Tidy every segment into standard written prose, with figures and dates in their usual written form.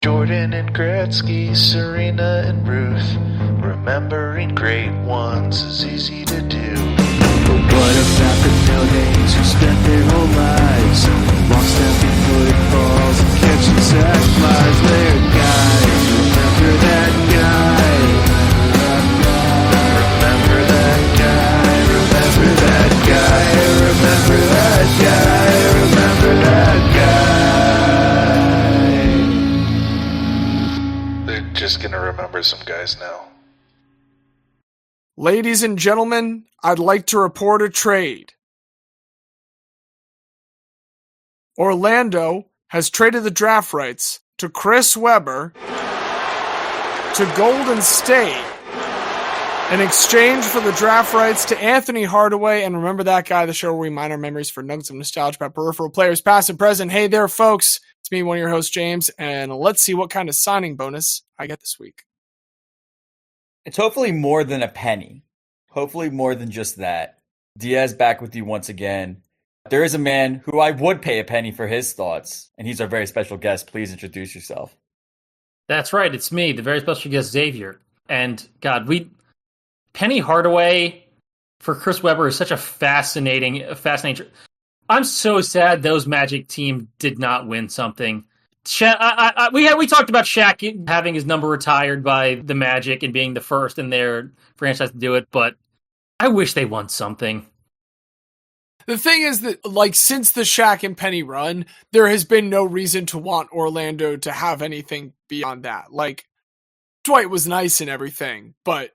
Jordan and Gretzky, Serena and Ruth. Remembering great ones is easy to do. But what about the no-names who spent their whole lives long-snapping footballs and catching sack flies? They're guys, remember that guy. Remember that guy, remember that guy, remember that guy, remember that guy. They're just gonna remember some guys now. Ladies and gentlemen, I'd like to report a trade. Orlando has traded the draft rights to Chris Webber to Golden State in exchange for the draft rights to Anthony Hardaway. And remember that guy, the show where we mine our memories for nuggets of nostalgia about peripheral players, past and present. Hey there, folks. It's me, one of your hosts, James, and let's see what kind of signing bonus I get this week. It's hopefully more than a penny. Hopefully more than just that. Diaz back with you once again. There is a man who I would pay a penny for his thoughts, and he's our very special guest. Please introduce yourself. That's right. It's me, the very special guest Xavier. And God, Penny Hardaway for Chris Webber is such a fascinating. I'm so sad those Magic team did not win something. We talked about Shaq having his number retired by the Magic and being the first in their franchise to do it, but I wish they won something. The thing is that, since the Shaq and Penny run, there has been no reason to want Orlando to have anything beyond that. Dwight was nice and everything, but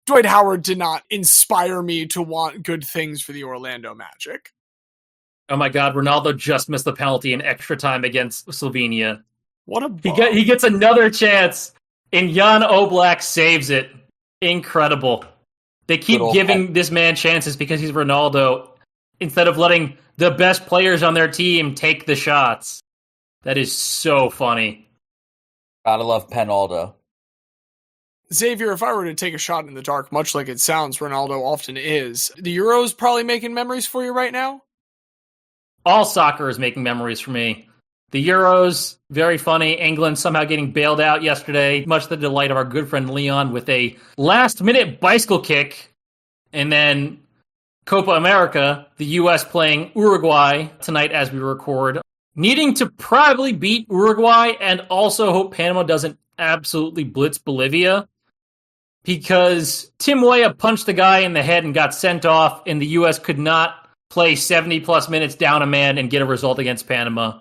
Dwight Howard did not inspire me to want good things for the Orlando Magic. Oh my God, Ronaldo just missed the penalty in extra time against Slovenia. What a he gets another chance, and Jan Oblak saves it. Incredible. They keep giving this man chances because he's Ronaldo instead of letting the best players on their team take the shots. That is so funny. Gotta love Penaldo. Xavier, if I were to take a shot in the dark, much like it sounds Ronaldo often is, the Euros probably making memories for you right now? All soccer is making memories for me. The Euros, very funny. England somehow getting bailed out yesterday, much to the delight of our good friend Leon with a last-minute bicycle kick. And then Copa America, the U.S. playing Uruguay tonight as we record, needing to probably beat Uruguay and also hope Panama doesn't absolutely blitz Bolivia because Tim Weah punched the guy in the head and got sent off, and the U.S. could not play 70-plus minutes down a man and get a result against Panama.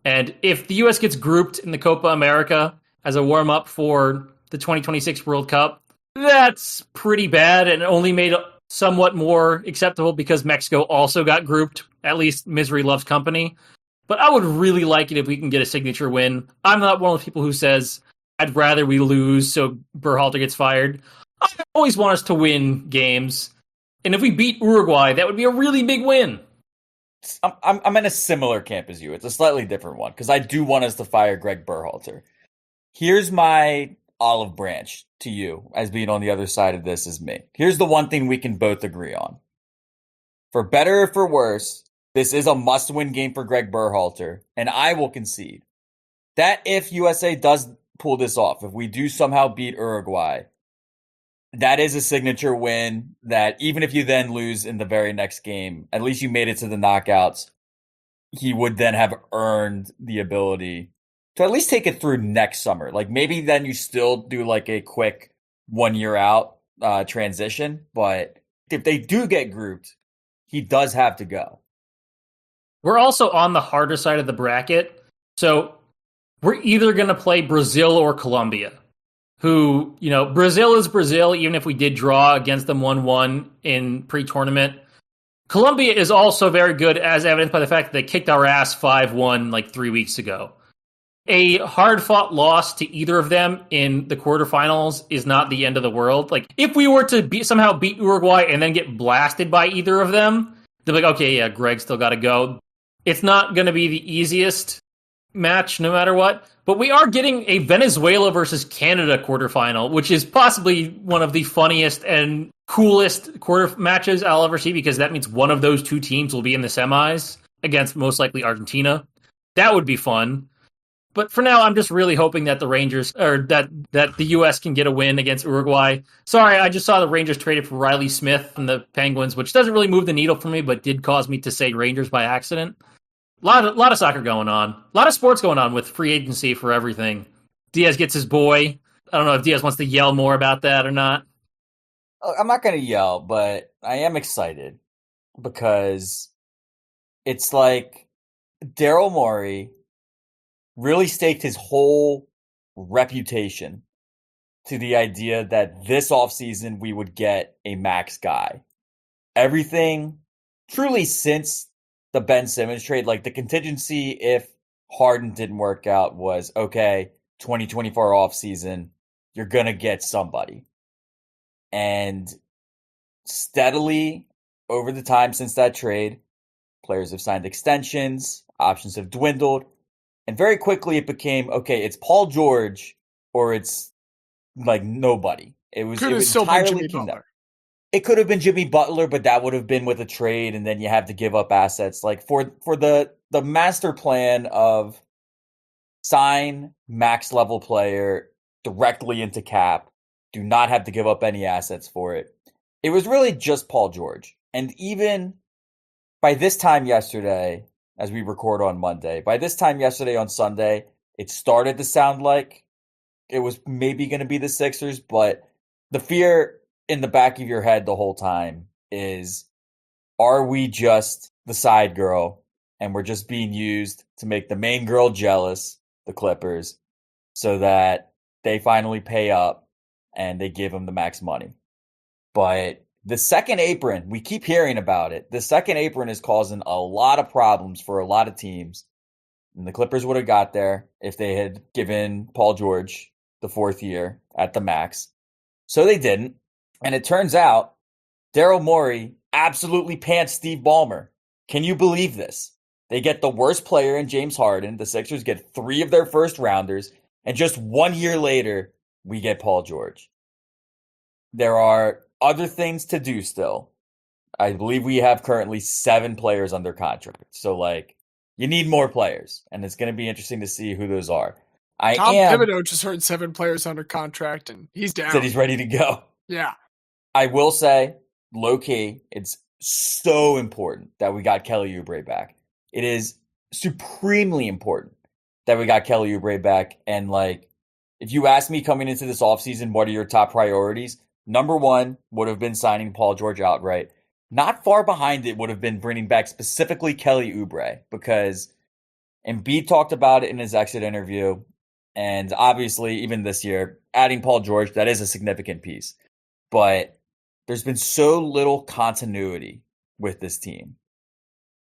And if the U.S. gets grouped in the Copa America as a warm-up for the 2026 World Cup, that's pretty bad and only made it somewhat more acceptable because Mexico also got grouped. At least misery loves company. But I would really like it if we can get a signature win. I'm not one of those people who says, I'd rather we lose so Berhalter gets fired. I always want us to win games. And if we beat Uruguay, that would be a really big win. I'm in a similar camp as you. It's a slightly different one, because I do want us to fire Greg Berhalter. Here's my olive branch to you, as being on the other side of this as me. Here's the one thing we can both agree on. For better or for worse, this is a must-win game for Greg Berhalter, and I will concede that if USA does pull this off, if we do somehow beat Uruguay, that is a signature win that even if you then lose in the very next game, at least you made it to the knockouts. He would then have earned the ability to at least take it through next summer. Maybe then you still do a quick 1 year out transition. But if they do get grouped, he does have to go. We're also on the harder side of the bracket. So we're either going to play Brazil or Colombia. Who, Brazil is Brazil, even if we did draw against them 1-1 in pre-tournament. Colombia is also very good, as evidenced by the fact that they kicked our ass 5-1 3 weeks ago. A hard-fought loss to either of them in the quarterfinals is not the end of the world. If we were to somehow beat Uruguay and then get blasted by either of them, they're okay, yeah, Greg still got to go. It's not going to be the easiest match, no matter what. But we are getting a Venezuela versus Canada quarterfinal, which is possibly one of the funniest and coolest quarter matches I'll ever see, because that means one of those two teams will be in the semis against most likely Argentina. That would be fun. But for now, I'm just really hoping that the Rangers or that the U.S. can get a win against Uruguay. Sorry, I just saw the Rangers traded for Riley Smith from the Penguins, which doesn't really move the needle for me, but did cause me to say Rangers by accident. A lot of soccer going on. A lot of sports going on with free agency for everything. Diaz gets his boy. I don't know if Diaz wants to yell more about that or not. I'm not going to yell, but I am excited because it's like Daryl Morey really staked his whole reputation to the idea that this offseason we would get a max guy. Everything truly since the Ben Simmons trade, like the contingency if Harden didn't work out was, okay, 2024 offseason, you're going to get somebody. And steadily over the time since that trade, players have signed extensions, options have dwindled. And very quickly it became, okay, it's Paul George or it's like nobody. It was entirely Jimmy Butler. It could have been Jimmy Butler, but that would have been with a trade, and then you have to give up assets. Like for the master plan of sign max level player directly into cap, do not have to give up any assets for it. It was really just Paul George. And even by this time yesterday, as we record on Monday, by this time yesterday on Sunday, it started to sound like it was maybe going to be the Sixers, but the fear in the back of your head the whole time is, are we just the side girl and we're just being used to make the main girl jealous, the Clippers, so that they finally pay up and they give them the max money? But the second apron, we keep hearing about it. The second apron is causing a lot of problems for a lot of teams. And the Clippers would have got there if they had given Paul George the fourth year at the max. So they didn't. And it turns out Daryl Morey absolutely pants Steve Ballmer. Can you believe this? They get the worst player in James Harden. The Sixers get 3 of their first rounders. And just 1 year later, we get Paul George. There are other things to do still. I believe we have currently 7 players under contract. So, you need more players. And it's going to be interesting to see who those are. Tom Thibodeau just heard 7 players under contract, and he's down. Said he's ready to go. Yeah. I will say, low-key, it's so important that we got Kelly Oubre back. It is supremely important that we got Kelly Oubre back. And, if you ask me coming into this offseason, what are your top priorities? Number 1 would have been signing Paul George outright. Not far behind it would have been bringing back specifically Kelly Oubre, because Embiid talked about it in his exit interview. And obviously, even this year, adding Paul George, that is a significant piece. But there's been so little continuity with this team.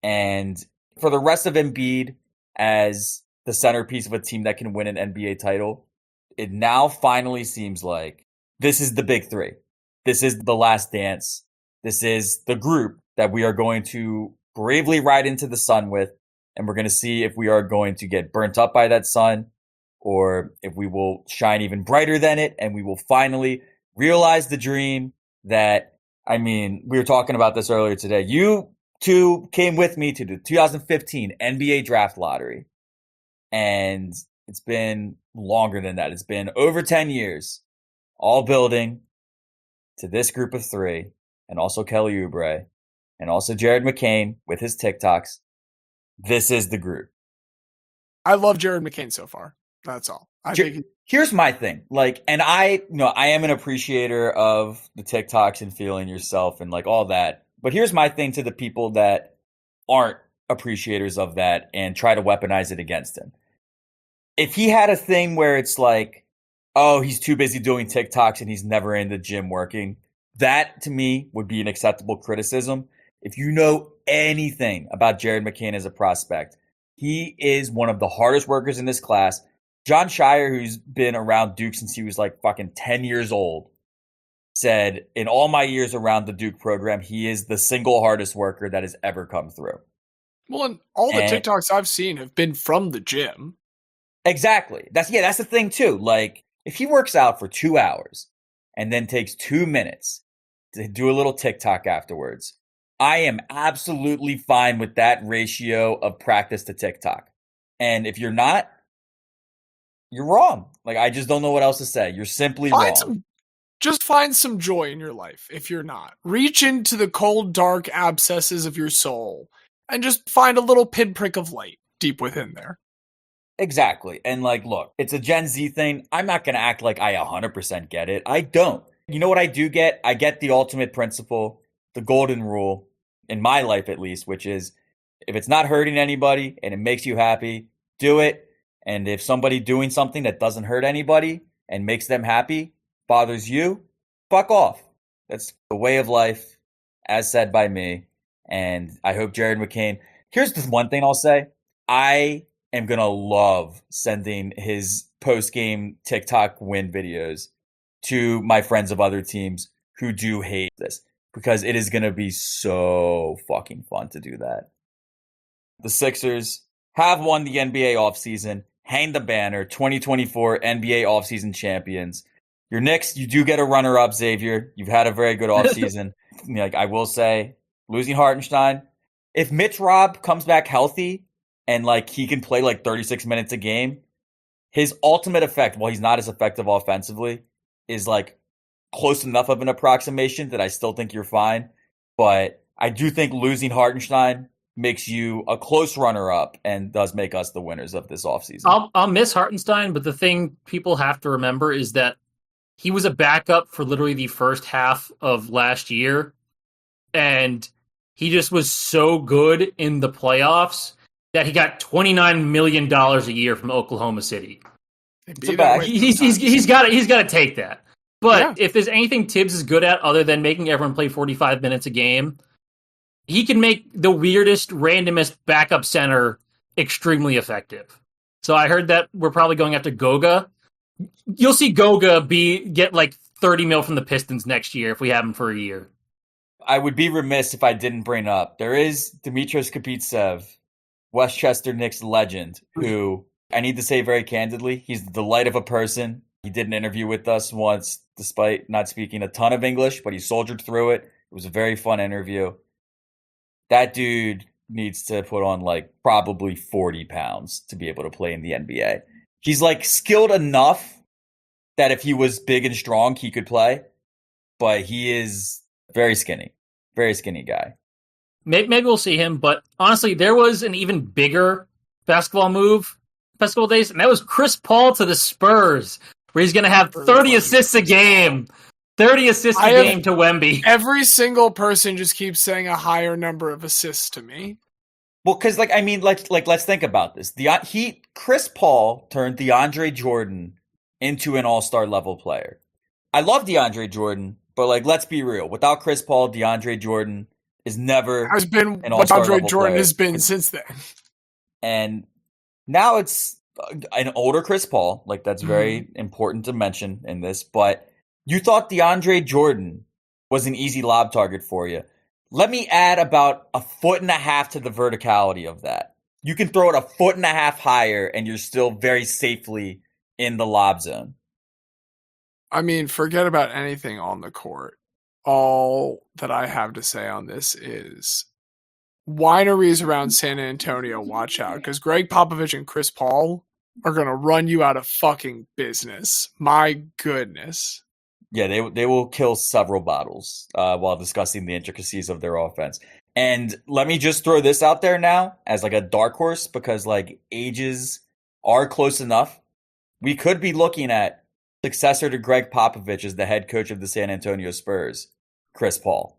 And for the rest of Embiid as the centerpiece of a team that can win an NBA title, it now finally seems like this is the big 3. This is the last dance. This is the group that we are going to bravely ride into the sun with. And we're going to see if we are going to get burnt up by that sun, or if we will shine even brighter than it. And we will finally realize the dream that, we were talking about this earlier today. You two came with me to the 2015 NBA draft lottery. And it's been longer than that. It's been over 10 years, all building to this group of 3, and also Kelly Oubre, and also Jared McCain with his TikToks. This is the group. I love Jared McCain so far. That's all. Here's my thing. And I am an appreciator of the TikToks and feeling yourself and all that. But here's my thing to the people that aren't appreciators of that and try to weaponize it against him. If he had a thing where it's oh, he's too busy doing TikToks and he's never in the gym working, that to me would be an acceptable criticism. If you know anything about Jared McCain as a prospect, he is one of the hardest workers in this class. John Shire, who's been around Duke since he was fucking 10 years old, said, in all my years around the Duke program, he is the single hardest worker that has ever come through. Well, and all the TikToks I've seen have been from the gym. Exactly. That's the thing too. If he works out for 2 hours and then takes 2 minutes to do a little TikTok afterwards, I am absolutely fine with that ratio of practice to TikTok. And if you're not, you're wrong. Like, I just don't know what else to say. You're simply wrong. Just find some joy in your life if you're not. Reach into the cold, dark abscesses of your soul and just find a little pinprick of light deep within there. Exactly. And like, look, it's a Gen Z thing. I'm not going to act like I 100% get it. I don't. You know what I do get? I get the ultimate principle, the golden rule, in my life at least, which is if it's not hurting anybody and it makes you happy, do it. And if somebody doing something that doesn't hurt anybody and makes them happy bothers you, fuck off. That's the way of life, as said by me. And I hope Jared McCain. Here's the one thing I'll say. I am going to love sending his post-game TikTok win videos to my friends of other teams who do hate this, because it is going to be so fucking fun to do that. The Sixers have won the NBA offseason. Hang the banner, 2024 NBA offseason champions. Your Knicks, you do get a runner-up, Xavier. You've had a very good offseason. Like, I will say, losing Hartenstein. If Mitch Robb comes back healthy and like he can play like 36 minutes a game, his ultimate effect, while he's not as effective offensively, is like close enough of an approximation that I still think you're fine. But I do think losing Hartenstein makes you a close runner-up and does make us the winners of this offseason. I'll miss Hartenstein, but the thing people have to remember is that he was a backup for literally the first half of last year, and he just was so good in the playoffs that he got $29 million a year from Oklahoma City. He's got to take that. But if there's anything Tibbs is good at other than making everyone play 45 minutes a game, he can make the weirdest, randomest backup center extremely effective. So I heard that we're probably going after Goga. You'll see Goga get like 30 mil from the Pistons next year if we have him for a year. I would be remiss if I didn't bring up, there is Dimitrios Kapitsev, Westchester Knicks legend, who I need to say very candidly, he's the delight of a person. He did an interview with us once, despite not speaking a ton of English, but he soldiered through it. It was a very fun interview. That dude needs to put on like probably 40 pounds to be able to play in the NBA. He's like skilled enough that if he was big and strong, he could play, but he is very skinny guy. Maybe we'll see him, but honestly, there was an even bigger basketball move basketball days, and that was Chris Paul to the Spurs, where he's going to have 30 assists a game. 30 assists a game to Wemby. Every single person just keeps saying a higher number of assists to me. Well, because let's think about this. Chris Paul turned DeAndre Jordan into an all-star level player. I love DeAndre Jordan, but like, let's be real. Without Chris Paul, DeAndre Jordan is never has been an what all-star DeAndre level Jordan player. has been since then. And now it's an older Chris Paul. Like, that's very important to mention in this. But you thought DeAndre Jordan was an easy lob target for you. Let me add about 1.5 feet to the verticality of that. You can throw it 1.5 feet higher and you're still very safely in the lob zone. I mean, forget about anything on the court. All that I have to say on this is wineries around San Antonio, watch out, because Greg Popovich and Chris Paul are going to run you out of fucking business. My goodness. Yeah, they will kill several bottles while discussing the intricacies of their offense. And let me just throw this out there now as like a dark horse, because like ages are close enough. We could be looking at successor to Greg Popovich as the head coach of the San Antonio Spurs, Chris Paul.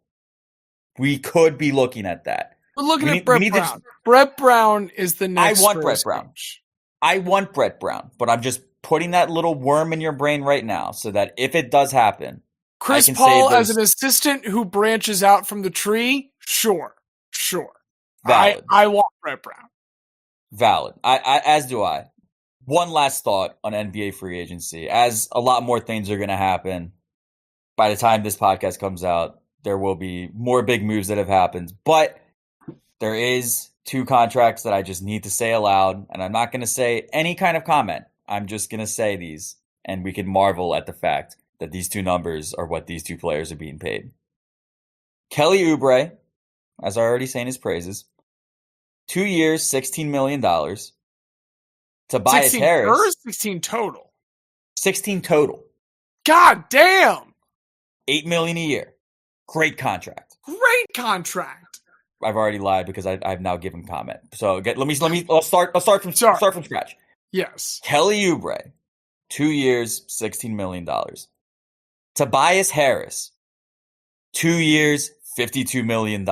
We could be looking at that. We're looking at Brett Brown. Brett Brown is the next I want Spurs Brett Brown. coach. I want Brett Brown, but I'm just putting that little worm in your brain right now so that if it does happen, Chris Paul as an assistant who branches out from the tree, sure. Valid. I want Brett Brown. Valid. I as do I. One last thought on NBA free agency. As a lot more things are going to happen, by the time this podcast comes out, there will be more big moves that have happened. But there is 2 contracts that I just need to say aloud, and I'm not going to say any kind of comment. I'm just going to say these, and we can marvel at the fact that these 2 numbers are what these 2 players are being paid. Kelly Oubre, as I already sang his praises, 2 years, $16 million. Tobias 16 Harris, per, 16 total. 16 total, God damn. $8 million a year. Great contract. Great contract. I've already lied because I've now given comment. So let's start from scratch. Yes. Kelly Oubre, 2 years, $16 million. Tobias Harris, 2 years, $52 million.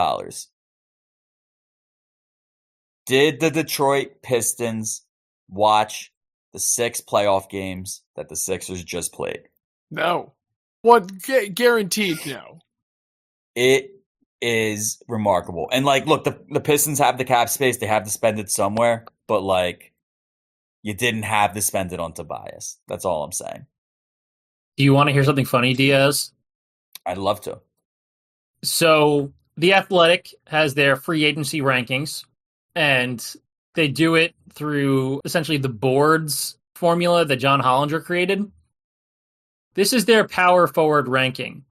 Did the Detroit Pistons watch the 6 playoff games that the Sixers just played? No. What? Guaranteed no. It is remarkable. And, like, look, the Pistons have the cap space. They have to spend it somewhere. But, like, you didn't have to spend it on Tobias. That's all I'm saying. Do you want to hear something funny, Diaz? I'd love to. So The Athletic has their free agency rankings, and they do it through essentially the boards formula that John Hollinger created. This is their power forward ranking.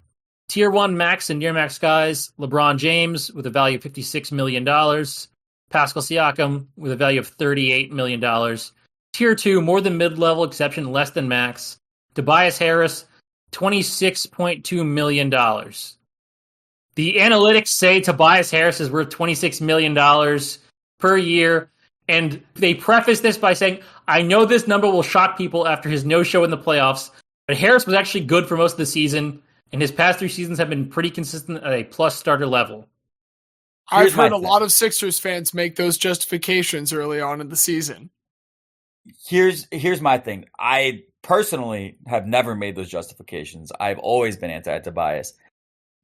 Tier 1 max and near max guys, LeBron James with a value of $56 million. Pascal Siakam with a value of $38 million. Tier 2, more than mid-level, exception less than max. Tobias Harris, $26.2 million. The analytics say Tobias Harris is worth $26 million per year. And they preface this by saying, I know this number will shock people after his no-show in the playoffs, but Harris was actually good for most of the season, and his past 3 seasons have been pretty consistent at a plus starter level. I've heard a lot of Sixers fans make those justifications early on in the season. Here's my thing. I personally have never made those justifications. I've always been anti-Tobias.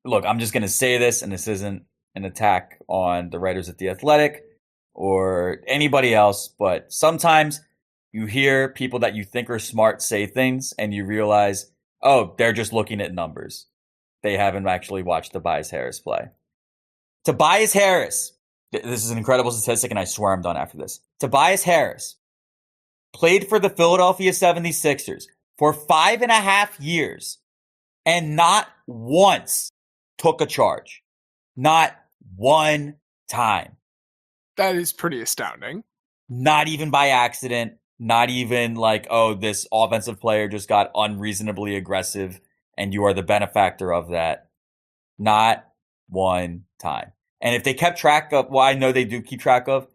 Look, I'm just going to say this, and this isn't an attack on the writers at The Athletic or anybody else, but sometimes you hear people that you think are smart say things, and you realize, oh, they're just looking at numbers. They haven't actually watched Tobias Harris play. Tobias Harris, this is an incredible statistic, and I swear I'm done after this. Tobias Harris played for the Philadelphia 76ers for 5.5 years and not once took a charge. Not one time. That is pretty astounding. Not even by accident. Not even like, oh, this offensive player just got unreasonably aggressive and you are the benefactor of that. Not one time. And if they kept track of, well, I know they do keep track of,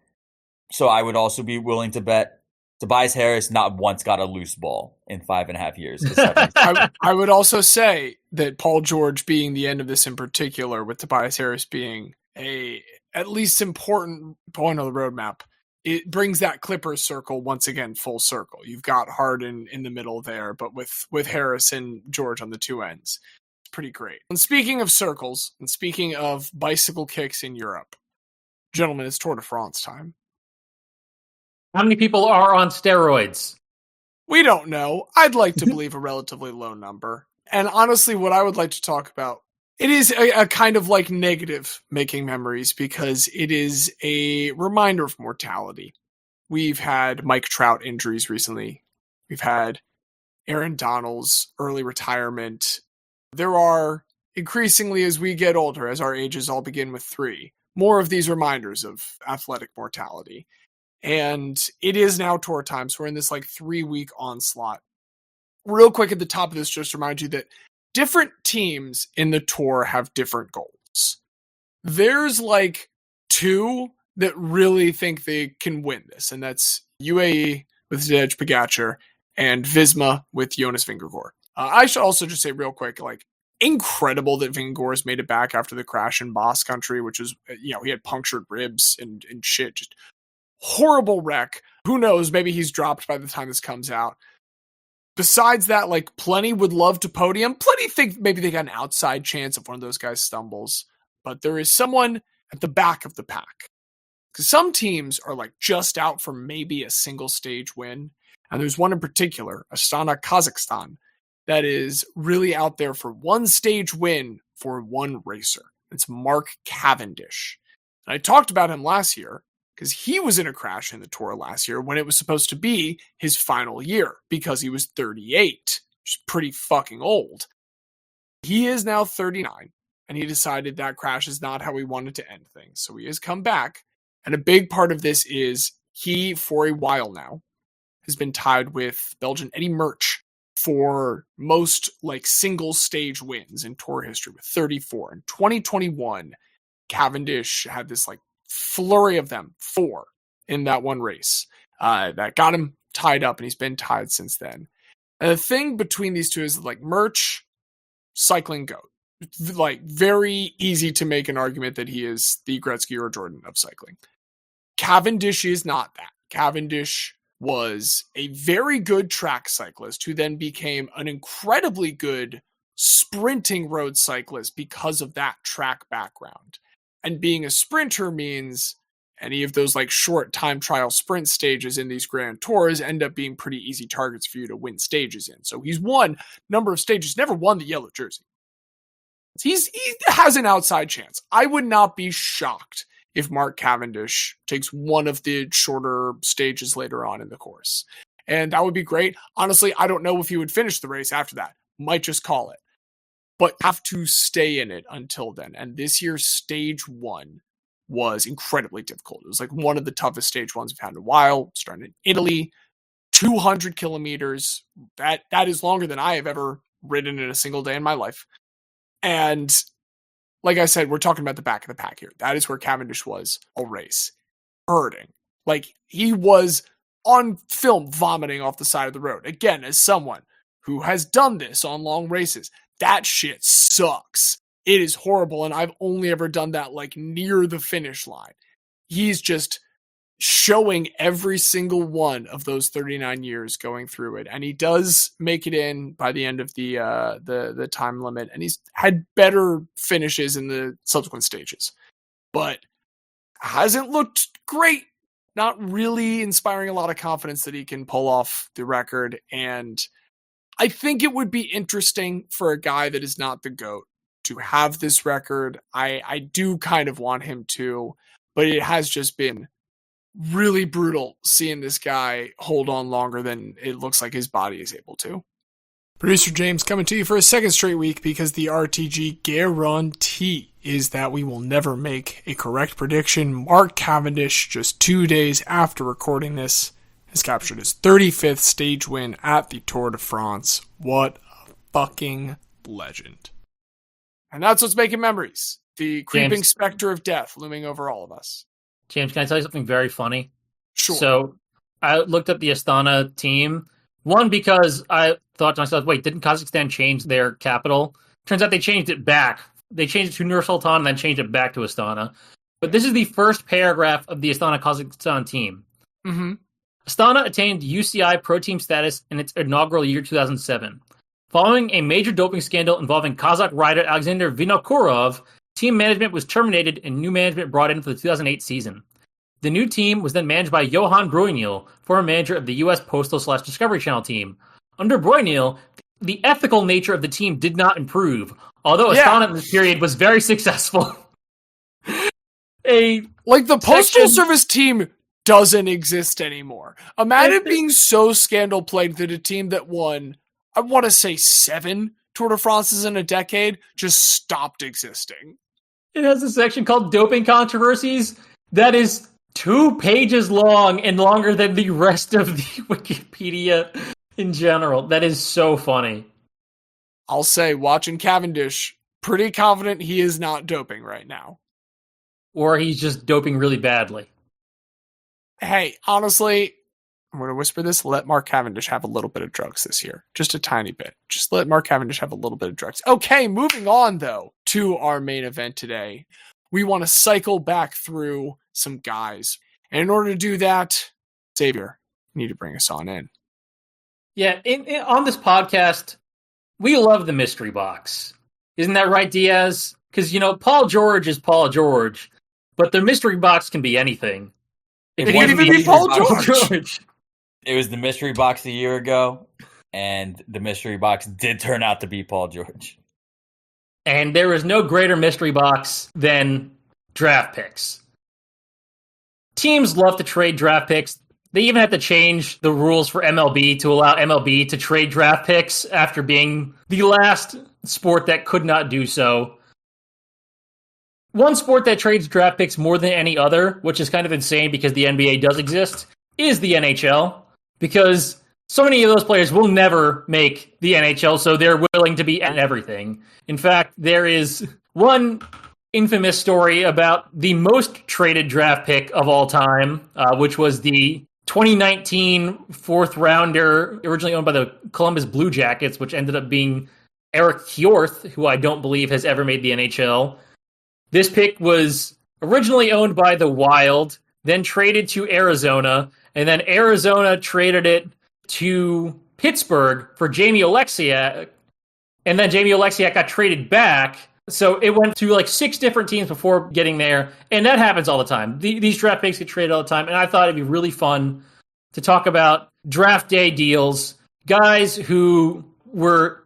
so I would also be willing to bet Tobias Harris not once got a loose ball in 5.5 years. I would also say that Paul George being the end of this in particular, with Tobias Harris being a at least important point on the roadmap, it brings that Clippers circle once again full circle. You've got Harden in the middle there, but with Harris and George on the two ends. It's pretty great. And speaking of circles, and speaking of bicycle kicks in Europe, gentlemen, it's Tour de France time. How many people are on steroids? We don't know. I'd like to believe a relatively low number. And honestly, what I would like to talk about, it is a kind of like negative making memories because it is a reminder of mortality. We've had Mike Trout injuries recently. We've had Aaron Donald's early retirement. There are increasingly, as we get older, as our ages all begin with 3, more of these reminders of athletic mortality. And it is now tour time, so we're in this like 3-week onslaught. Real quick at the top of this, just to remind you that different teams in the tour have different goals. There's like 2 that really think they can win this, and that's UAE with Zdej Pogačar and Visma with Jonas Vingegaard. I should also just say real quick, like, incredible that Vingegaard has made it back after the crash in Basque Country, which is, you know, he had punctured ribs and shit, just horrible wreck. Who knows? Maybe he's dropped by the time this comes out. Besides that, like, plenty would love to podium. Plenty think maybe they got an outside chance if one of those guys stumbles. But there is someone at the back of the pack. Because some teams are like just out for maybe a single stage win. And there's one in particular, Astana, Kazakhstan, that is really out there for one stage win for one racer. It's Mark Cavendish. And I talked about him last year, because he was in a crash in the Tour last year when it was supposed to be his final year because he was 38, which is pretty fucking old. He is now 39, and he decided that crash is not how he wanted to end things. So he has come back, and a big part of this is he, for a while now, has been tied with Belgian Eddie Merckx for most like single stage wins in Tour history with 34. In 2021, Cavendish had this like flurry of them, 4 in that one race that got him tied up, and he's been tied since then. And the thing between these two is like Merckx, cycling goat. Like very easy to make an argument that he is the Gretzky or Jordan of cycling. Cavendish is not that. Cavendish was a very good track cyclist who then became an incredibly good sprinting road cyclist because of that track background. And being a sprinter means any of those like short time trial sprint stages in these grand tours end up being pretty easy targets for you to win stages in. So he's won a number of stages, never won the yellow jersey. He has an outside chance. I would not be shocked if Mark Cavendish takes one of the shorter stages later on in the course. And that would be great. Honestly, I don't know if he would finish the race after that. Might just call it. But have to stay in it until then. And this year's stage 1 was incredibly difficult. It was like one of the toughest stage 1s we've had in a while. Starting in Italy, 200 kilometers. That is longer than I have ever ridden in a single day in my life. And like I said, we're talking about the back of the pack here. That is where Cavendish was all race. Hurting. Like, he was on film vomiting off the side of the road. Again, as someone who has done this on long races, that shit sucks. It is horrible, and I've only ever done that, like, near the finish line. He's just showing every single one of those 39 years going through it, and he does make it in by the end of the time limit, and he's had better finishes in the subsequent stages, but hasn't looked great. Not really inspiring a lot of confidence that he can pull off the record, and I think it would be interesting for a guy that is not the GOAT to have this record. I do kind of want him to, but it has just been really brutal seeing this guy hold on longer than it looks like his body is able to. Producer James coming to you for a second straight week because the RTG guarantee is that we will never make a correct prediction. Mark Cavendish, just 2 days after recording this, has captured his 35th stage win at the Tour de France. What a fucking legend. And that's what's making memories. The creeping specter of death looming over all of us. James, can I tell you something very funny? Sure. So I looked at the Astana team. One, because I thought to myself, wait, didn't Kazakhstan change their capital? Turns out they changed it back. They changed it to Nur Sultan and then changed it back to Astana. But this is the first paragraph of the Astana Kazakhstan team. Mm-hmm. Astana attained UCI Pro Team status in its inaugural year 2007. Following a major doping scandal involving Kazakh rider Alexander Vinokurov, team management was terminated and new management brought in for the 2008 season. The new team was then managed by Johan Broyneel, former manager of the U.S. Postal/Discovery Channel team. Under Broyneel, the ethical nature of the team did not improve, although Astana in this period was very successful. The Postal Service team doesn't exist anymore. Imagine being so scandal-plagued that a team that won, I want to say 7 Tour de France's in a decade, just stopped existing. It has a section called Doping Controversies that is 2 pages long and longer than the rest of the Wikipedia in general. That is so funny. I'll say, watching Cavendish, pretty confident he is not doping right now. Or he's just doping really badly. Hey, honestly, I'm going to whisper this. Let Mark Cavendish have a little bit of drugs this year. Just a tiny bit. Just let Mark Cavendish have a little bit of drugs. Okay, moving on, though, to our main event today. We want to cycle back through some guys. And in order to do that, Xavier, you need to bring us on in. Yeah, on this podcast, we love the mystery box. Isn't that right, Diaz? Because, Paul George is Paul George, but the mystery box can be anything. It could even be Paul George. It was the mystery box a year ago, and the mystery box did turn out to be Paul George. And there is no greater mystery box than draft picks. Teams love to trade draft picks. They even had to change the rules for MLB to allow MLB to trade draft picks after being the last sport that could not do so. One sport that trades draft picks more than any other, which is kind of insane because the NBA does exist, is the NHL. because so many of those players will never make the NHL, so they're willing to be at everything. In fact, there is one infamous story about the most traded draft pick of all time, which was the 2019 fourth rounder, originally owned by the Columbus Blue Jackets, which ended up being Eric Hjorth, who I don't believe has ever made the NHL. This pick was originally owned by the Wild, then traded to Arizona, and then Arizona traded it to Pittsburgh for Jamie Oleksiak, and then Jamie Oleksiak got traded back. So it went through like 6 different teams before getting there, and that happens all the time. These draft picks get traded all the time, and I thought it'd be really fun to talk about draft day deals, guys who were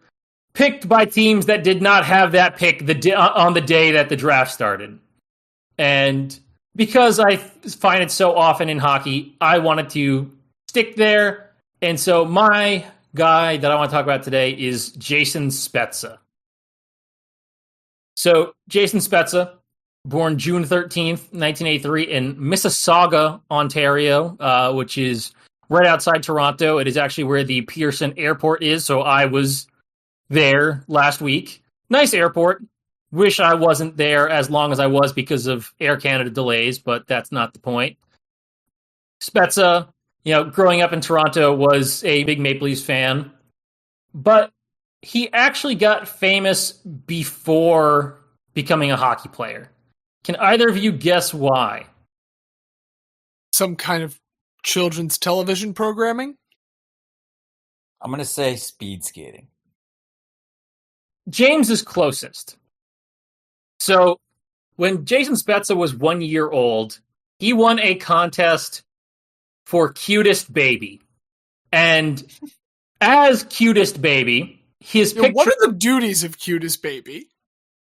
picked by teams that did not have that pick on the day that the draft started. And because I find it so often in hockey, I wanted to stick there. And so my guy that I want to talk about today is Jason Spezza. So Jason Spezza, born June 13th, 1983 in Mississauga, Ontario, which is right outside Toronto. It is actually where the Pearson Airport is, so I was there last week. Nice airport. Wish I wasn't there as long as I was because of Air Canada delays, but that's not the point. Spezza, growing up in Toronto, was a big Maple Leafs fan, but he actually got famous before becoming a hockey player. Can either of you guess why? Some kind of children's television programming? I'm going to say speed skating. James is closest. So when Jason Spezza was 1 year old, he won a contest for cutest baby. And as cutest baby, his picture... What are the duties of cutest baby?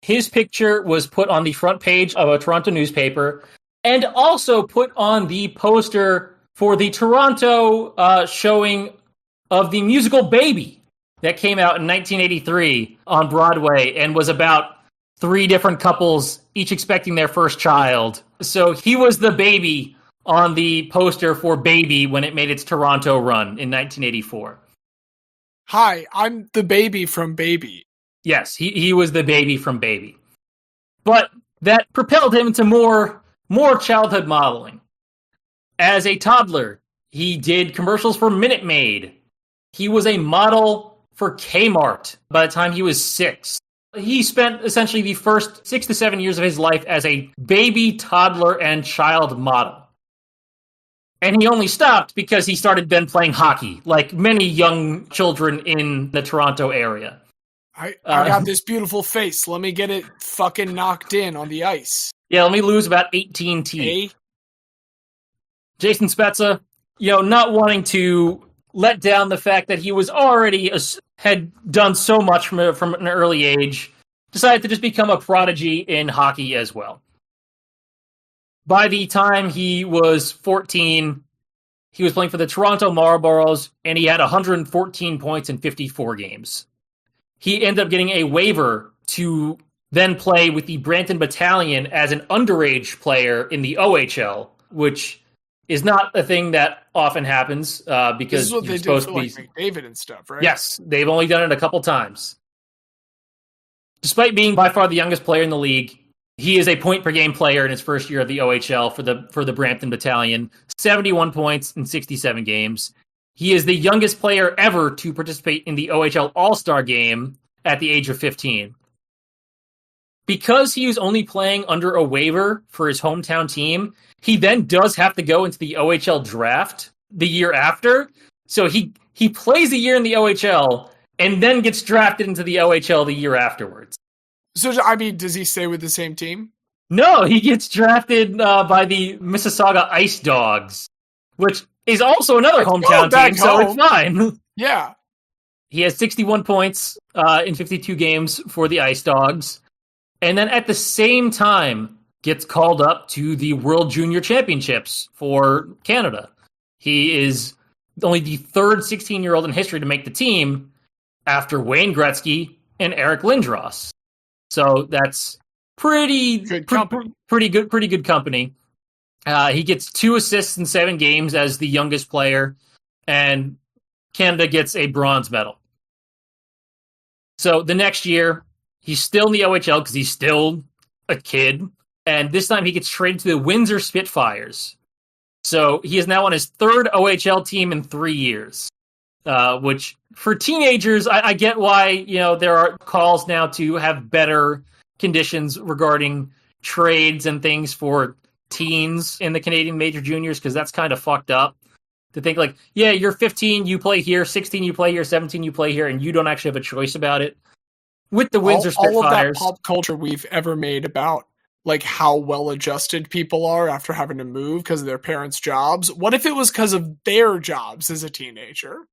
His picture was put on the front page of a Toronto newspaper and also put on the poster for the Toronto showing of the musical Baby that came out in 1983 on Broadway and was about 3 different couples, each expecting their first child. So he was the baby on the poster for Baby when it made its Toronto run in 1984. Hi, I'm the baby from Baby. Yes, he was the baby from Baby. But that propelled him to more childhood modeling. As a toddler, he did commercials for Minute Maid. He was a model for Kmart by the time he was 6. He spent essentially the first 6 to 7 years of his life as a baby, toddler, and child model. And he only stopped because he started then playing hockey, like many young children in the Toronto area. I got this beautiful face. Let me get it fucking knocked in on the ice. Yeah, let me lose about 18 teeth. Hey? Jason Spezza, not wanting to let down the fact that he was already had done so much from an early age, decided to just become a prodigy in hockey as well. By the time he was 14, he was playing for the Toronto Marlboros, and he had 114 points in 54 games. He ended up getting a waiver to then play with the Brampton Battalion as an underage player in the OHL, which is not a thing that often happens because this is what they supposed do for to be like McDavid and stuff, right? Yes, they've only done it a couple times. Despite being by far the youngest player in the league, he is a point-per-game player in his first year of the OHL for the Brampton Battalion, 71 points in 67 games. He is the youngest player ever to participate in the OHL All-Star Game at the age of 15. Because he was only playing under a waiver for his hometown team, he then does have to go into the OHL draft the year after. So he plays a year in the OHL and then gets drafted into the OHL the year afterwards. So, does he stay with the same team? No, he gets drafted by the Mississauga Ice Dogs, which is also another hometown team, so it's fine. Yeah. He has 61 points in 52 games for the Ice Dogs, and then at the same time gets called up to the World Junior Championships for Canada. He is only the third 16-year-old in history to make the team after Wayne Gretzky and Eric Lindros. So that's pretty good company. He gets 2 assists in 7 games as the youngest player. and Canada gets a bronze medal. So the next year, he's still in the OHL because he's still a kid. And this time he gets traded to the Windsor Spitfires. So he is now on his third OHL team in 3 years, which for teenagers, I get why, there are calls now to have better conditions regarding trades and things for teens in the Canadian major juniors, because that's kind of fucked up. To think like, yeah, you're 15, you play here, 16, you play here, 17, you play here, and you don't actually have a choice about it. With the Windsor Spitfires, all of that pop culture we've ever made about like how well adjusted people are after having to move because of their parents' jobs. What if it was because of their jobs as a teenager?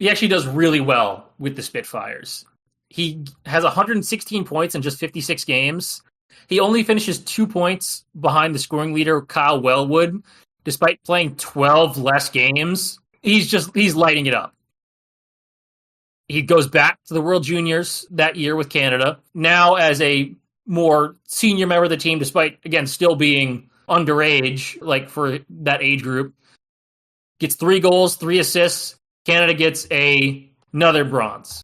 He actually does really well with the Spitfires. He has 116 points in just 56 games. He only finishes 2 points behind the scoring leader, Kyle Wellwood, despite playing 12 less games. He's lighting it up. He goes back to the World Juniors that year with Canada, now as a more senior member of the team, despite, again, still being underage, like for that age group. Gets 3 goals, 3 assists. Canada gets another bronze.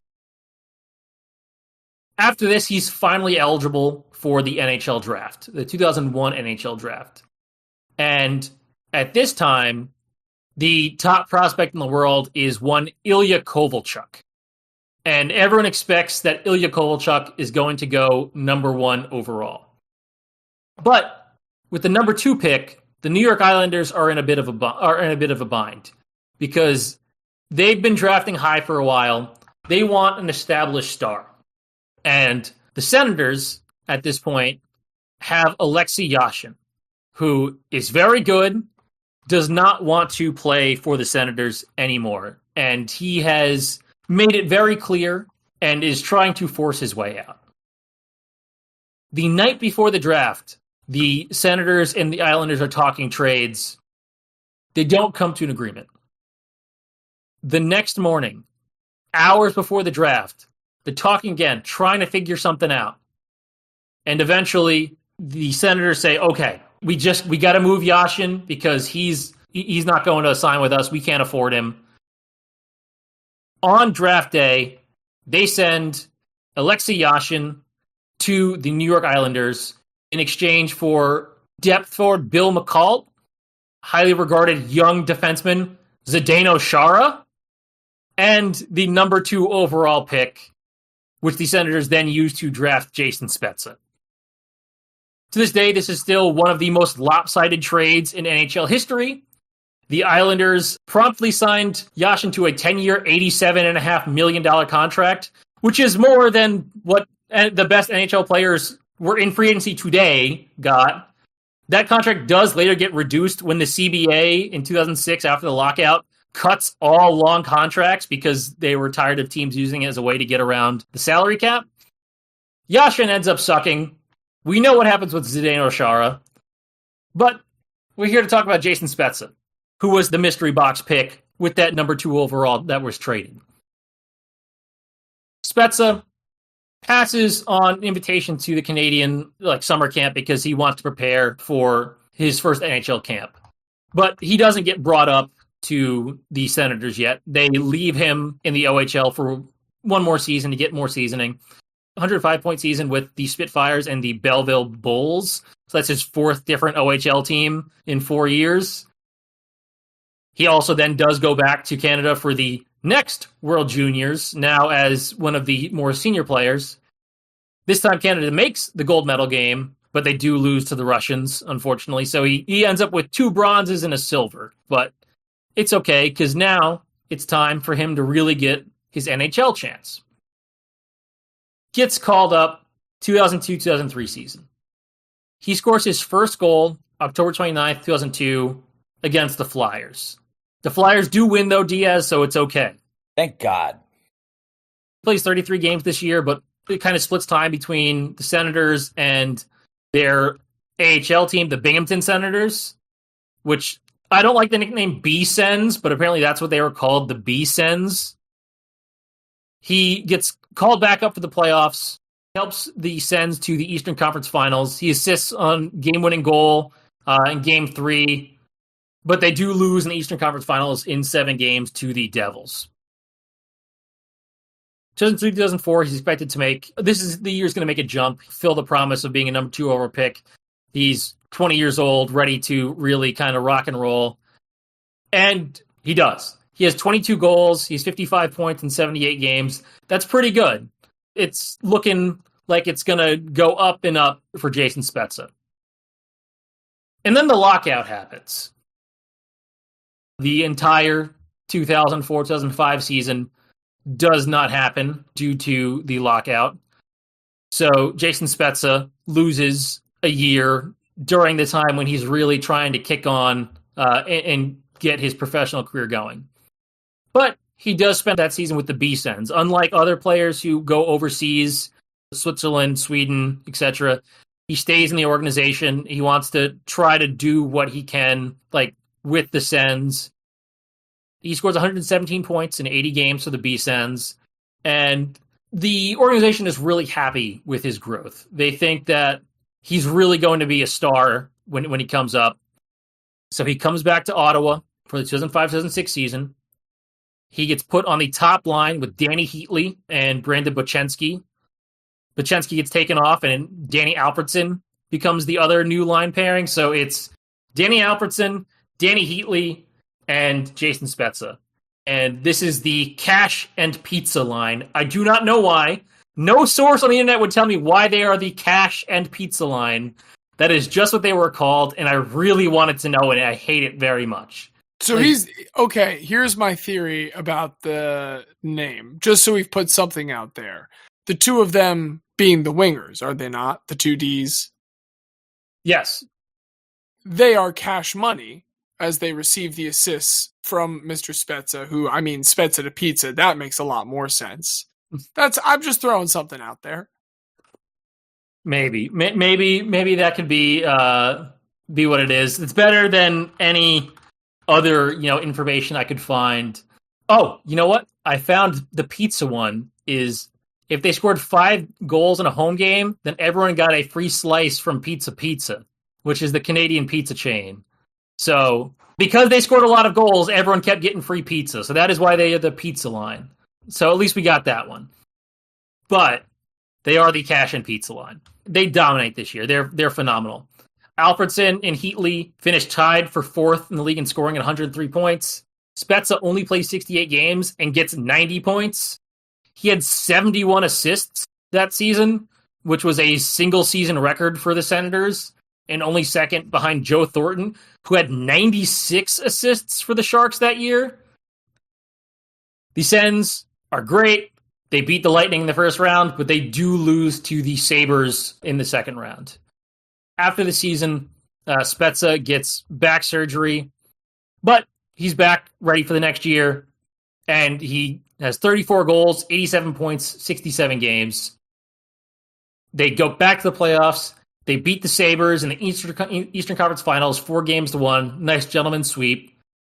After this, he's finally eligible for the NHL draft, the 2001 NHL draft. And at this time, the top prospect in the world is one Ilya Kovalchuk. And everyone expects that Ilya Kovalchuk is going to go number 1 overall. But with the number 2 pick, the New York Islanders are in a bit of a bind because they've been drafting high for a while. They want an established star. And the Senators, at this point, have Alexei Yashin, who is very good, does not want to play for the Senators anymore. And he has made it very clear and is trying to force his way out. The night before the draft, the Senators and the Islanders are talking trades. They don't come to an agreement. The next morning, hours before the draft, they're talking again, trying to figure something out. And eventually, the Senators say, okay, we got to move Yashin because he's not going to sign with us. We can't afford him. On draft day, they send Alexei Yashin to the New York Islanders in exchange for depth forward Bill McCall, highly regarded young defenseman Zdeno Chara, and the number 2 overall pick, which the Senators then used to draft Jason Spezza. To this day, this is still one of the most lopsided trades in NHL history. The Islanders promptly signed Yashin to a 10-year, $87.5 million contract, which is more than what the best NHL players were in free agency today got. That contract does later get reduced when the CBA in 2006, after the lockout, cuts all long contracts because they were tired of teams using it as a way to get around the salary cap. Yashin ends up sucking. We know what happens with Zdeno Chara. But we're here to talk about Jason Spezza, who was the mystery box pick with that number 2 overall that was traded. Spezza passes on invitation to the Canadian summer camp because he wants to prepare for his first NHL camp. But he doesn't get brought up to the Senators yet. They leave him in the OHL for one more season to get more seasoning. 105-point season with the Spitfires and the Belleville Bulls. So that's his 4th different OHL team in 4 years. He also then does go back to Canada for the next World Juniors, now as one of the more senior players. This time Canada makes the gold medal game, but they do lose to the Russians, unfortunately. So he ends up with 2 bronzes and a silver. But it's okay, because now it's time for him to really get his NHL chance. Gets called up 2002-2003 season. He scores his first goal October 29th, 2002 against the Flyers. The Flyers do win, though, Diaz, so it's okay. Thank God. He plays 33 games this year, but it kind of splits time between the Senators and their AHL team, the Binghamton Senators, which I don't like the nickname B-Sens, but apparently that's what they were called, the B-Sens. He gets called back up for the playoffs, helps the Sens to the Eastern Conference Finals. He assists on game-winning goal in Game 3. But they do lose in the Eastern Conference Finals in 7 games to the Devils. 2003-2004, he's expected to make... This is the year he's going to make a jump, fill the promise of being a number 2 overall pick. He's 20 years old, ready to really kind of rock and roll. And he does. He has 22 goals. He's 55 points in 78 games. That's pretty good. It's looking like it's going to go up and up for Jason Spezza. And then the lockout happens. The entire 2004-2005 season does not happen due to the lockout. So Jason Spezza loses a year during the time when he's really trying to kick on and get his professional career going. But he does spend that season with the B-Sens. Unlike other players who go overseas, Switzerland, Sweden, etc., he stays in the organization. He wants to try to do what he can, like, with the Sens. He scores 117 points in 80 games for the B-Sens. And the organization is really happy with his growth. They think that he's really going to be a star when he comes up. So he comes back to Ottawa for the 2005-2006 season. He gets put on the top line with Danny Heatley and Brandon Bochenski. Bochenski gets taken off, and Danny Alfredson becomes the other new line pairing. So it's Danny Alfredson, Danny Heatley, and Jason Spezza. And this is the cash and pizza line. I do not know why. No source on the internet would tell me why they are the cash and pizza line. That is just what they were called, and I really wanted to know, and I hate it very much. So he's okay. Here's my theory about the name, just so we've put something out there. The two of them being the wingers, are they not? The two Ds? Yes. They are cash money as they receive the assists from Mr. Spezza, who, I mean, Spezza to pizza, that makes a lot more sense. I'm just throwing something out there. Maybe that could be what it is. It's better than any other, information I could find. Oh, you know what? I found the pizza one is if they scored 5 goals in a home game, then everyone got a free slice from Pizza, which is the Canadian pizza chain. So because they scored a lot of goals, everyone kept getting free pizza. So that is why they are the pizza line. So at least we got that one. But they are the cash and pizza line. They dominate this year. They're phenomenal. Alfredson and Heatley finished tied for 4th in the league in scoring at 103 points. Spezza only plays 68 games and gets 90 points. He had 71 assists that season, which was a single-season record for the Senators, and only second behind Joe Thornton, who had 96 assists for the Sharks that year. The Sens are great. They beat the Lightning in the first round, but they do lose to the Sabres in the second round. After the season, Spezza gets back surgery, but he's back ready for the next year, and he has 34 goals, 87 points, 67 games. They go back to the playoffs. They beat the Sabres in the Eastern Conference Finals 4-1. Nice gentleman's sweep.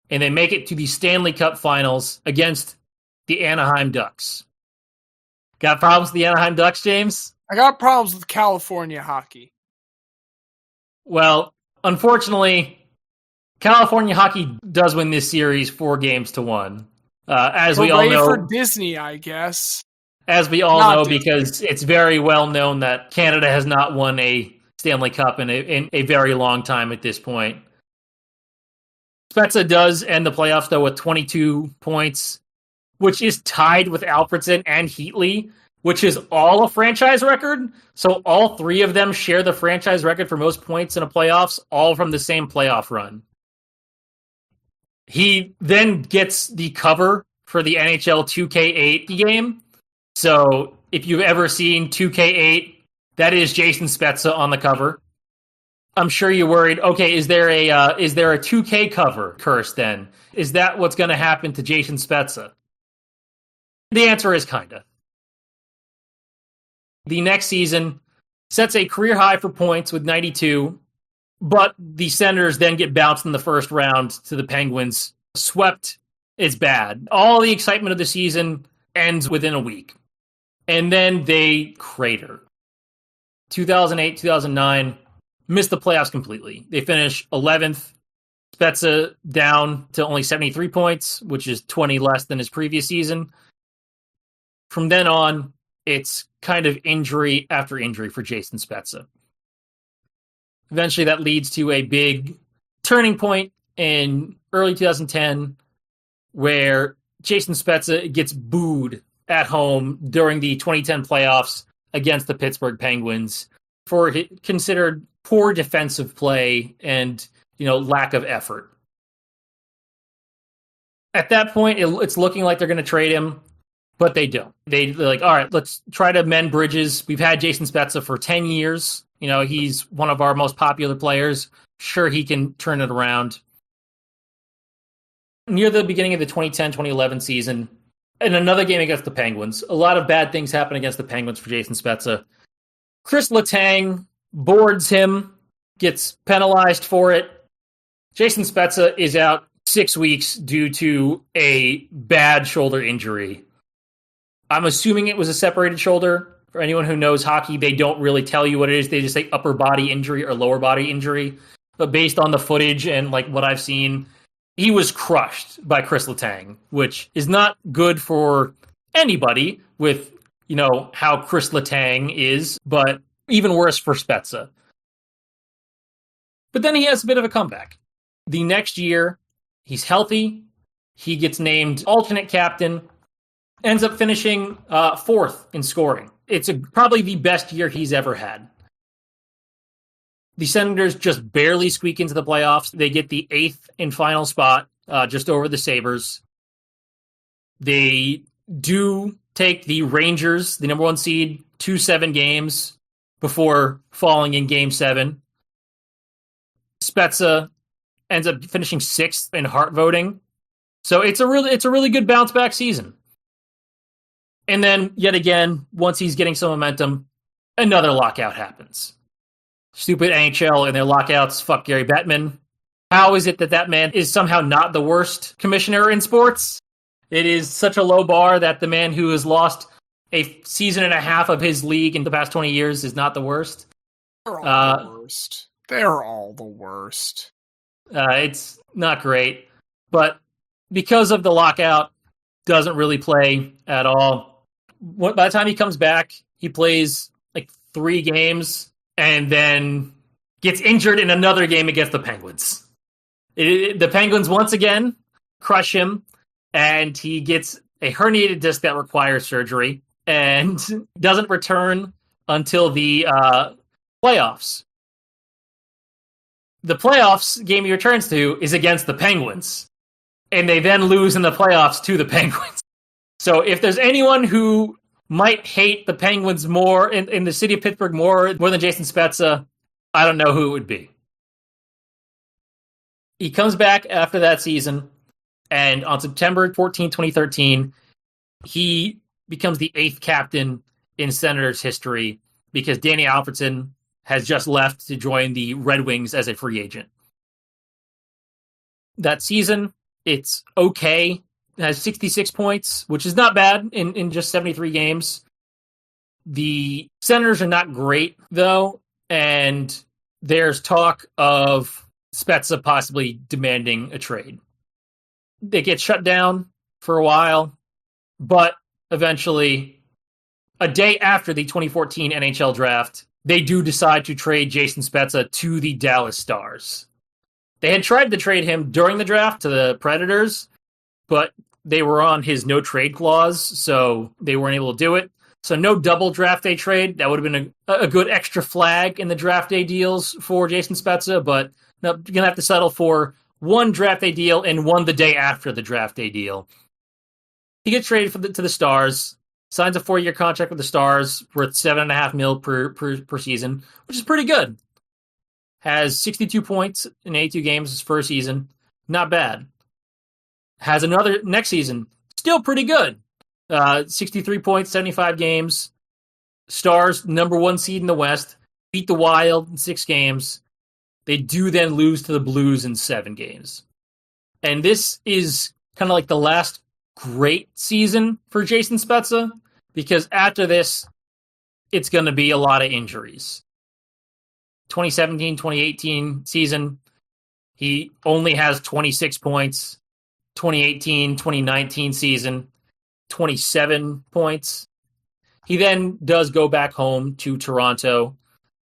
And they make it to the Stanley Cup Finals against the Anaheim Ducks. Got problems with the Anaheim Ducks, James? I got problems with California hockey. Well, unfortunately, California hockey does win this series 4-1. As we all know, for Disney, I guess. As we all Not know, Disney. because it's very well known that Canada has not won a Stanley Cup in a very long time at this point. Spezza does end the playoffs, though, with 22 points, which is tied with Alfredson and Heatley, which is all a franchise record. So all 3 of them share the franchise record for most points in a playoffs, all from the same playoff run. He then gets the cover for the NHL 2K8 game. So if you've ever seen 2K8, that is Jason Spezza on the cover. I'm sure you're worried, okay, is there a 2K cover curse then? Is that what's going to happen to Jason Spezza? The answer is kinda. The next season sets a career high for points with 92, but the Senators then get bounced in the first round to the Penguins. Swept is bad. All the excitement of the season ends within a week. And then they crater. 2008, 2009, missed the playoffs completely. They finish 11th Spezza down to only 73 points, which is 20 less than his previous season. From then on, it's kind of injury after injury for Jason Spezza. Eventually, that leads to a big turning point in early 2010, where Jason Spezza gets booed at home during the 2010 playoffs against the Pittsburgh Penguins for considered poor defensive play and lack of effort. At that point, it's looking like they're going to trade him, but they don't. They're like, all right, let's try to mend bridges. We've had Jason Spezza for 10 years. He's one of our most popular players. Sure, he can turn it around. Near the beginning of the 2010-2011 season, in another game against the Penguins, a lot of bad things happen against the Penguins for Jason Spezza. Chris Letang boards him, gets penalized for it. Jason Spezza is out 6 weeks due to a bad shoulder injury. I'm assuming it was a separated shoulder. For anyone who knows hockey, they don't really tell you what it is. They just say upper body injury or lower body injury. But based on the footage and what I've seen, he was crushed by Chris Letang, which is not good for anybody with, how Chris Letang is, but even worse for Spezza. But then he has a bit of a comeback. The next year, he's healthy. He gets named alternate captain, ends up finishing fourth in scoring. It's probably the best year he's ever had. The Senators just barely squeak into the playoffs. They get the 8th and final spot, just over the Sabres. They do take the Rangers, the number 1 seed, 2-7 games before falling in Game 7. Spezza ends up finishing 6th in Hart voting. So it's a really good bounce back season. And then, yet again, once he's getting some momentum, another lockout happens. Stupid NHL and their lockouts, fuck Gary Bettman. How is it that man is somehow not the worst commissioner in sports? It is such a low bar that the man who has lost a season and a half of his league in the past 20 years is not the worst. They're all the worst. They're all the worst. It's not great. But because of the lockout, doesn't really play at all. By the time he comes back, he plays 3 games and then gets injured in another game against the Penguins. The Penguins once again crush him, and he gets a herniated disc that requires surgery and doesn't return until the playoffs. The playoffs game he returns to is against the Penguins, and they then lose in the playoffs to the Penguins. So if there's anyone who might hate the Penguins more in the city of Pittsburgh more than Jason Spezza, I don't know who it would be. He comes back after that season, and on September 14, 2013, he becomes the 8th captain in Senators history because Danny Alfredson has just left to join the Red Wings as a free agent. That season, it's okay. It has 66 points, which is not bad in just 73 games. The Senators are not great, though, and there's talk of Spezza possibly demanding a trade. They get shut down for a while, but eventually, a day after the 2014 NHL draft, they do decide to trade Jason Spezza to the Dallas Stars. They had tried to trade him during the draft to the Predators, but they were on his no-trade clause, so they weren't able to do it. So no double draft day trade. That would have been a good extra flag in the draft day deals for Jason Spezza, but no, you're going to have to settle for one draft day deal and one the day after the draft day deal. He gets traded to the Stars, signs a 4-year contract with the Stars worth $7.5 million per season, which is pretty good. Has 62 points in 82 games his first season. Not bad. Has another next season. Still pretty good. 63 points, 75 games. Stars, number 1 seed in the West. Beat the Wild in 6 games. They do then lose to the Blues in 7 games. And this is kind of like the last great season for Jason Spezza, because after this, it's going to be a lot of injuries. 2017-2018 season, He only has 26 points, 2018-2019 season, 27 points. He then does go back home to Toronto,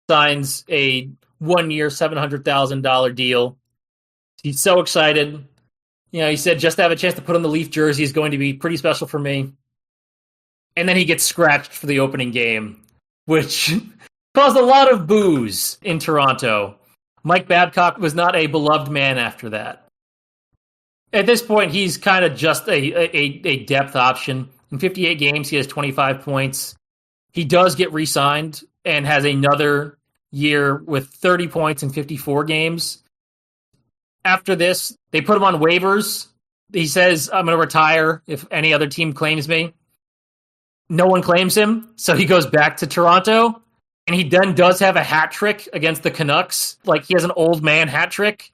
signs a 1-year, $700,000 deal. He's so excited. He said just to have a chance to put on the Leaf jersey is going to be pretty special for me. And then he gets scratched for the opening game, which caused a lot of boos in Toronto. Mike Babcock was not a beloved man after that. At this point, he's kind of just a depth option. In 58 games, he has 25 points. He does get re-signed and has another year with 30 points in 54 games. After this, they put him on waivers. He says, I'm going to retire if any other team claims me. No one claims him, so he goes back to Toronto, and he then does have a hat trick against the Canucks. Like, he has an old man hat trick.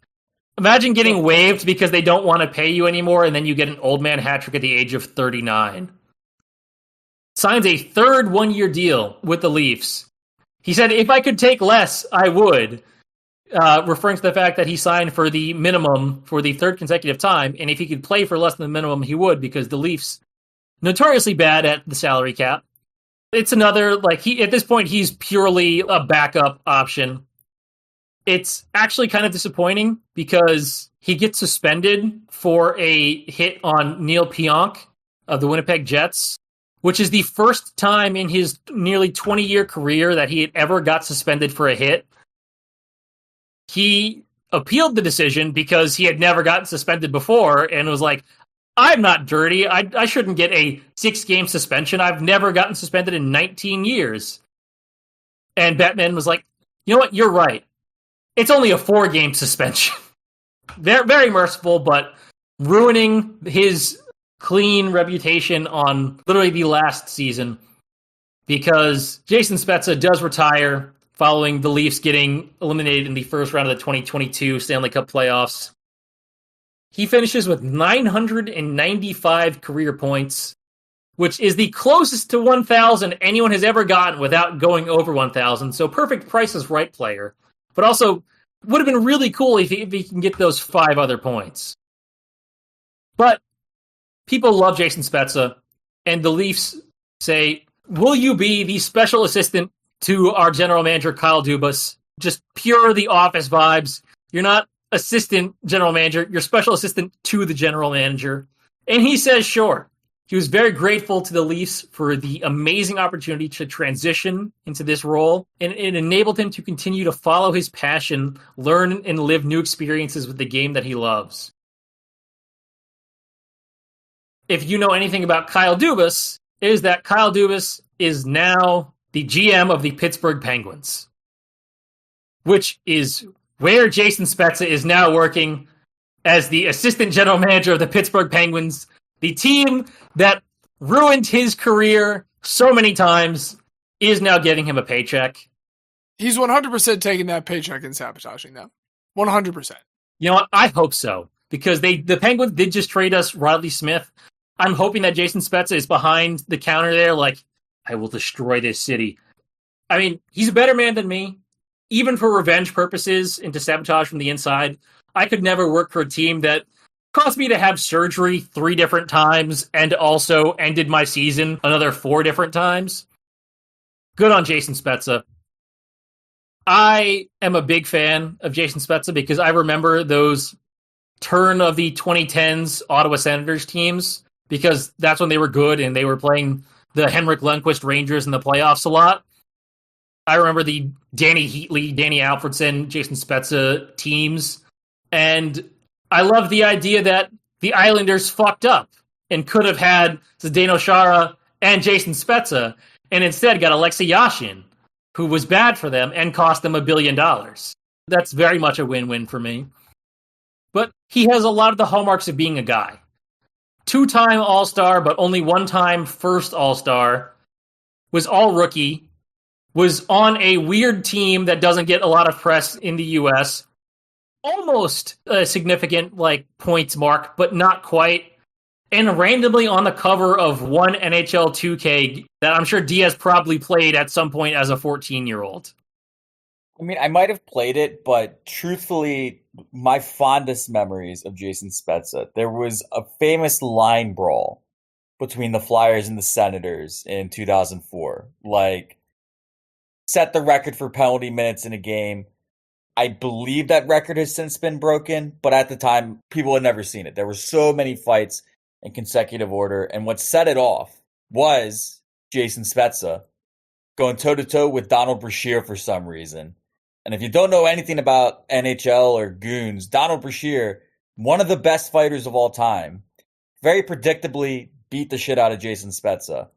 Imagine getting waived because they don't want to pay you anymore, and then you get an old man hat trick at the age of 39. Signs a third 1-year deal with the Leafs. He said, if I could take less, I would, referring to the fact that he signed for the minimum for the third consecutive time, and if he could play for less than the minimum, he would, because the Leafs notoriously bad at the salary cap. It's another, at this point, he's purely a backup option. It's actually kind of disappointing because he gets suspended for a hit on Neil Pionk of the Winnipeg Jets, which is the first time in his nearly 20-year career that he had ever got suspended for a hit. He appealed the decision because he had never gotten suspended before and was like, I'm not dirty. I shouldn't get a 6-game suspension. I've never gotten suspended in 19 years. And Batman was like, you know what? You're right. It's only a 4-game suspension. Very, very merciful, but ruining his clean reputation on literally the last season, because Jason Spezza does retire following the Leafs getting eliminated in the first round of the 2022 Stanley Cup playoffs. He finishes with 995 career points, which is the closest to 1,000 anyone has ever gotten without going over 1,000. So perfect Price is Right player. But also, would have been really cool if he can get those 5 other points. But people love Jason Spezza, and the Leafs say, will you be the special assistant to our general manager, Kyle Dubas? Just pure The Office vibes. You're not assistant general manager, you're special assistant to the general manager. And he says, sure. He was very grateful to the Leafs for the amazing opportunity to transition into this role, and it enabled him to continue to follow his passion, learn and live new experiences with the game that he loves. If you know anything about Kyle Dubas, it is that Kyle Dubas is now the GM of the Pittsburgh Penguins, which is where Jason Spezza is now working as the assistant general manager of the Pittsburgh Penguins, the team that ruined his career so many times is now giving him a paycheck. He's 100% taking that paycheck and sabotaging them. 100%. You know what? I hope so, because the Penguins did just trade us Riley Smith. I'm hoping that Jason Spezza is behind the counter there, like, I will destroy this city. I mean, he's a better man than me. Even for revenge purposes and to sabotage from the inside, I could never work for a team that caused me to have surgery 3 different times and also ended my season another 4 different times. Good on Jason Spezza. I am a big fan of Jason Spezza because I remember those turn of the 2010s Ottawa Senators teams, because that's when they were good and they were playing the Henrik Lundqvist Rangers in the playoffs a lot. I remember the Danny Heatley, Danny Alfredson, Jason Spezza teams. And I love the idea that the Islanders fucked up and could have had Zdeno Chara and Jason Spezza, and instead got Alexei Yashin, who was bad for them and cost them $1 billion. That's very much a win-win for me. But he has a lot of the hallmarks of being a guy. 2-time All-Star, but only 1-time first All-Star. Was all rookie. Was on a weird team that doesn't get a lot of press in the U.S. Almost a significant points mark, but not quite. And randomly on the cover of one NHL 2K that I'm sure Diaz probably played at some point as a 14-year-old. I mean, I might have played it, but truthfully, my fondest memories of Jason Spezza, there was a famous line brawl between the Flyers and the Senators in 2004. Like, set the record for penalty minutes in a game. I believe that record has since been broken, but at the time, people had never seen it. There were so many fights in consecutive order, and what set it off was Jason Spezza going toe-to-toe with Donald Brashear for some reason. And if you don't know anything about NHL or Goons, Donald Brashear, one of the best fighters of all time, very predictably beat the shit out of Jason Spezza.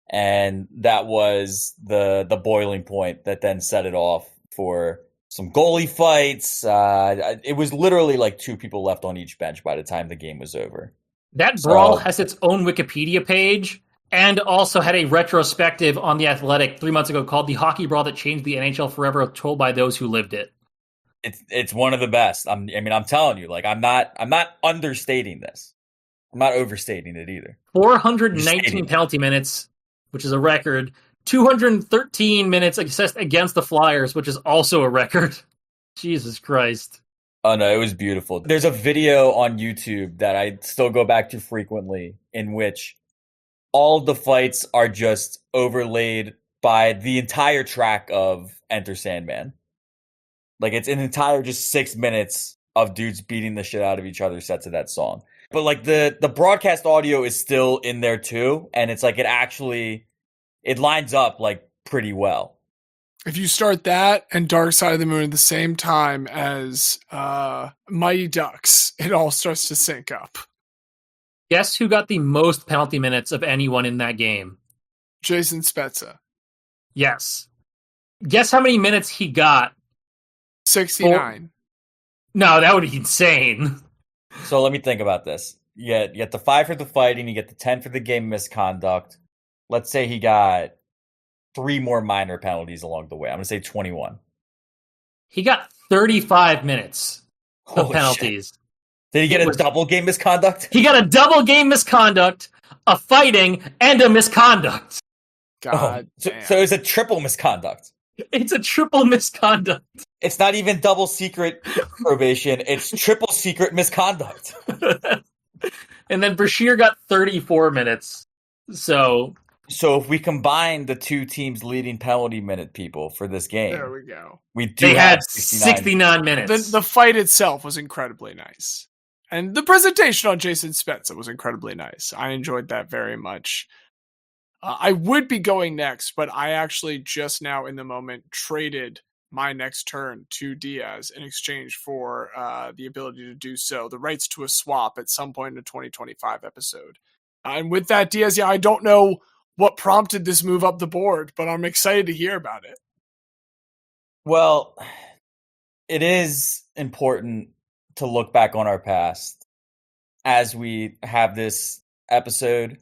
And that was the boiling point that then set it off for some goalie fights. It was literally like two people left on each bench by the time the game was over. That brawl has its own Wikipedia page and also had a retrospective on The Athletic 3 months ago called The Hockey Brawl That Changed the NHL Forever, told by those who lived it. It's one of the best. I'm telling you, like, I'm not understating this. I'm not overstating it either. 419 penalty minutes, which is a record. 213 minutes assessed against the Flyers, which is also a record. Jesus Christ. Oh no, it was beautiful. There's a video on YouTube that I still go back to frequently in which all of the fights are just overlaid by the entire track of Enter Sandman. Like, it's an entire just 6 minutes of dudes beating the shit out of each other set to that song. But like the broadcast audio is still in there too, and it's like it lines up like pretty well. If you start that and Dark Side of the Moon at the same time as Mighty Ducks, it all starts to sync up. Guess who got the most penalty minutes of anyone in that game? Jason Spezza. Yes. Guess how many minutes he got? 69. No, that would be insane. So let me think about this. You get the 5 for the fighting, you get the 10 for the game misconduct. Let's say he got 3 more minor penalties along the way. I'm going to say 21. He got 35 minutes of Holy penalties. Shit. Did he get a double game misconduct? He got a double game misconduct, a fighting, and a misconduct. God so it's a triple misconduct. It's a triple misconduct. It's not even double secret probation. It's triple secret misconduct. And then Brashear got 34 minutes. So if we combine the two teams' leading penalty minute people for this game, there we go. They had 69 minutes. The fight itself was incredibly nice. And the presentation on Jason Spezza was incredibly nice. I enjoyed that very much. I would be going next, but I actually just now in the moment traded my next turn to Diaz in exchange for the ability to do so, the rights to a swap at some point in the 2025 episode. And with that, Diaz, I don't know what prompted this move up the board, but I'm excited to hear about it. Well, it is important to look back on our past as we have this episode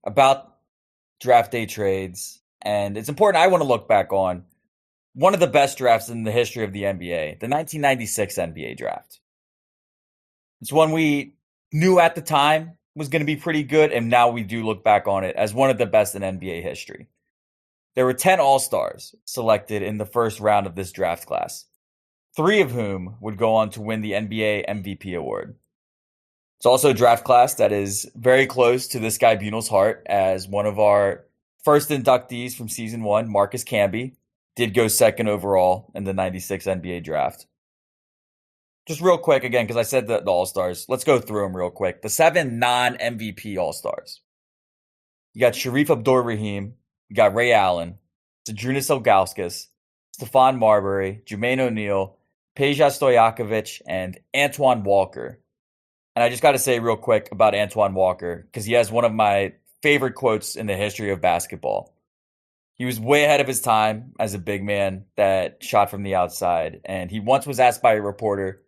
about draft day trades. And it's important. I want to look back on one of the best drafts in the history of the NBA, the 1996 NBA draft. It's one we knew at the time was going to be pretty good, and now we do look back on it as one of the best in NBA history. There were 10 All-Stars selected in the first round of this draft class, 3 of whom would go on to win the NBA MVP award. It's also a draft class that is very close to this Guy-bunal's heart, as one of our first inductees from season 1, Marcus Camby, did go second overall in the 96 NBA draft. Just real quick again, because I said the All-Stars. Let's go through them real quick. The 7 non-MVP All-Stars. You got Sharif Abdur-Rahim. You got Ray Allen. Zydrunas Ilgauskas. Stephon Marbury. Jermaine O'Neal. Peja Stojakovic. And Antoine Walker. And I just got to say real quick about Antoine Walker, because he has one of my favorite quotes in the history of basketball. He was way ahead of his time as a big man that shot from the outside. And he once was asked by a reporter,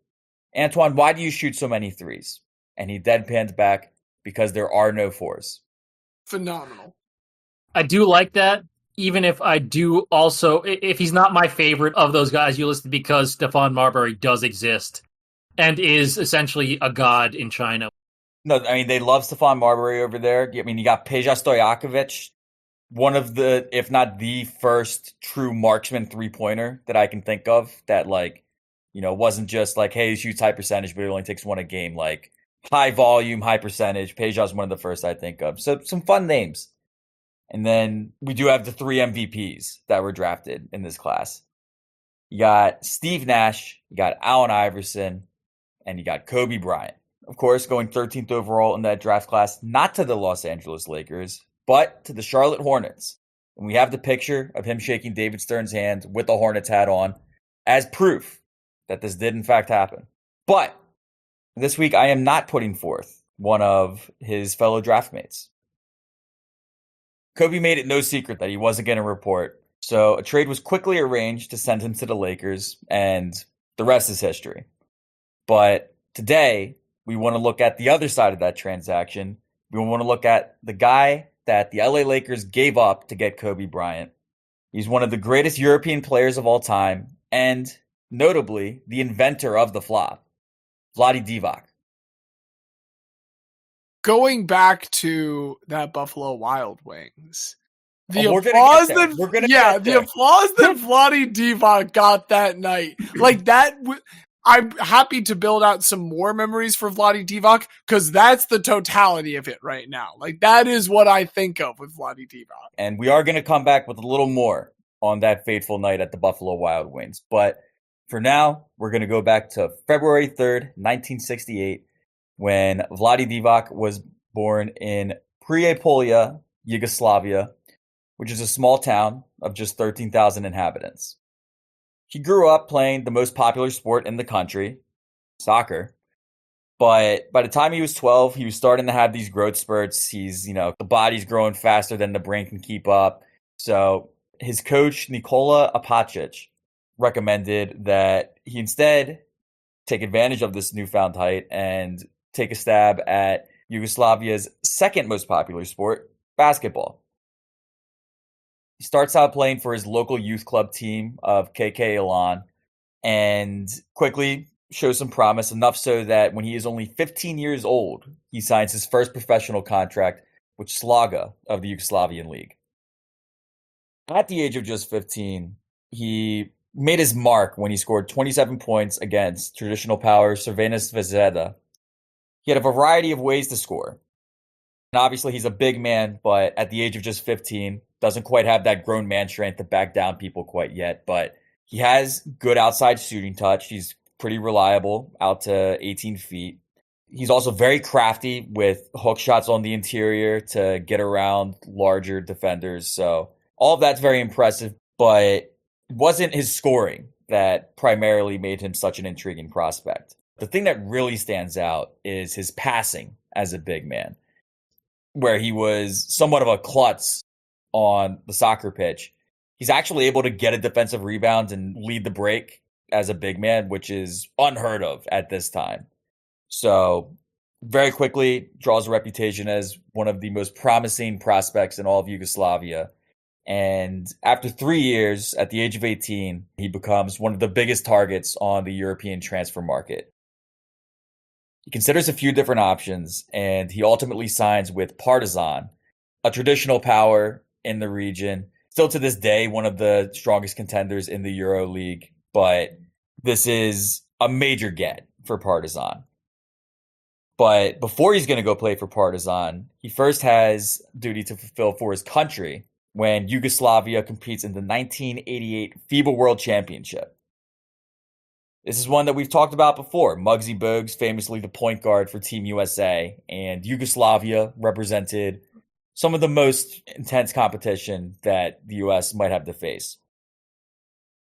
Antoine, why do you shoot so many threes? And he deadpanned back, because there are no 4s. Phenomenal. I do like that, even if I do also, if he's not my favorite of those guys you listed, because Stephon Marbury does exist and is essentially a god in China. No, I mean, they love Stephon Marbury over there. I mean, you got Peja Stojakovic. one of the, if not the first true marksman three-pointer that I can think of that, like, wasn't just like, hey, he shoots high percentage, but it only takes one a game. Like, high volume, high percentage. Pejaw's one of the first I think of. So some fun names. And then we do have the 3 MVPs that were drafted in this class. You got Steve Nash, you got Allen Iverson, and you got Kobe Bryant. Of course, going 13th overall in that draft class, not to the Los Angeles Lakers, but to the Charlotte Hornets. And we have the picture of him shaking David Stern's hand with the Hornets hat on as proof that this did in fact happen. But this week, I am not putting forth one of his fellow draftmates. Kobe made it no secret that he wasn't going to report, so a trade was quickly arranged to send him to the Lakers, and the rest is history. But today, we want to look at the other side of that transaction. We want to look at the guy that the LA Lakers gave up to get Kobe Bryant. He's one of the greatest European players of all time, and notably, the inventor of the flop, Vlade Divac. Going back to that Buffalo Wild Wings, the Oh, applause we're gonna get the there. applause that Vlade Divac got that night, like that. I'm happy to build out some more memories for Vlade Divac because that's the totality of it right now. Like that is what I think of with Vlade Divac. And we are going to come back with a little more on that fateful night at the Buffalo Wild Wings. But for now, we're going to go back to February 3rd, 1968, when Vlade Divac was born in Prijepolje, Yugoslavia, which is a small town of just 13,000 inhabitants. He grew up playing the most popular sport in the country, soccer. But by the time he was 12, he was starting to have these growth spurts. He's, the body's growing faster than the brain can keep up. So his coach, Nikola Apacic, recommended that he instead take advantage of this newfound height and take a stab at Yugoslavia's second most popular sport, basketball. He starts out playing for his local youth club team of KK Elan and quickly shows some promise, enough so that when he is only 15 years old, he signs his first professional contract with Slaga of the Yugoslavian League. At the age of just 15, he made his mark when he scored 27 points against traditional power Crvena Zvezda. He had a variety of ways to score. And obviously he's a big man, but at the age of just 15, doesn't quite have that grown man strength to back down people quite yet. But he has good outside shooting touch. He's pretty reliable out to 18 feet. He's also very crafty with hook shots on the interior to get around larger defenders. So all of that's very impressive, but it wasn't his scoring that primarily made him such an intriguing prospect. The thing that really stands out is his passing as a big man, where he was somewhat of a klutz on the soccer pitch. He's actually able to get a defensive rebound and lead the break as a big man, which is unheard of at this time. So very quickly draws a reputation as one of the most promising prospects in all of Yugoslavia. And after 3 years, at the age of 18, he becomes one of the biggest targets on the European transfer market. He considers a few different options, and he ultimately signs with Partizan, a traditional power in the region. Still to this day, one of the strongest contenders in the Euro League, but this is a major get for Partizan. But before he's going to go play for Partizan, he first has duty to fulfill for his country when Yugoslavia competes in the 1988 FIBA World Championship. This is one that we've talked about before. Muggsy Bogues, famously the point guard for Team USA, and Yugoslavia represented some of the most intense competition that the US might have to face.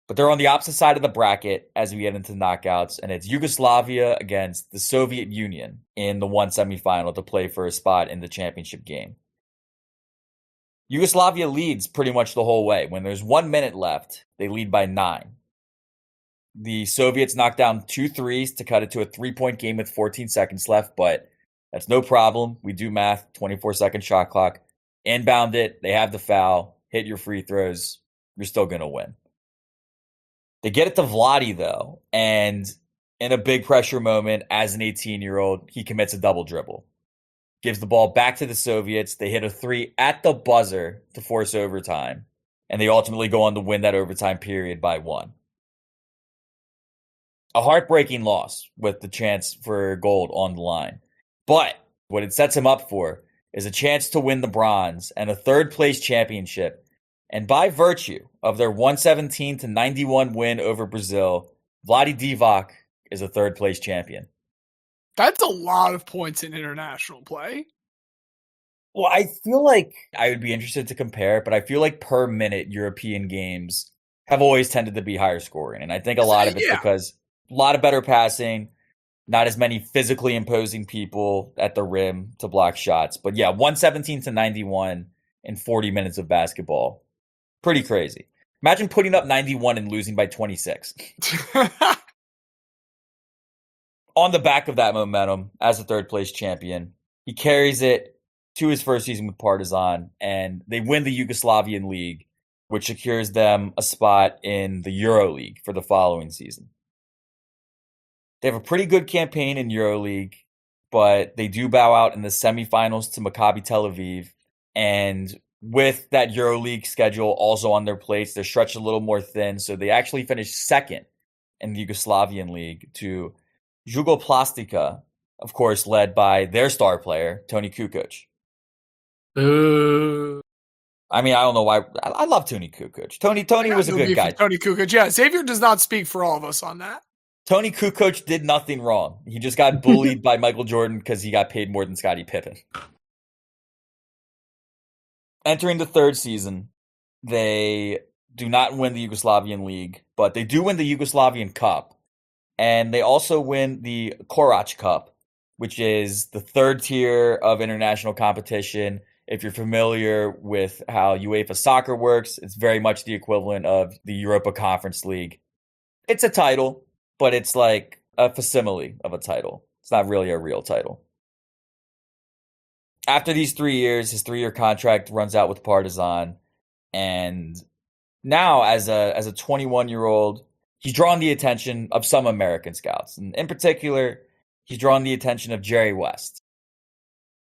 But they're on the opposite side of the bracket as we get into knockouts, and it's Yugoslavia against the Soviet Union in the one semifinal to play for a spot in the championship game. Yugoslavia leads pretty much the whole way. When there's 1 minute left, they lead by 9. The Soviets knocked down 2 threes to cut it to a 3-point game with 14 seconds left, but that's no problem. We do math, 24-second shot clock. Inbound it, they have the foul, hit your free throws, you're still going to win. They get it to Vlade, though, and in a big pressure moment, as an 18-year-old, he commits a double dribble. gives the ball back to the Soviets. They hit a 3 at the buzzer to force overtime, and they ultimately go on to win that overtime period by 1. A heartbreaking loss with the chance for gold on the line. But what it sets him up for is a chance to win the bronze and a third-place championship. And by virtue of their 117-91 win over Brazil, Vlade Divac is a third-place champion. That's a lot of points in international play. Well, I feel like I would be interested to compare, but I feel like per minute European games have always tended to be higher scoring. And I think a lot of it's because a lot of better passing, not as many physically imposing people at the rim to block shots. But yeah, 117-91 in 40 minutes of basketball. Pretty crazy. Imagine putting up 91 and losing by 26. On the back of that momentum, as a third-place champion, he carries it to his first season with Partizan, and they win the Yugoslavian League, which secures them a spot in the EuroLeague for the following season. They have a pretty good campaign in EuroLeague, but they do bow out in the semifinals to Maccabi Tel Aviv, and with that EuroLeague schedule also on their plates, they're stretched a little more thin, so they actually finished second in the Yugoslavian League to Jugoplastika, of course, led by their star player, Toni Kukoc. Boo. I mean, I don't know why. I love Toni Kukoc. Tony was a good guy. Toni Kukoc, yeah. Xavier does not speak for all of us on that. Toni Kukoc did nothing wrong. He just got bullied by Michael Jordan because he got paid more than Scottie Pippen. Entering the third season, they do not win the Yugoslavian League, but they do win the Yugoslavian Cup. And they also win the Korać Cup, which is the third tier of international competition. If you're familiar with how UEFA soccer works, it's very much the equivalent of the Europa Conference League. It's a title, but it's like a facsimile of a title. It's not really a real title. After these 3 years, his 3-year contract runs out with Partizan. And now, as a 21-year-old, he's drawn the attention of some American scouts. And in particular, he's drawn the attention of Jerry West.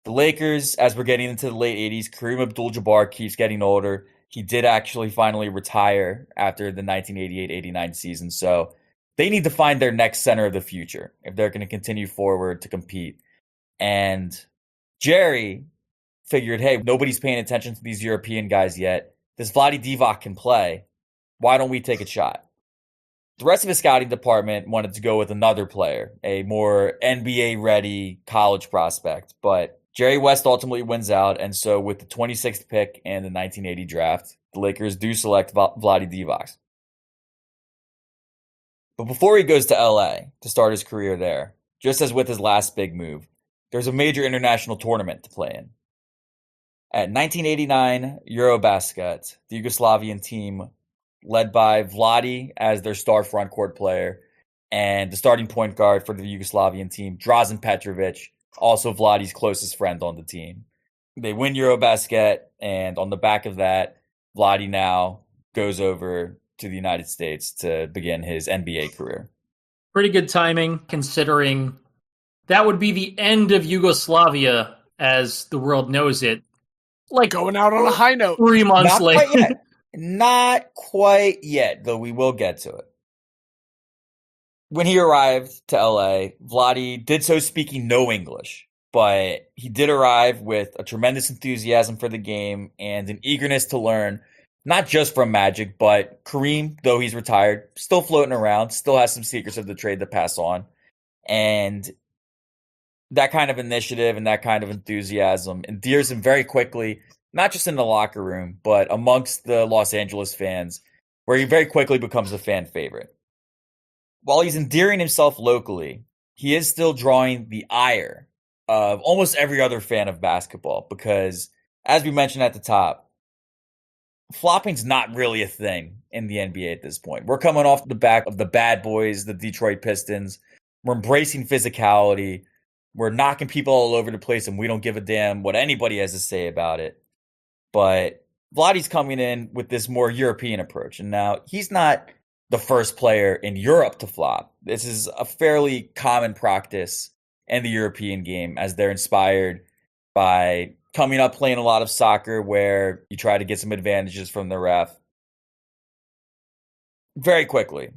The Lakers, as we're getting into the late 80s, Kareem Abdul-Jabbar keeps getting older. He did actually finally retire after the 1988-89 season. So they need to find their next center of the future if they're going to continue forward to compete. And Jerry figured, hey, nobody's paying attention to these European guys yet. This Vlade Divac can play. Why don't we take a shot? The rest of his scouting department wanted to go with another player, a more NBA-ready college prospect. But Jerry West ultimately wins out, and so with the 26th pick in the 1980 draft, the Lakers do select Vlade Divac. But before he goes to LA to start his career there, just as with his last big move, there's a major international tournament to play in. At 1989 Eurobasket, the Yugoslavian team, led by Vlade as their star front court player, and the starting point guard for the Yugoslavian team, Drazen Petrovic, also Vlade's closest friend on the team. They win Eurobasket, and on the back of that, Vlade now goes over to the United States to begin his NBA career. Pretty good timing, considering that would be the end of Yugoslavia as the world knows it. Like going out on a high note. 3 months Not later. quite yet. Not quite yet, though we will get to it. When he arrived to LA, Vlade did so speaking no English, but he did arrive with a tremendous enthusiasm for the game and an eagerness to learn, not just from Magic, but Kareem, though he's retired, still floating around, still has some secrets of the trade to pass on. And that kind of initiative and that kind of enthusiasm endears him very quickly, not just in the locker room, but amongst the Los Angeles fans, where he very quickly becomes a fan favorite. While he's endearing himself locally, he is still drawing the ire of almost every other fan of basketball because, as we mentioned at the top, flopping's not really a thing in the NBA at this point. We're coming off the back of the bad boys, the Detroit Pistons. We're embracing physicality. We're knocking people all over the place, and we don't give a damn what anybody has to say about it. But Vlade's coming in with this more European approach. And now he's not the first player in Europe to flop. This is a fairly common practice in the European game as they're inspired by coming up playing a lot of soccer where you try to get some advantages from the ref. Very quickly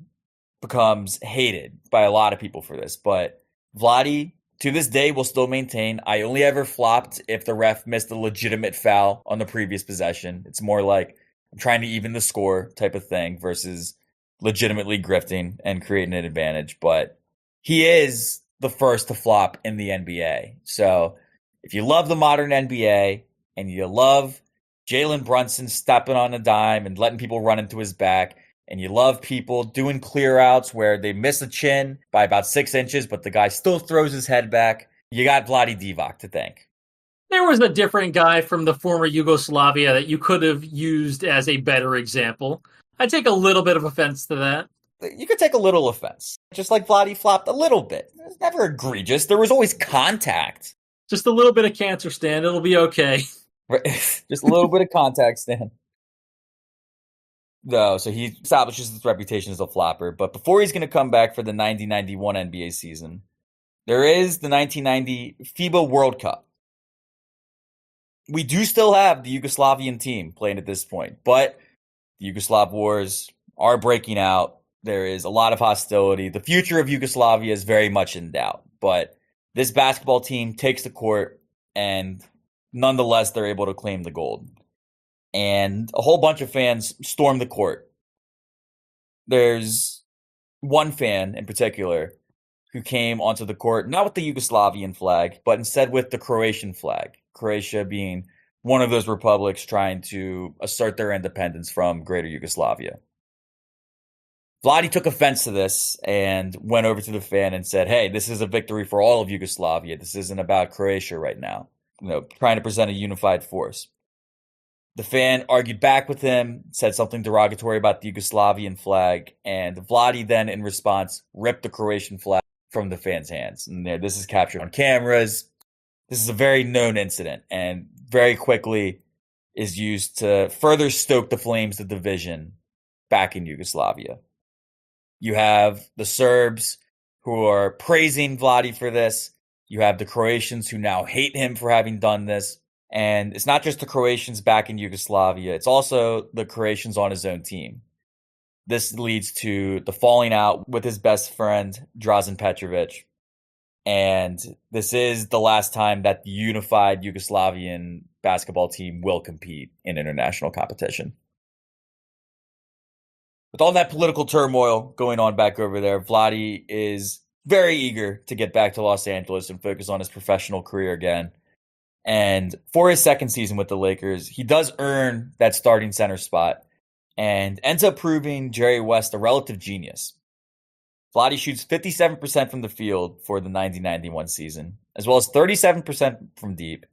becomes hated by a lot of people for this, but Vlade, to this day, will still maintain, I only ever flopped if the ref missed a legitimate foul on the previous possession. It's more like I'm trying to even the score type of thing versus legitimately grifting and creating an advantage. But he is the first to flop in the NBA. So if you love the modern NBA and you love Jalen Brunson stepping on a dime and letting people run into his back, and you love people doing clear outs where they miss a chin by about 6 inches, but the guy still throws his head back, you got Vlade Divac to thank. There was a different guy from the former Yugoslavia that you could have used as a better example. I take a little bit of offense to that. You could take a little offense. Just like Vlade flopped a little bit. It was never egregious. There was always contact. Just a little bit of cancer, Stan. It'll be okay. Just a little bit of contact, Stan. Though, so he establishes his reputation as a flopper. But before he's going to come back for the 90-91 NBA season, there is the 1990 FIBA World Cup. We do still have the Yugoslavian team playing at this point, but the Yugoslav wars are breaking out. There is a lot of hostility. The future of Yugoslavia is very much in doubt, but this basketball team takes the court, and nonetheless, they're able to claim the gold. And a whole bunch of fans storm the court. There's one fan in particular who came onto the court, not with the Yugoslavian flag, but instead with the Croatian flag. Croatia being one of those republics trying to assert their independence from Greater Yugoslavia. Vlade took offense to this and went over to the fan and said, hey, this is a victory for all of Yugoslavia. This isn't about Croatia right now. Trying to present a unified force. The fan argued back with him, said something derogatory about the Yugoslavian flag, and Vlade then, in response, ripped the Croatian flag from the fan's hands. And this is captured on cameras. This is a very known incident, and very quickly is used to further stoke the flames of division back in Yugoslavia. You have the Serbs who are praising Vlade for this. You have the Croatians who now hate him for having done this. And it's not just the Croatians back in Yugoslavia, it's also the Croatians on his own team. This leads to the falling out with his best friend, Drazen Petrovic. And this is the last time that the unified Yugoslavian basketball team will compete in international competition. With all that political turmoil going on back over there, Vlade is very eager to get back to Los Angeles and focus on his professional career again. And for his second season with the Lakers, he does earn that starting center spot and ends up proving Jerry West a relative genius. Vlade shoots 57% from the field for the 90-91 season, as well as 37% from deep,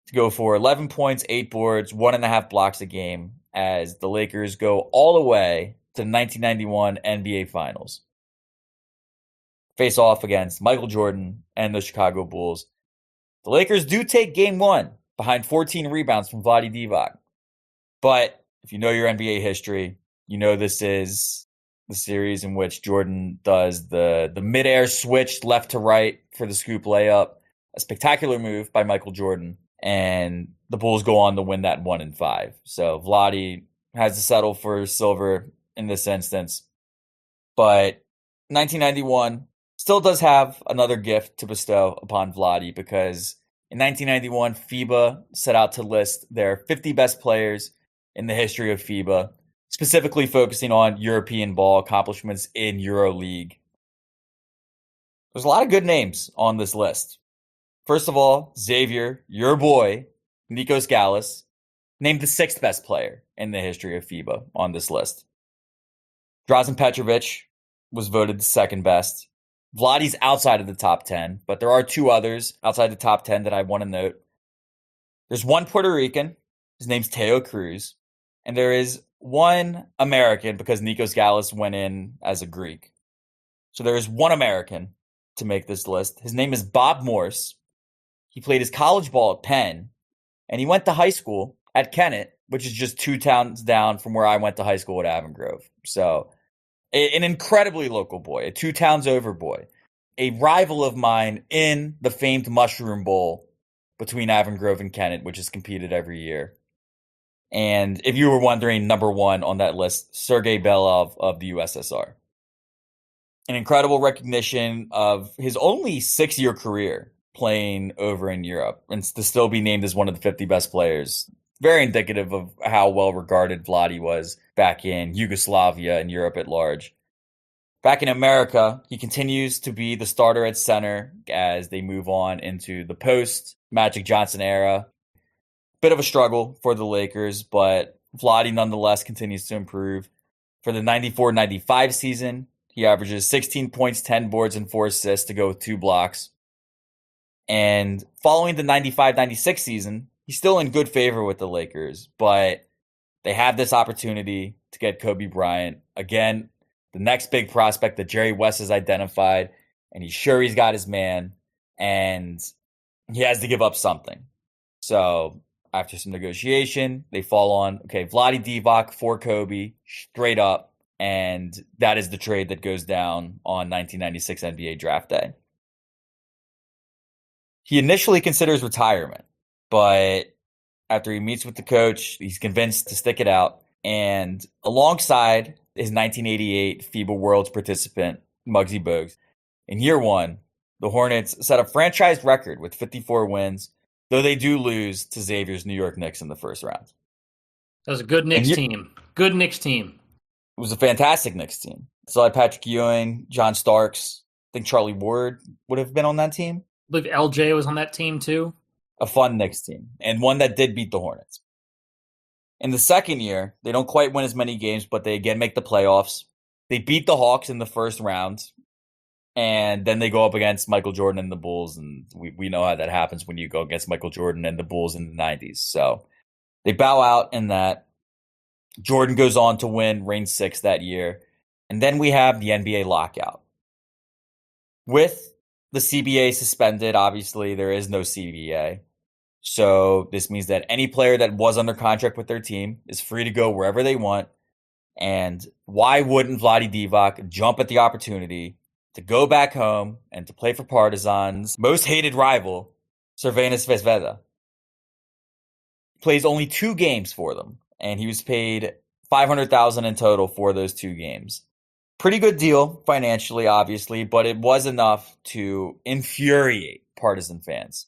to go for 11 points, 8 boards, 1.5 blocks a game, as the Lakers go all the way to the 1991 NBA Finals. Face off against Michael Jordan and the Chicago Bulls. The Lakers do take game 1 behind 14 rebounds from Vlade Divac. But if you know your NBA history, you know this is the series in which Jordan does the midair switch left to right for the scoop layup. A spectacular move by Michael Jordan. And the Bulls go on to win that 1-5. So Vlade has to settle for silver in this instance. But 1991 still does have another gift to bestow upon Vlade, because in 1991, FIBA set out to list their 50 best players in the history of FIBA, specifically focusing on European ball accomplishments in EuroLeague. There's a lot of good names on this list. First of all, Xavier, your boy, Nikos Gallis, named the 6th best player in the history of FIBA on this list. Drazen Petrovic was voted the 2nd best. Vlade's outside of the top 10, but there are 2 others outside the top 10 that I want to note. There's one Puerto Rican. His name's Teo Cruz. And there is one American, because Nikos Gallis went in as a Greek. So there is one American to make this list. His name is Bob Morse. He played his college ball at Penn, and he went to high school at Kennett, which is just 2 towns down from where I went to high school at Avon Grove. So an incredibly local boy, a 2 towns over boy, a rival of mine in the famed Mushroom Bowl between Avon Grove and Kennett, which is competed every year. And if you were wondering, number one on that list, Sergei Belov of the USSR. An incredible recognition of his only 6-year career playing over in Europe and to still be named as one of the 50 best players. Very indicative of how well regarded Vlade was back in Yugoslavia and Europe at large. Back in America, he continues to be the starter at center as they move on into the post Magic Johnson era. Bit of a struggle for the Lakers, but Vlade nonetheless continues to improve. For the 94-95 season, he averages 16 points, 10 boards, and 4 assists to go with 2 blocks. And following the 95-96 season, he's still in good favor with the Lakers, but they have this opportunity to get Kobe Bryant. Again, the next big prospect that Jerry West has identified, and he's sure he's got his man, and he has to give up something. So after some negotiation, they fall on, Vlade Divac for Kobe, straight up. And that is the trade that goes down on 1996 NBA Draft Day. He initially considers retirement, but after he meets with the coach, he's convinced to stick it out. And alongside his 1988 FIBA Worlds participant, Muggsy Bogues, in year one, the Hornets set a franchise record with 54 wins, though they do lose to Xavier's New York Knicks in the first round. That was a good Knicks team. Good Knicks team. It was a fantastic Knicks team. So I had Patrick Ewing, John Starks. I think Charlie Ward would have been on that team. I believe LJ was on that team too. A fun Knicks team, and one that did beat the Hornets. In the second year, they don't quite win as many games, but they again make the playoffs. They beat the Hawks in the first round, and then they go up against Michael Jordan and the Bulls, and we know how that happens when you go against Michael Jordan and the Bulls in the 90s. So they bow out in that. Jordan goes on to win Reign 6 that year. And then we have the NBA lockout. With the CBA suspended, obviously, there is no CBA. So this means that any player that was under contract with their team is free to go wherever they want. And why wouldn't Vlade Divac jump at the opportunity to go back home and to play for Partizan's most hated rival, Crvena Zvezda? Plays only 2 games for them. And he was paid $500,000 in total for those 2 games. Pretty good deal financially, obviously, but it was enough to infuriate Partizan fans.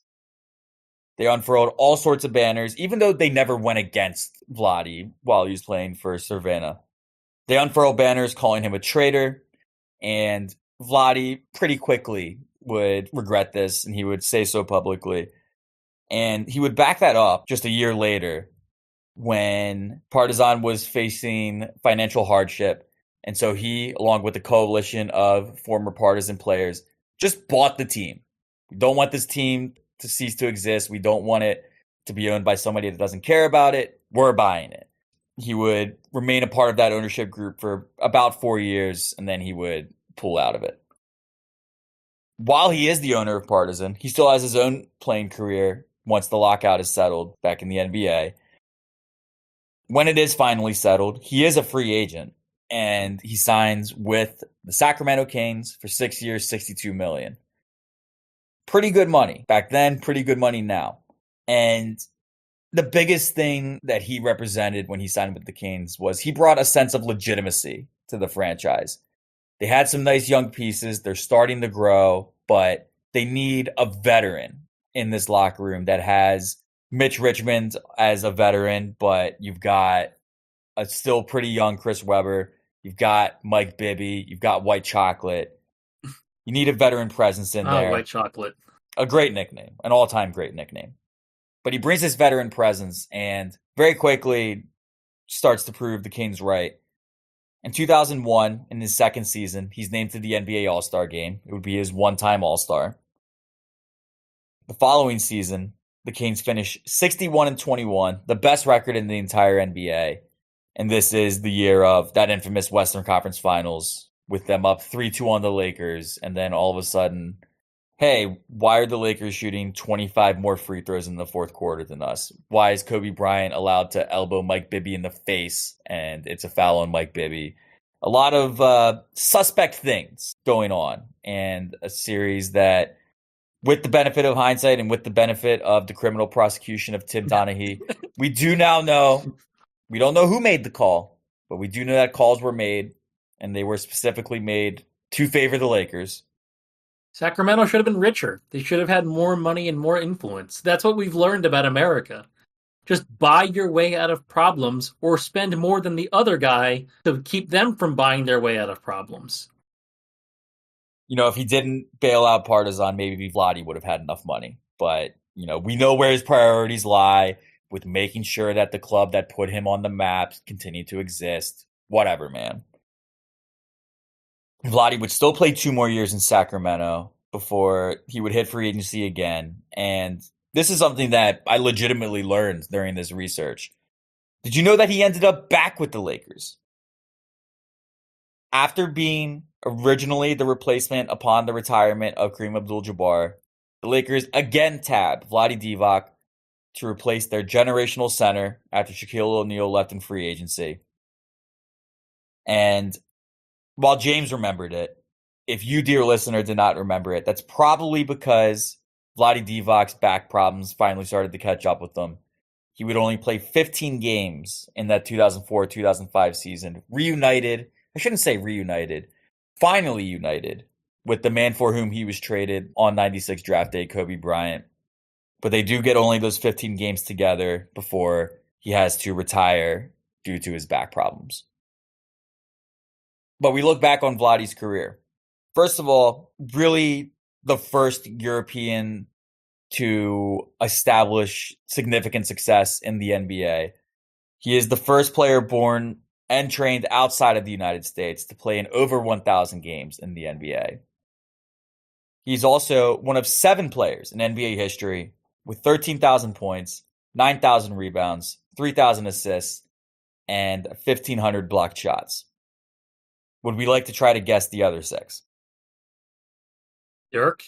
They unfurled all sorts of banners, even though they never went against Vlade while he was playing for Crvena. They unfurled banners calling him a traitor, and Vlade pretty quickly would regret this, and he would say so publicly. And he would back that up just a year later, when Partizan was facing financial hardship. And so he, along with a coalition of former Partizan players, just bought the team. We don't want this team to cease to exist. We don't want it to be owned by somebody that doesn't care about it. We're buying it. He would remain a part of that ownership group for about 4 years, and then he would pull out of it. While he is the owner of Partizan, he still has his own playing career once the lockout is settled back in the NBA. When it is finally settled, he is a free agent, and he signs with the Sacramento Kings for 6 years, $62 million. Pretty good money back then, pretty good money now. And the biggest thing that he represented when he signed with the Kings was he brought a sense of legitimacy to the franchise. They had some nice young pieces. They're starting to grow, but they need a veteran in this locker room that has Mitch Richmond as a veteran, but you've got a still pretty young Chris Webber. You've got Mike Bibby. You've got White Chocolate. You need a veteran presence in there. White Chocolate. A great nickname, an all-time great nickname. But he brings this veteran presence and very quickly starts to prove the Kings right. In 2001, in his second season, he's named to the NBA All-Star game. It would be his one-time All-Star. The following season, the Kings finish 61-21, the best record in the entire NBA. And this is the year of that infamous Western Conference Finals with them up 3-2 on the Lakers. And then all of a sudden, hey, why are the Lakers shooting 25 more free throws in the fourth quarter than us? Why is Kobe Bryant allowed to elbow Mike Bibby in the face and it's a foul on Mike Bibby? A lot of suspect things going on, and a series that with the benefit of hindsight and with the benefit of the criminal prosecution of Tim Donaghy, we do now know, we don't know who made the call, but we do know that calls were made, and they were specifically made to favor the Lakers. Sacramento should have been richer. They should have had more money and more influence. That's what we've learned about America. Just buy your way out of problems or spend more than the other guy to keep them from buying their way out of problems. If he didn't bail out Partizan, maybe Vlade would have had enough money. But, we know where his priorities lie with making sure that the club that put him on the map continue to exist. Whatever, man. Vlade would still play 2 more years in Sacramento before he would hit free agency again. And this is something that I legitimately learned during this research. Did you know that he ended up back with the Lakers? After being originally the replacement upon the retirement of Kareem Abdul-Jabbar, the Lakers again tabbed Vlade Divac to replace their generational center after Shaquille O'Neal left in free agency. And while James remembered it, if you, dear listener, did not remember it, that's probably because Vlade Divac's back problems finally started to catch up with him. He would only play 15 games in that 2004-2005 season, finally united with the man for whom he was traded on 96 draft day, Kobe Bryant. But they do get only those 15 games together before he has to retire due to his back problems. But we look back on Vlade's career. First of all, really the first European to establish significant success in the NBA. He is the first player born and trained outside of the United States to play in over 1,000 games in the NBA. He's also one of 7 players in NBA history with 13,000 points, 9,000 rebounds, 3,000 assists, and 1,500 blocked shots. Would we like to try to guess the other 6? Dirk?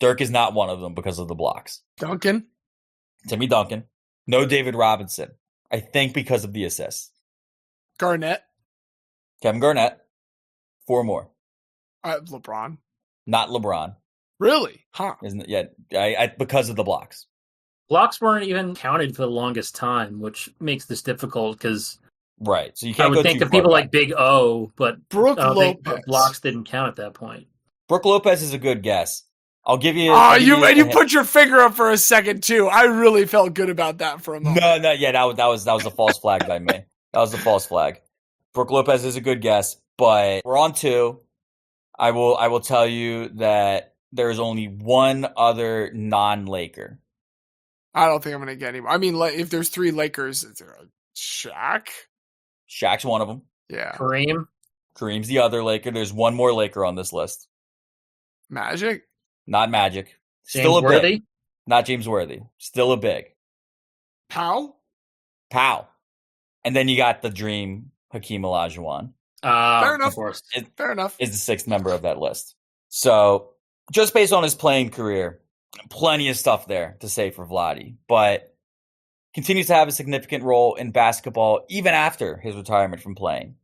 Dirk is not one of them because of the blocks. Duncan? Timmy Duncan. No David Robinson. I think because of the assists. Garnett? Kevin Garnett. 4 more. LeBron? Not LeBron. Really? Huh. Isn't it? Yeah, because of the blocks. Blocks weren't even counted for the longest time, which makes this difficult because right. So you can't I would go think too of people far like Big O, but Brooke I don't think Lopez. blocks didn't count at that point. Brooke Lopez is a good guess. I'll give you. You put your finger up for a second too. I really felt good about that for a moment. No, yeah, that was a false flag by me. That was the false flag. Brooke Lopez is a good guess, but we're on 2. I will tell you that there is only one other non-Laker. I don't think I'm going to get him. I mean, if there's 3 Lakers, is there a Shaq? Shaq's one of them. Yeah. Kareem's the other Laker. There's one more Laker on this list. Magic? Not Magic. James Still a Worthy? big. Not James Worthy. Still a big. Powell? And then you got the Dream, Hakeem Olajuwon. Fair enough. Of course. Fair enough. Is the 6th member of that list. So, just based on his playing career, plenty of stuff there to say for Vlade, but continues to have a significant role in basketball even after his retirement from playing.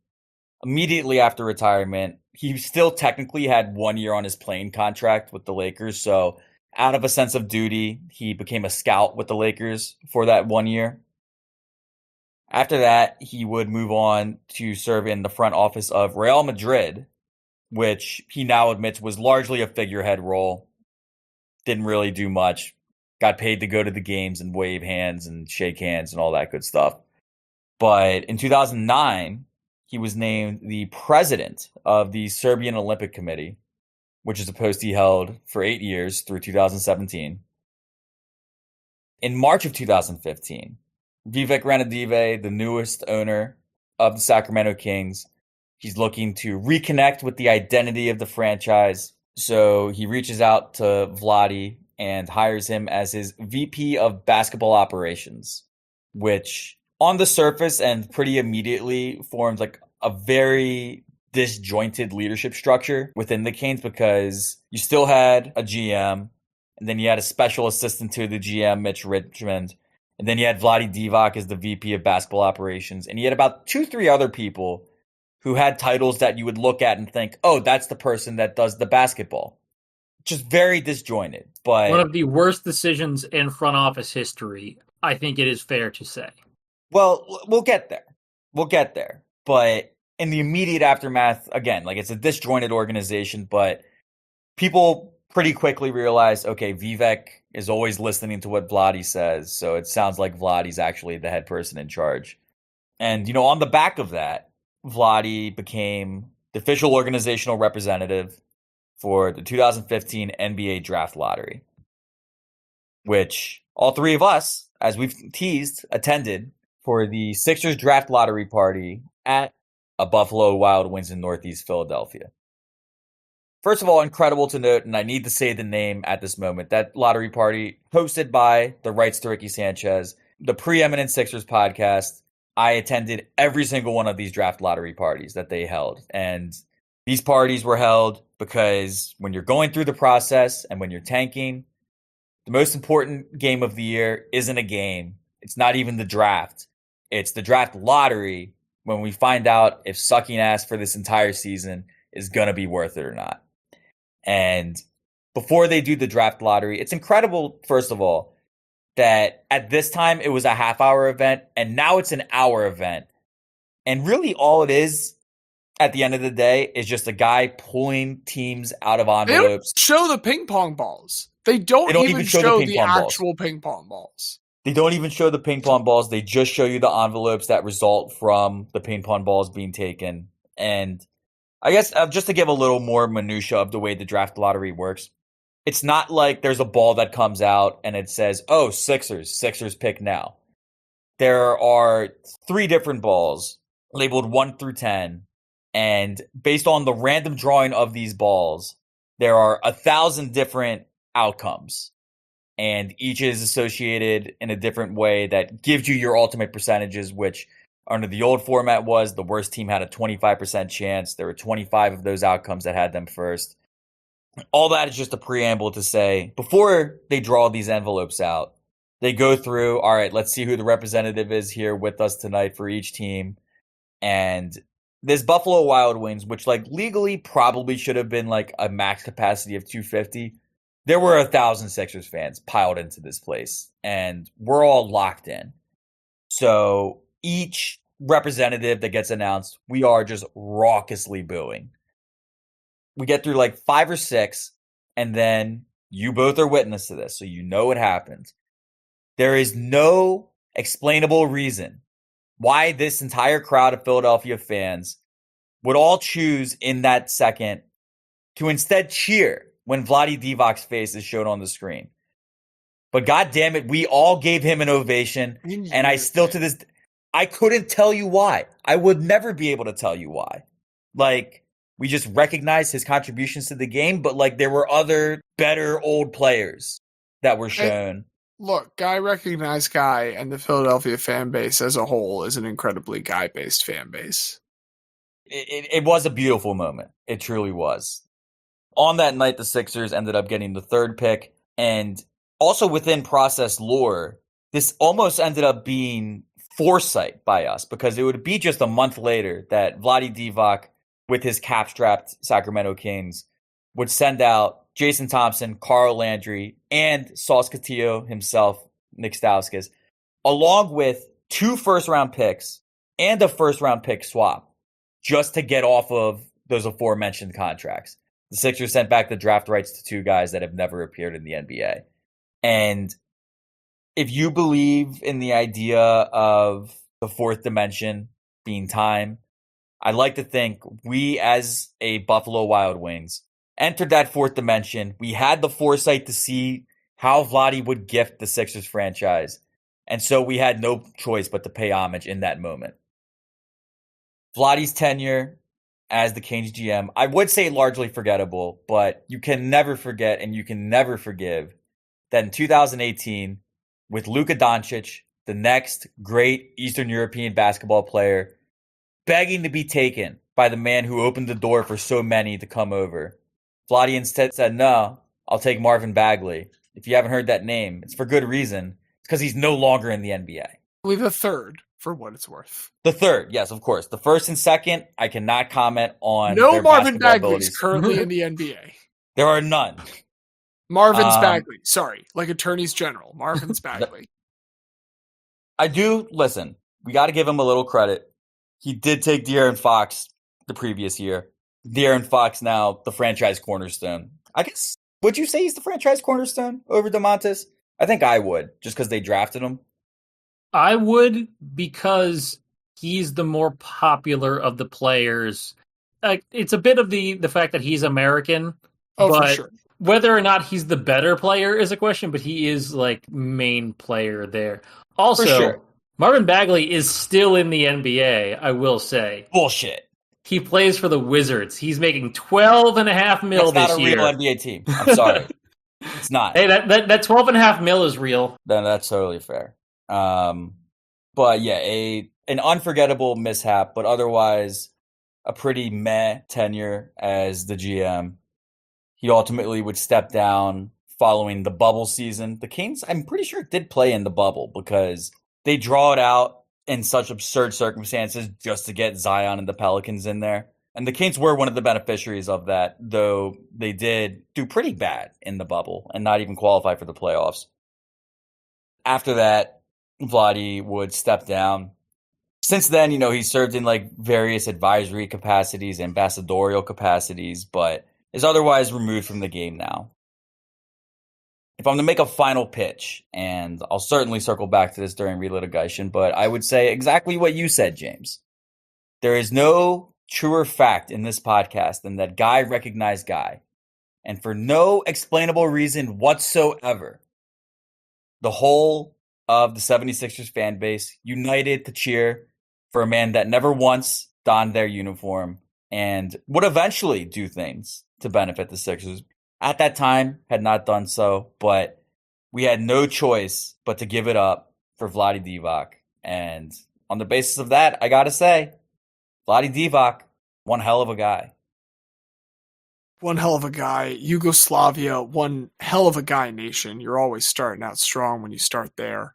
Immediately after retirement, he still technically had 1 year on his playing contract with the Lakers, so out of a sense of duty, he became a scout with the Lakers for that 1 year. After that, he would move on to serve in the front office of Real Madrid, which he now admits was largely a figurehead role. Didn't really do much. Got paid to go to the games and wave hands and shake hands and all that good stuff. But in 2009, he was named the president of the Serbian Olympic Committee, which is a post he held for 8 years through 2017. In March of 2015, Vivek Ranadive, the newest owner of the Sacramento Kings, he's looking to reconnect with the identity of the franchise. So he reaches out to Vlade and hires him as his VP of basketball operations, which on the surface and pretty immediately forms like a very disjointed leadership structure within the Kings, because you still had a GM, and then you had a special assistant to the GM, Mitch Richmond, and then you had Vlade Divac as the VP of basketball operations, and you had about 2-3 other people who had titles that you would look at and think, oh, that's the person that does the basketball. just very disjointed. But one of the worst decisions in front office history, I think it is fair to say. Well, we'll get there. We'll get there. But in the immediate aftermath, again, like it's a disjointed organization, but people pretty quickly realize, okay, Vivek is always listening to what Vlade says, so it sounds like Vlade's actually the head person in charge. And, on the back of that, Vlade became the official organizational representative for the 2015 NBA Draft Lottery, which all three of us, as we've teased, attended for the Sixers Draft Lottery party at a Buffalo Wild Wings in Northeast Philadelphia. First of all, incredible to note, and I need to say the name at this moment, that lottery party hosted by the Rights to Ricky Sanchez, the preeminent Sixers podcast. I attended every single one of these draft lottery parties that they held. And these parties were held because when you're going through the process and when you're tanking, the most important game of the year isn't a game. It's not even the draft. It's the draft lottery when we find out if sucking ass for this entire season is going to be worth it or not. And before they do the draft lottery, it's incredible, first of all, that at this time it was a half-hour event, and now it's an hour event. And really all it is, at the end of the day, is just a guy pulling teams out of envelopes. They don't show the ping pong balls. They don't even show the actual ping pong balls. They don't even show the ping pong balls. They just show you the envelopes that result from the ping pong balls being taken. And I guess just to give a little more minutia of the way the draft lottery works, it's not like there's a ball that comes out and it says, oh, Sixers pick now. There are 3 different balls labeled 1 through 10. And based on the random drawing of these balls, there are 1,000 different outcomes. And each is associated in a different way that gives you your ultimate percentages, which under the old format was the worst team had a 25% chance. There were 25 of those outcomes that had them first. All that is just a preamble to say, before they draw these envelopes out, they go through, all right, let's see who the representative is here with us tonight for each team. And this Buffalo Wild Wings, which like legally probably should have been like a max capacity of 250, there were 1,000 Sixers fans piled into this place, and we're all locked in. So each representative that gets announced, we are just raucously booing. We get through like 5 or 6, and then you both are witness to this, so you know what happens. There is no explainable reason why this entire crowd of Philadelphia fans would all choose in that second to instead cheer when Vlade Divac's face is shown on the screen. But God damn it, we all gave him an ovation, and I still to this, I couldn't tell you why. I would never be able to tell you why. Like, we just recognized his contributions to the game, but like there were other better old players that were shown. Look, Guy recognized Guy, and the Philadelphia fan base as a whole is an incredibly Guy-based fan base. It was a beautiful moment. It truly was. On that night, the Sixers ended up getting the 3rd pick, and also within process lore, this almost ended up being foresight by us, because it would be just a month later that Vlade Divac, with his cap-strapped Sacramento Kings, would send out Jason Thompson, Carl Landry, and Sauce Castillo himself, Nick Stauskas, along with 2 first-round picks and a first-round pick swap, just to get off of those aforementioned contracts. The Sixers sent back the draft rights to 2 guys that have never appeared in the NBA. And if you believe in the idea of the 4th dimension being time, I like to think we, as a Buffalo Wild Wings, entered that 4th dimension. We had the foresight to see how Vlade would gift the Sixers franchise. And so we had no choice but to pay homage in that moment. Vlade's tenure as the Kings GM, I would say largely forgettable, but you can never forget and you can never forgive that in 2018, with Luka Doncic, the next great Eastern European basketball player, begging to be taken by the man who opened the door for so many to come over, Vlade instead said, no, I'll take Marvin Bagley. If you haven't heard that name, it's for good reason. It's because he's no longer in the NBA. Only the 3rd, for what it's worth. The 3rd, yes, of course. The 1st and 2nd, I cannot comment on. No their Marvin basketball Bagley abilities. is currently in the NBA. There are none. Marvin's Bagley. Sorry, like attorneys general. Marvin's Bagley. I do listen. We got to give him a little credit. He did take De'Aaron Fox the previous year. De'Aaron Fox now the franchise cornerstone. I guess, would you say he's the franchise cornerstone over DeMontis? I think I would, just because they drafted him. I would, because he's the more popular of the players. It's a bit of the fact that he's American. Oh, but for sure. Whether or not he's the better player is a question, but he is like main player there. Also, For sure. Marvin Bagley is still in the NBA, I will say. Bullshit. He plays for the Wizards. He's making $12.5 million That's this not a year. real NBA team. I'm sorry. It's not. Hey, that $12.5 million is real. Then that's totally fair. But yeah, an unforgettable mishap, but otherwise a pretty meh tenure as the GM. He ultimately would step down following the bubble season. The Kings, I'm pretty sure, did play in the bubble because they draw it out in such absurd circumstances just to get Zion and the Pelicans in there. And the Kings were one of the beneficiaries of that, though they did do pretty bad in the bubble and not even qualify for the playoffs. After that, Vlade would step down. Since then, he served in like various advisory capacities, ambassadorial capacities, but is otherwise removed from the game now. If I'm to make a final pitch, and I'll certainly circle back to this during relitigation, but I would say exactly what you said, James. There is no truer fact in this podcast than that Guy recognized Guy. And for no explainable reason whatsoever, the whole of the 76ers fan base united to cheer for a man that never once donned their uniform and would eventually do things to benefit the Sixers. At that time, had not done so, but we had no choice but to give it up for Vlade Divac. And on the basis of that, I gotta say, Vlade Divac, one hell of a guy. One hell of a guy. Yugoslavia, one hell of a guy nation. You're always starting out strong when you start there.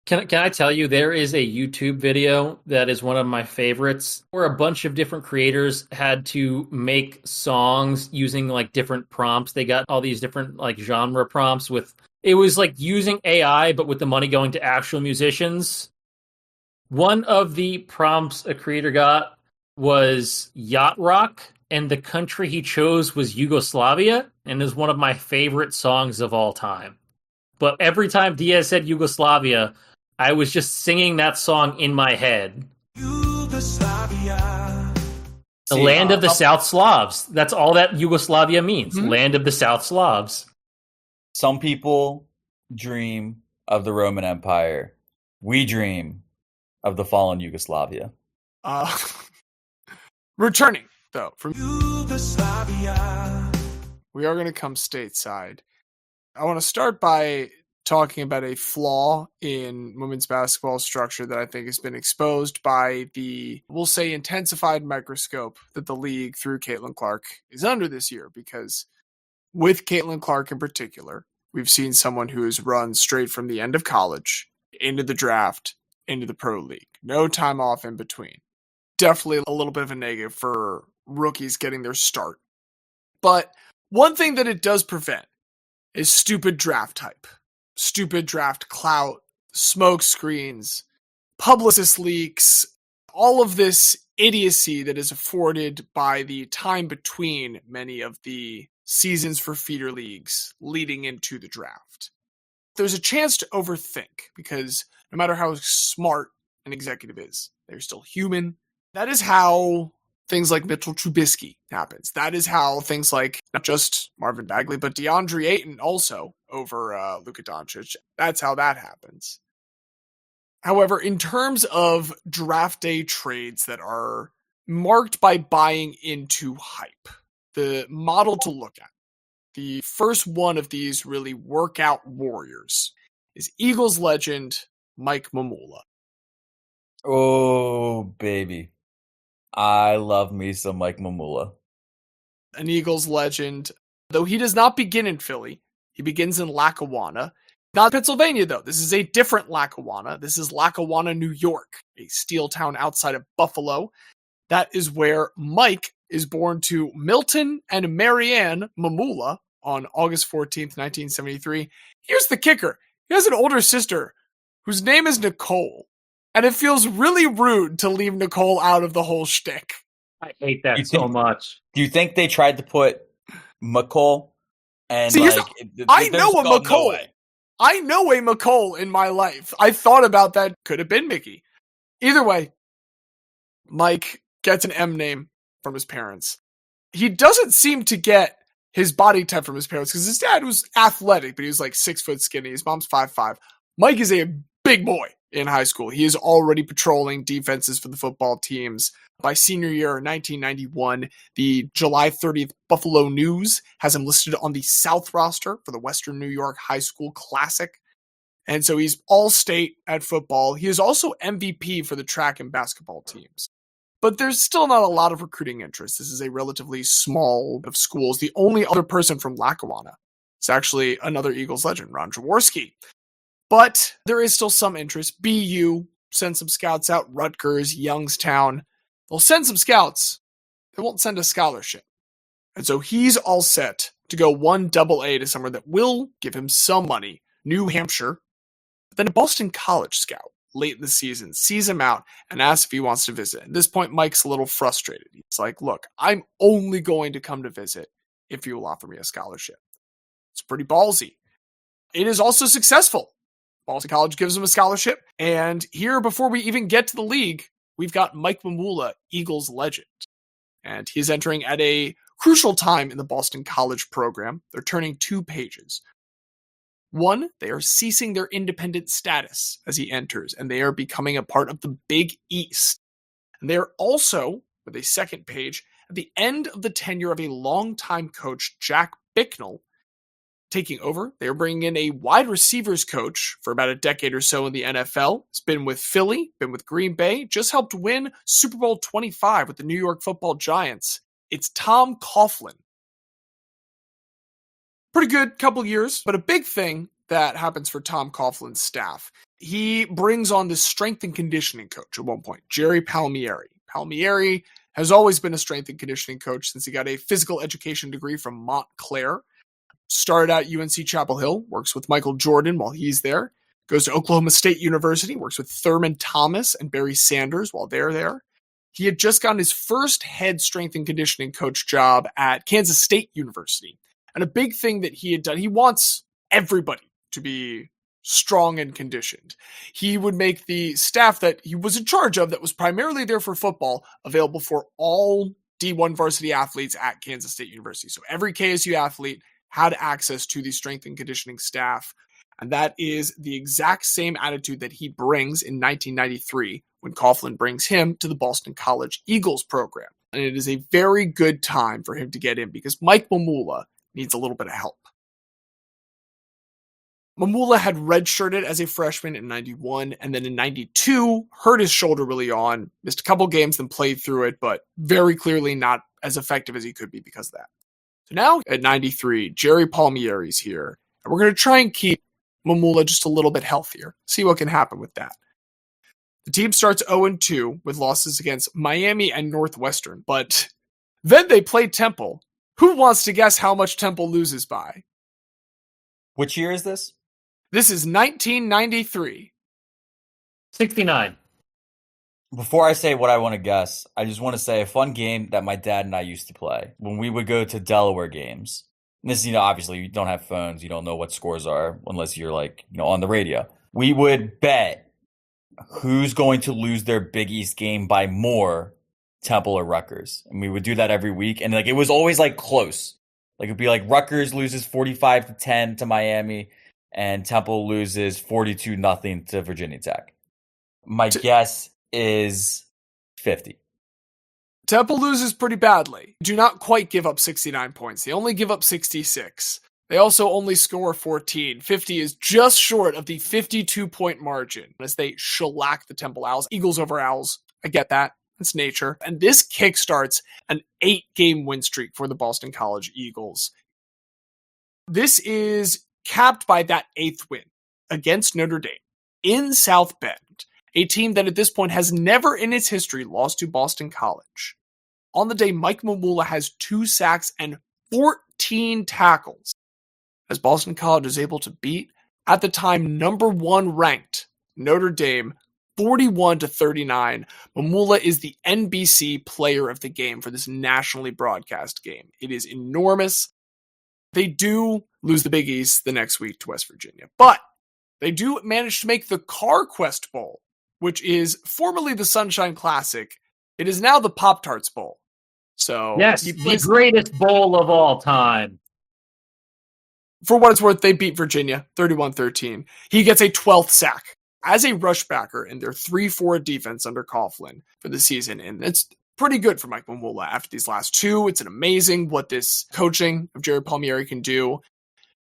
Can I tell you, there is a YouTube video that is one of my favorites where a bunch of different creators had to make songs using like different prompts. They got all these different like genre prompts it was like using AI, but with the money going to actual musicians. One of the prompts a creator got was yacht rock, and the country he chose was Yugoslavia, and is one of my favorite songs of all time. But every time Diaz said Yugoslavia, I was just singing that song in my head. Yugoslavia. The land of the South Slavs. That's all that Yugoslavia means. Mm-hmm. Land of the South Slavs. Some people dream of the Roman Empire. We dream of the fallen Yugoslavia. Returning, though, from Yugoslavia, we are going to come stateside. I want to start by talking about a flaw in women's basketball structure that I think has been exposed by the, we'll say, intensified microscope that the league through Caitlin Clark is under this year. Because with Caitlin Clark in particular, we've seen someone who has run straight from the end of college into the draft, into the pro league. No time off in between. Definitely a little bit of a negative for rookies getting their start. But one thing that it does prevent is stupid draft hype. Stupid draft clout, smoke screens, publicist leaks, all of this idiocy that is afforded by the time between many of the seasons for feeder leagues leading into the draft. There's a chance to overthink because no matter how smart an executive is, they're still human. That is how things like Mitchell Trubisky happens. That is how things like not just Marvin Bagley, but DeAndre Ayton also over Luka Doncic. That's how that happens. However, in terms of draft day trades that are marked by buying into hype, the model to look at, the first one of these really workout warriors is Eagles legend Mike Mamula. Oh, baby. I love me some Mike Mamula. An Eagles legend, though he does not begin in Philly. He begins in Lackawanna. Not Pennsylvania, though. This is a different Lackawanna. This is Lackawanna, New York, a steel town outside of Buffalo. That is where Mike is born to Milton and Marianne Mamula, on August 14th, 1973. Here's the kicker. He has an older sister whose name is Nicole. And it feels really rude to leave Nicole out of the whole shtick. I hate that so much. Do you think they tried to put McCall and See, I know a McCall. No, I know a McCall in my life. I thought about that. Could have been Mickey. Either way, Mike gets an M name from his parents. He doesn't seem to get his body type from his parents because his dad was athletic, but he was like 6 foot skinny. His mom's 5'5". Mike is a big boy in high school. He is already patrolling defenses for the football teams. By senior year, 1991, the July 30th Buffalo News has him listed on the South roster for the Western New York High School Classic. And so he's all-state at football. He is also MVP for the track and basketball teams. But there's still not a lot of recruiting interest. This is a relatively small of schools. The only other person from Lackawanna is actually another Eagles legend, Ron Jaworski. But there is still some interest. BU send some scouts out. Rutgers, Youngstown. They'll send some scouts. They won't send a scholarship. And so he's all set to go 1AA to somewhere that will give him some money. New Hampshire. But then a Boston College scout late in the season sees him out and asks if he wants to visit. At this point, Mike's a little frustrated. He's like, look, I'm only going to come to visit if you will offer me a scholarship. It's pretty ballsy. It is also successful. Boston College gives him a scholarship. And here, before we even get to the league, we've got Mike Mamula, Eagles legend. And he's entering at a crucial time in the Boston College program. They're turning 2 pages. One, they are ceasing their independent status as he enters, and they are becoming a part of the Big East. And they are also, with a second page, at the end of the tenure of a longtime coach, Jack Bicknell, taking over. They are bringing in a wide receivers coach for about a decade or so in the NFL. He's been with Philly, been with Green Bay, just helped win Super Bowl 25 with the New York Football Giants. It's Tom Coughlin. Pretty good couple years, but a big thing that happens for Tom Coughlin's staff. He brings on this strength and conditioning coach at one point, Jerry Palmieri. Palmieri has always been a strength and conditioning coach since he got a physical education degree from Montclair. Started out UNC Chapel Hill, works with Michael Jordan while he's there. Goes to Oklahoma State University, works with Thurman Thomas and Barry Sanders while they're there. He had just gotten his first head strength and conditioning coach job at Kansas State University. And a big thing that he had done, he wants everybody to be strong and conditioned. He would make the staff that he was in charge of, that was primarily there for football, available for all D1 varsity athletes at Kansas State University. So every KSU athlete had access to the strength and conditioning staff. And that is the exact same attitude that he brings in 1993 when Coughlin brings him to the Boston College Eagles program. And it is a very good time for him to get in because Mike Mamula needs a little bit of help. Mamula had redshirted as a freshman in 91, and then in 92, hurt his shoulder really on, missed a couple games, then played through it, but very clearly not as effective as he could be because of that. So now at 93, Jerry Palmieri's here, and we're going to try and keep Mamula just a little bit healthier, see what can happen with that. The team starts 0-2 with losses against Miami and Northwestern, but then they play Temple. Who wants to guess how much Temple loses by? Which year is this? This is 1993. 69. Before I say what I want to guess, I just want to say a fun game that my dad and I used to play when we would go to Delaware games. And this is, obviously you don't have phones. You don't know what scores are unless you're on the radio. We would bet who's going to lose their Big East game by more, Temple or Rutgers. And we would do that every week. And it was always close. It'd be Rutgers loses 45-10 to Miami and Temple loses 42-0 to Virginia Tech. My guess is 50. Temple loses pretty badly. Do not quite give up 69 points. They only give up 66. They also only score 14. 50 is just short of the 52-point margin as they shellac the Temple Owls. Eagles over Owls. I get that. It's nature. And this kickstarts an 8-game win streak for the Boston College Eagles. This is capped by that 8th win against Notre Dame in South Bend, a team that at this point has never in its history lost to Boston College. On the day, Mike Mamula has 2 sacks and 14 13 tackles as Boston College is able to beat, at the time, number 1 ranked Notre Dame 41-39. Mamula is the NBC player of the game for this nationally broadcast game. It is enormous. They do lose the Big East the next week to West Virginia, but they do manage to make the CarQuest Bowl, which is formerly the Sunshine Classic. It is now the Pop-Tarts Bowl. So yes, the greatest bowl of all time. For what it's worth, they beat Virginia 31-13. He gets a 12th sack as a rushbacker in their 3-4 defense under Coughlin for the season. And it's pretty good for Mike Mamula after these last 2. It's an amazing what this coaching of Jerry Palmieri can do.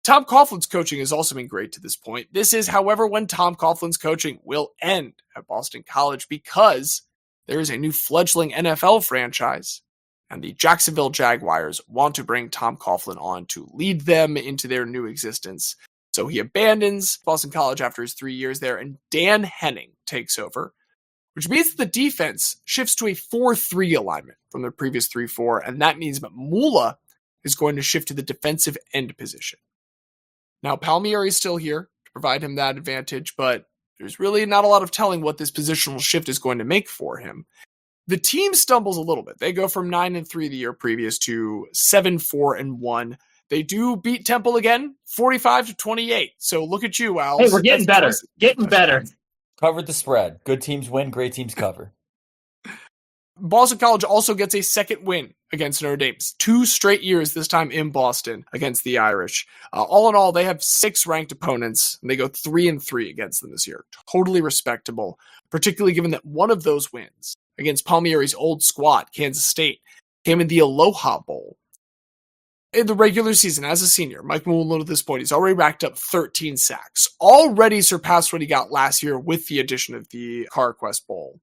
Tom Coughlin's coaching has also been great to this point. This is, however, when Tom Coughlin's coaching will end at Boston College, because there is a new fledgling NFL franchise, and the Jacksonville Jaguars want to bring Tom Coughlin on to lead them into their new existence. So he abandons Boston College after his 3 years there, and Dan Henning takes over, which means that the defense shifts to a 4-3 alignment from their previous 3-4, and that means Mamula is going to shift to the defensive end position. Now, Palmieri is still here to provide him that advantage, but there's really not a lot of telling what this positional shift is going to make for him. The team stumbles a little bit. They go from 9-3 the year previous to 7-4-1. They do beat Temple again, 45-28. So look at you, Al. Hey, we're getting better. Getting better. Covered the spread. Good teams win, great teams cover. Boston College also gets a second win against Notre Dame. 2 straight years, this time in Boston, against the Irish. All in all, they have 6 ranked opponents, and they go 3-3 against them this year. Totally respectable, particularly given that one of those wins against Palmieri's old squad, Kansas State, came in the Aloha Bowl. In the regular season, as a senior, Mike Mamula at this point, he's already racked up 13 sacks, already surpassed what he got last year with the addition of the CarQuest Bowl.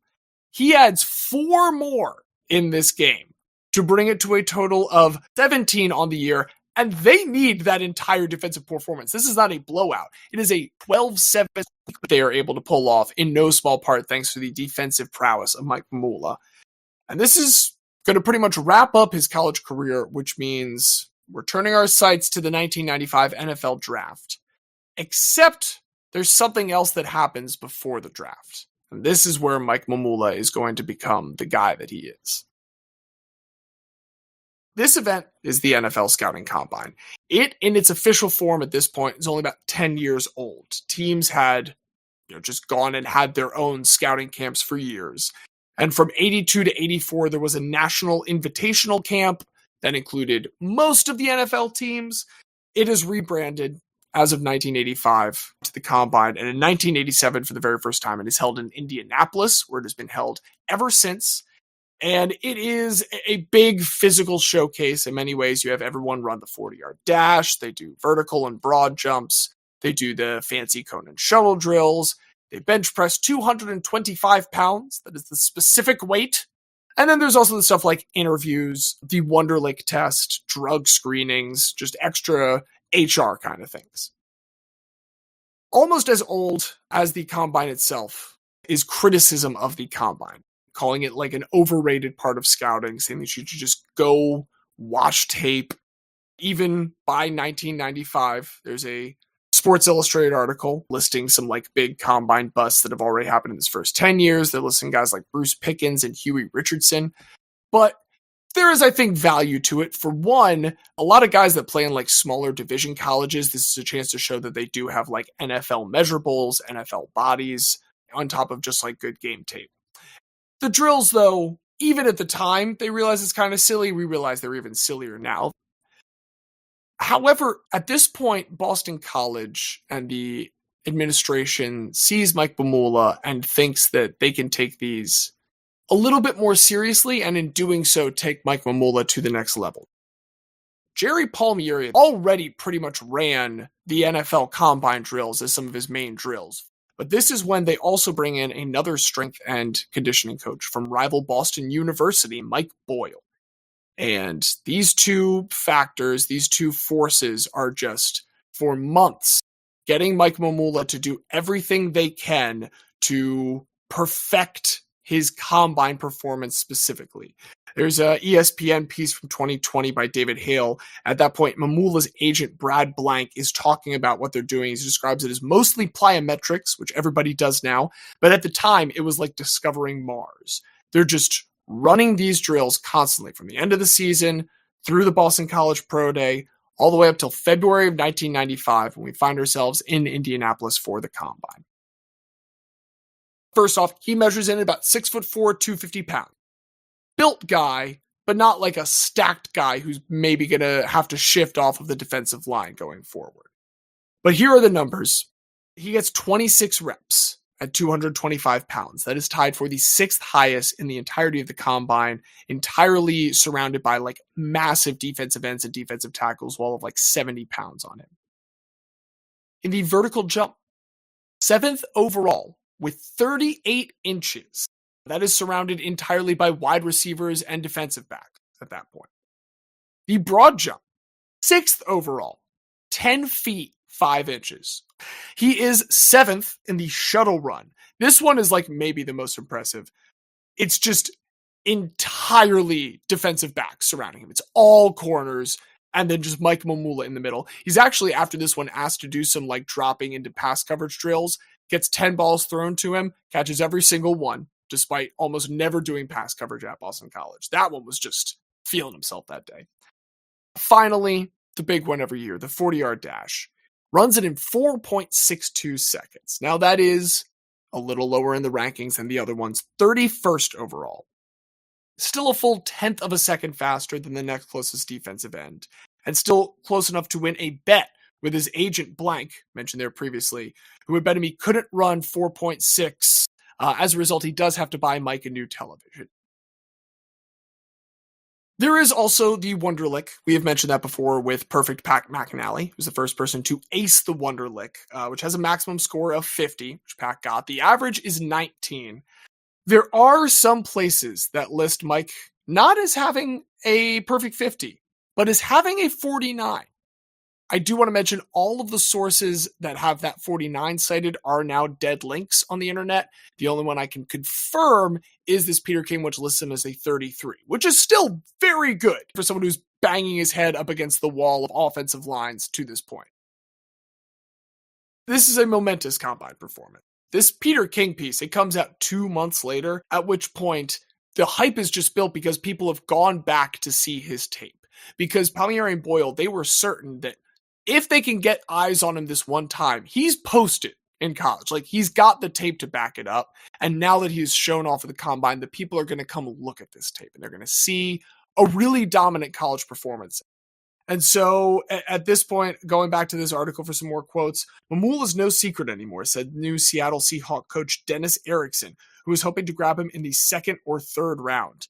He adds 4 more in this game to bring it to a total of 17 on the year, and they need that entire defensive performance. This is not a blowout. It is a 12-7 they are able to pull off, in no small part thanks to the defensive prowess of Mike Mamula. And this is going to pretty much wrap up his college career, which means we're turning our sights to the 1995 NFL Draft. Except there's something else that happens before the draft. And this is where Mike Mamula is going to become the guy that he is. This event is the NFL Scouting Combine. It, in its official form at this point, is only about 10 years old. Teams had, just gone and had their own scouting camps for years. And from 82 to 84, there was a national invitational camp that included most of the NFL teams. It is rebranded as of 1985 to the Combine, and in 1987 for the very first time, it is held in Indianapolis, where it has been held ever since. And it is a big physical showcase. In many ways, you have everyone run the 40-yard dash. They do vertical and broad jumps. They do the fancy cone and shuttle drills. They bench press 225 pounds. That is the specific weight. And then there's also the stuff like interviews, the Wonderlic test, drug screenings, just extra HR kind of things. Almost as old as the Combine itself is criticism of the Combine, calling it like an overrated part of scouting, saying that you should just go watch tape. Even by 1995, there's a Sports Illustrated article listing some like big Combine busts that have already happened in his first 10 years. They're listing guys like Bruce Pickens and Huey Richardson. But there is, I think, value to it. For one, a lot of guys that play in like smaller division colleges, this is a chance to show that they do have like NFL measurables, NFL bodies, on top of just like good game tape. The drills, though, even at the time, they realize it's kind of silly. We realize they're even sillier now. However, at this point, Boston College and the administration sees Mike Mamula and thinks that they can take these a little bit more seriously, and in doing so, take Mike Mamula to the next level. Jerry Palmieri already pretty much ran the NFL Combine drills as some of his main drills. But this is when they also bring in another strength and conditioning coach from rival Boston University, Mike Boyle. And these two factors, these two forces are just, for months, getting Mike Mamula to do everything they can to perfect his combine performance specifically. There's a ESPN piece from 2020 by David Hale. At that point, Mamula's agent, Brad Blank, is talking about what they're doing. He describes it as mostly plyometrics, which everybody does now. But at the time, it was like discovering Mars. They're just running these drills constantly from the end of the season through the Boston College Pro Day, all the way up till February of 1995 when we find ourselves in Indianapolis for the Combine. First off, he measures in at about 6'4", 250 pounds. Built guy, but not like a stacked guy who's maybe going to have to shift off of the defensive line going forward. But here are the numbers. He gets 26 reps at 225 pounds. That is tied for the 6th highest in the entirety of the Combine, entirely surrounded by like massive defensive ends and defensive tackles, wall of like 70 pounds on him. In the vertical jump, 7th overall with 38 inches. That is surrounded entirely by wide receivers and defensive backs at that point. The broad jump, 6th overall, 10 feet, 5 inches. He is 7th in the shuttle run. This one is like maybe the most impressive. It's just entirely defensive backs surrounding him. It's all corners and then just Mike Mamula in the middle. He's actually, after this one, asked to do some like dropping into pass coverage drills, gets 10 balls thrown to him, catches every single one, despite almost never doing pass coverage at Boston College. That one was just feeling himself that day. Finally, the big one every year, the 40-yard dash. Runs it in 4.62 seconds. Now that is a little lower in the rankings than the other ones, 31st overall. Still a full 10th of a second faster than the next closest defensive end, and still close enough to win a bet with his agent Blank, mentioned there previously, who had bet him he couldn't run 4.6. As a result, he does have to buy Mike a new television. There is also the Wonderlick. We have mentioned that before with Perfect Pat McAnally, who's the first person to ace the Wonderlick, which has a maximum score of 50, which Pat got. The average is 19. There are some places that list Mike not as having a perfect 50, but as having a 49. I do want to mention all of the sources that have that 49 cited are now dead links on the internet. The only one I can confirm is this Peter King, which lists him as a 33, which is still very good for someone who's banging his head up against the wall of offensive lines to this point. This is a momentous Combine performance. This Peter King piece, it comes out 2 months later, at which point the hype is just built because people have gone back to see his tape. Because Palmieri and Boyle, they were certain that if they can get eyes on him this one time, he's posted in college. Like, he's got the tape to back it up. And now that he's shown off of the Combine, the people are going to come look at this tape and they're going to see a really dominant college performance. And so at this point, going back to this article for some more quotes, Mamula is no secret anymore, said new Seattle Seahawks coach Dennis Erickson, who was hoping to grab him in the 2nd or 3rd round.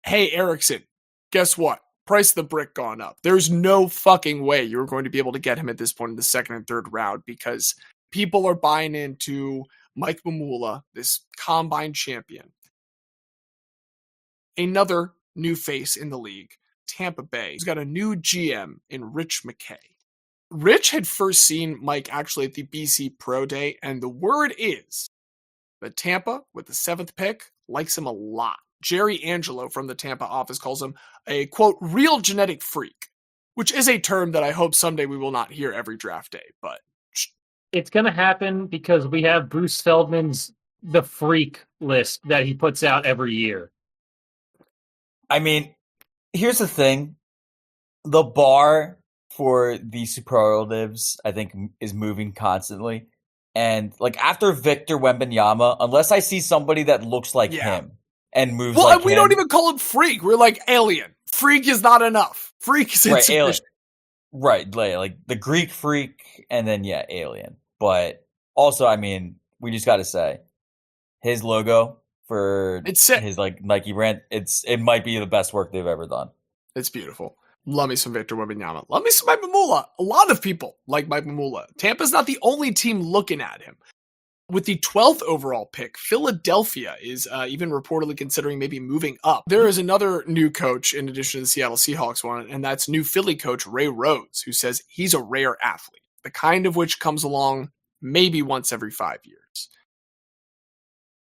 Hey, Erickson, guess what? Price of the brick gone up. There's no fucking way you're going to be able to get him at this point in the 2nd and 3rd round because people are buying into Mike Mamula, this Combine champion. Another new face in the league, Tampa Bay. He's got a new GM in Rich McKay. Rich had first seen Mike actually at the BC Pro Day, and the word is that Tampa, with the 7th pick, likes him a lot. Jerry Angelo from the Tampa office calls him a, quote, real genetic freak, which is a term that I hope someday we will not hear every draft day, but it's going to happen because we have Bruce Feldman's The Freak list that he puts out every year. I mean, here's the thing. The bar for the superlatives, I think, is moving constantly. And, like, after Victor Wembanyama, unless I see somebody that looks like him and moves like we him. don't even call him freak. We're like alien. Freak is not enough. Freak is insufficient. Right, like the Greek freak, and then, alien. But also, I mean, we just got to say, his logo for his, like, Nike brand, it might be the best work they've ever done. It's beautiful. Love me some Victor Wembanyama. Love me some Mike Mamula. A lot of people like Mike Mamula. Tampa's not the only team looking at him. With the 12th overall pick, Philadelphia is even reportedly considering maybe moving up. There is another new coach in addition to the Seattle Seahawks one, and that's new Philly coach Ray Rhodes, who says he's a rare athlete, the kind of which comes along maybe once every 5 years.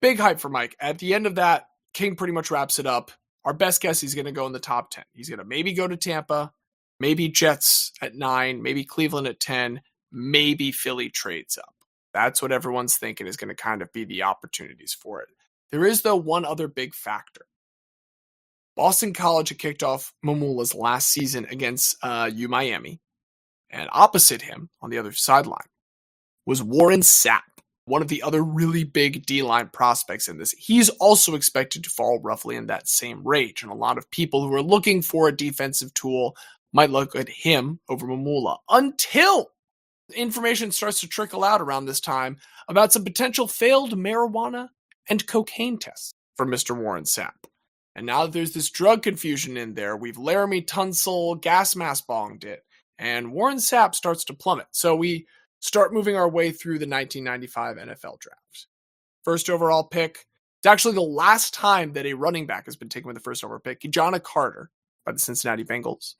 Big hype for Mike. At the end of that, King pretty much wraps it up. Our best guess, he's going to go in the top 10. He's going to maybe go to Tampa, maybe Jets at 9, maybe Cleveland at 10, maybe Philly trades up. That's what everyone's thinking is going to kind of be the opportunities for it. There is, though, one other big factor. Boston College had kicked off Mamula's last season against Miami, and opposite him on the other sideline was Warren Sapp, one of the other really big D-line prospects in this. He's also expected to fall roughly in that same range, and a lot of people who are looking for a defensive tool might look at him over Mamula until information starts to trickle out around this time about some potential failed marijuana and cocaine tests for Mr. Warren Sapp. And now that there's this drug confusion in there, we've Laramie Tunsil gas mask bonged it, and Warren Sapp starts to plummet. So we start moving our way through the 1995 NFL draft. First overall pick. It's actually the last time that a running back has been taken with the first overall pick. John Carter by the Cincinnati Bengals.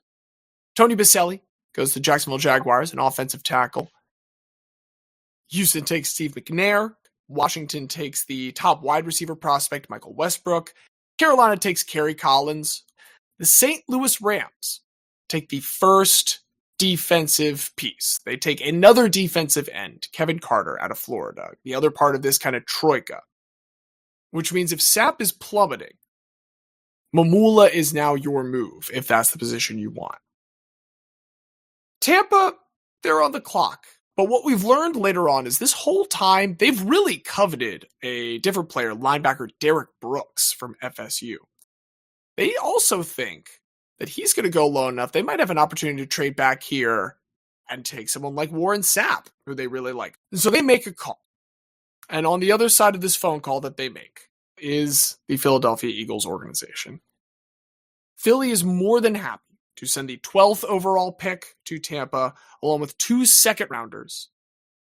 Tony Baselli goes to the Jacksonville Jaguars, an offensive tackle. Houston takes Steve McNair. Washington takes the top wide receiver prospect, Michael Westbrook. Carolina takes Kerry Collins. The St. Louis Rams take the first defensive piece. They take another defensive end, Kevin Carter out of Florida, the other part of this kind of troika, which means if Sapp is plummeting, Mamula is now your move if that's the position you want. Tampa, they're on the clock. But what we've learned later on is this whole time, they've really coveted a different player, linebacker Derek Brooks from FSU. They also think that he's going to go low enough, they might have an opportunity to trade back here and take someone like Warren Sapp, who they really like. And so they make a call. And on the other side of this phone call that they make is the Philadelphia Eagles organization. Philly is more than happy to send the 12th overall pick to Tampa, along with 2 second-rounders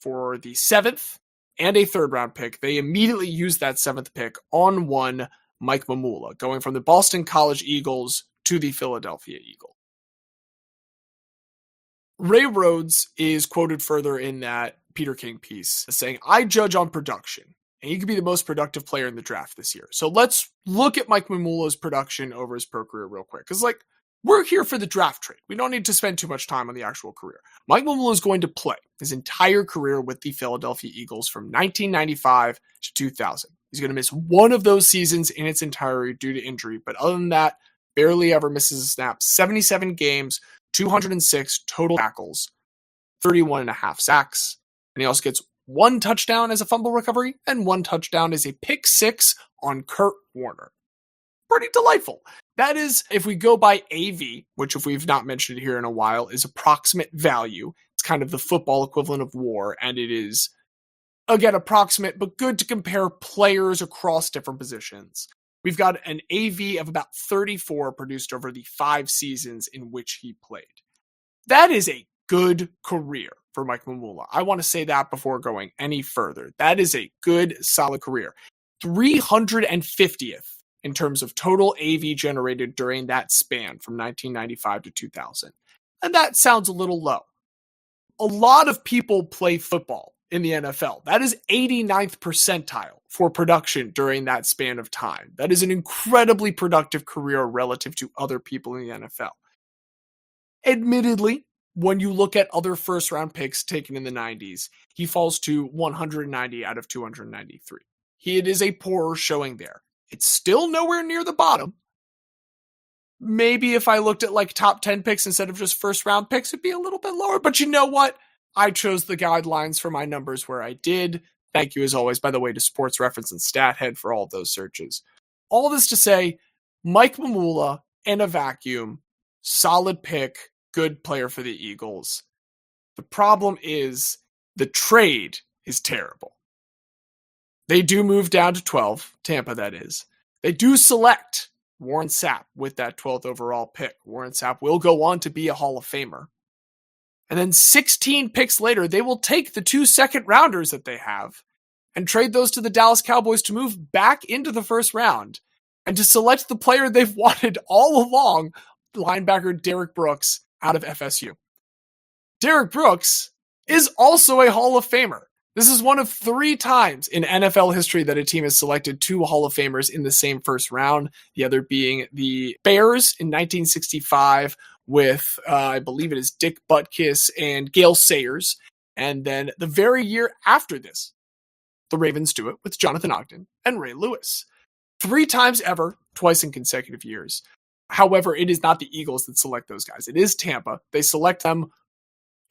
for the 7th and a 3rd-round pick. They immediately used that 7th pick on one Mike Mamula, going from the Boston College Eagles to the Philadelphia Eagles. Ray Rhodes is quoted further in that Peter King piece as saying, "I judge on production, and he could be the most productive player in the draft this year." So let's look at Mike Mamula's production over his pro career real quick, because we're here for the draft trade. We don't need to spend too much time on the actual career. Mike Mamula is going to play his entire career with the Philadelphia Eagles from 1995 to 2000. He's going to miss one of those seasons in its entirety due to injury, but other than that, barely ever misses a snap. 77 games, 206 total tackles, 31.5 sacks, and he also gets 1 touchdown as a fumble recovery and 1 touchdown as a pick 6 on Kurt Warner. Pretty delightful. That is, if we go by AV, which if we've not mentioned it here in a while, is approximate value. It's kind of the football equivalent of WAR, and it is, again, approximate, but good to compare players across different positions. We've got an AV of about 34 produced over the 5 seasons in which he played. That is a good career for Mike Mamula. I want to say that before going any further. That is a good, solid career. 350th in terms of total AV generated during that span from 1995 to 2000. And that sounds a little low. A lot of people play football in the NFL. That is 89th percentile for production during that span of time. That is an incredibly productive career relative to other people in the NFL. Admittedly, when you look at other first-round picks taken in the 90s, he falls to 190 out of 293. It is a poorer showing there. It's still nowhere near the bottom. Maybe if I looked at top 10 picks instead of just first-round picks, it'd be a little bit lower. But you know what? I chose the guidelines for my numbers where I did. Thank you, as always, by the way, to Sports Reference and StatHead for all of those searches. All this to say, Mike Mamula in a vacuum, solid pick, good player for the Eagles. The problem is the trade is terrible. They do move down to 12, Tampa that is. They do select Warren Sapp with that 12th overall pick. Warren Sapp will go on to be a Hall of Famer. And then 16 picks later, they will take the 2 second-rounders that they have and trade those to the Dallas Cowboys to move back into the first round and to select the player they've wanted all along, linebacker Derek Brooks out of FSU. Derek Brooks is also a Hall of Famer. This is one of 3 times in NFL history that a team has selected 2 Hall of Famers in the same first round, the other being the Bears in 1965 with, I believe it is Dick Butkus and Gale Sayers. And then the very year after this, the Ravens do it with Jonathan Ogden and Ray Lewis. 3 times ever, twice in consecutive years. However, it is not the Eagles that select those guys. It is Tampa. They select them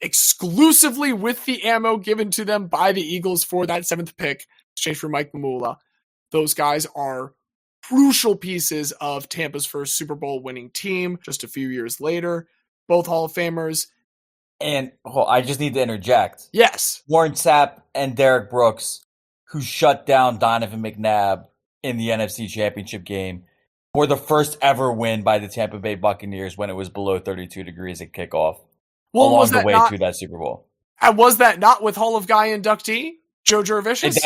exclusively with the ammo given to them by the Eagles for that 7th pick, exchange for Mike Mamula. Those guys are crucial pieces of Tampa's first Super Bowl winning team just a few years later. Both Hall of Famers. And I just need to interject. Yes. Warren Sapp and Derek Brooks, who shut down Donovan McNabb in the NFC Championship game, were the first ever win by the Tampa Bay Buccaneers when it was below 32 degrees at kickoff. Well, along the way to that Super Bowl. And was that not with Hall of Guy inductee, Joe Jurevicius?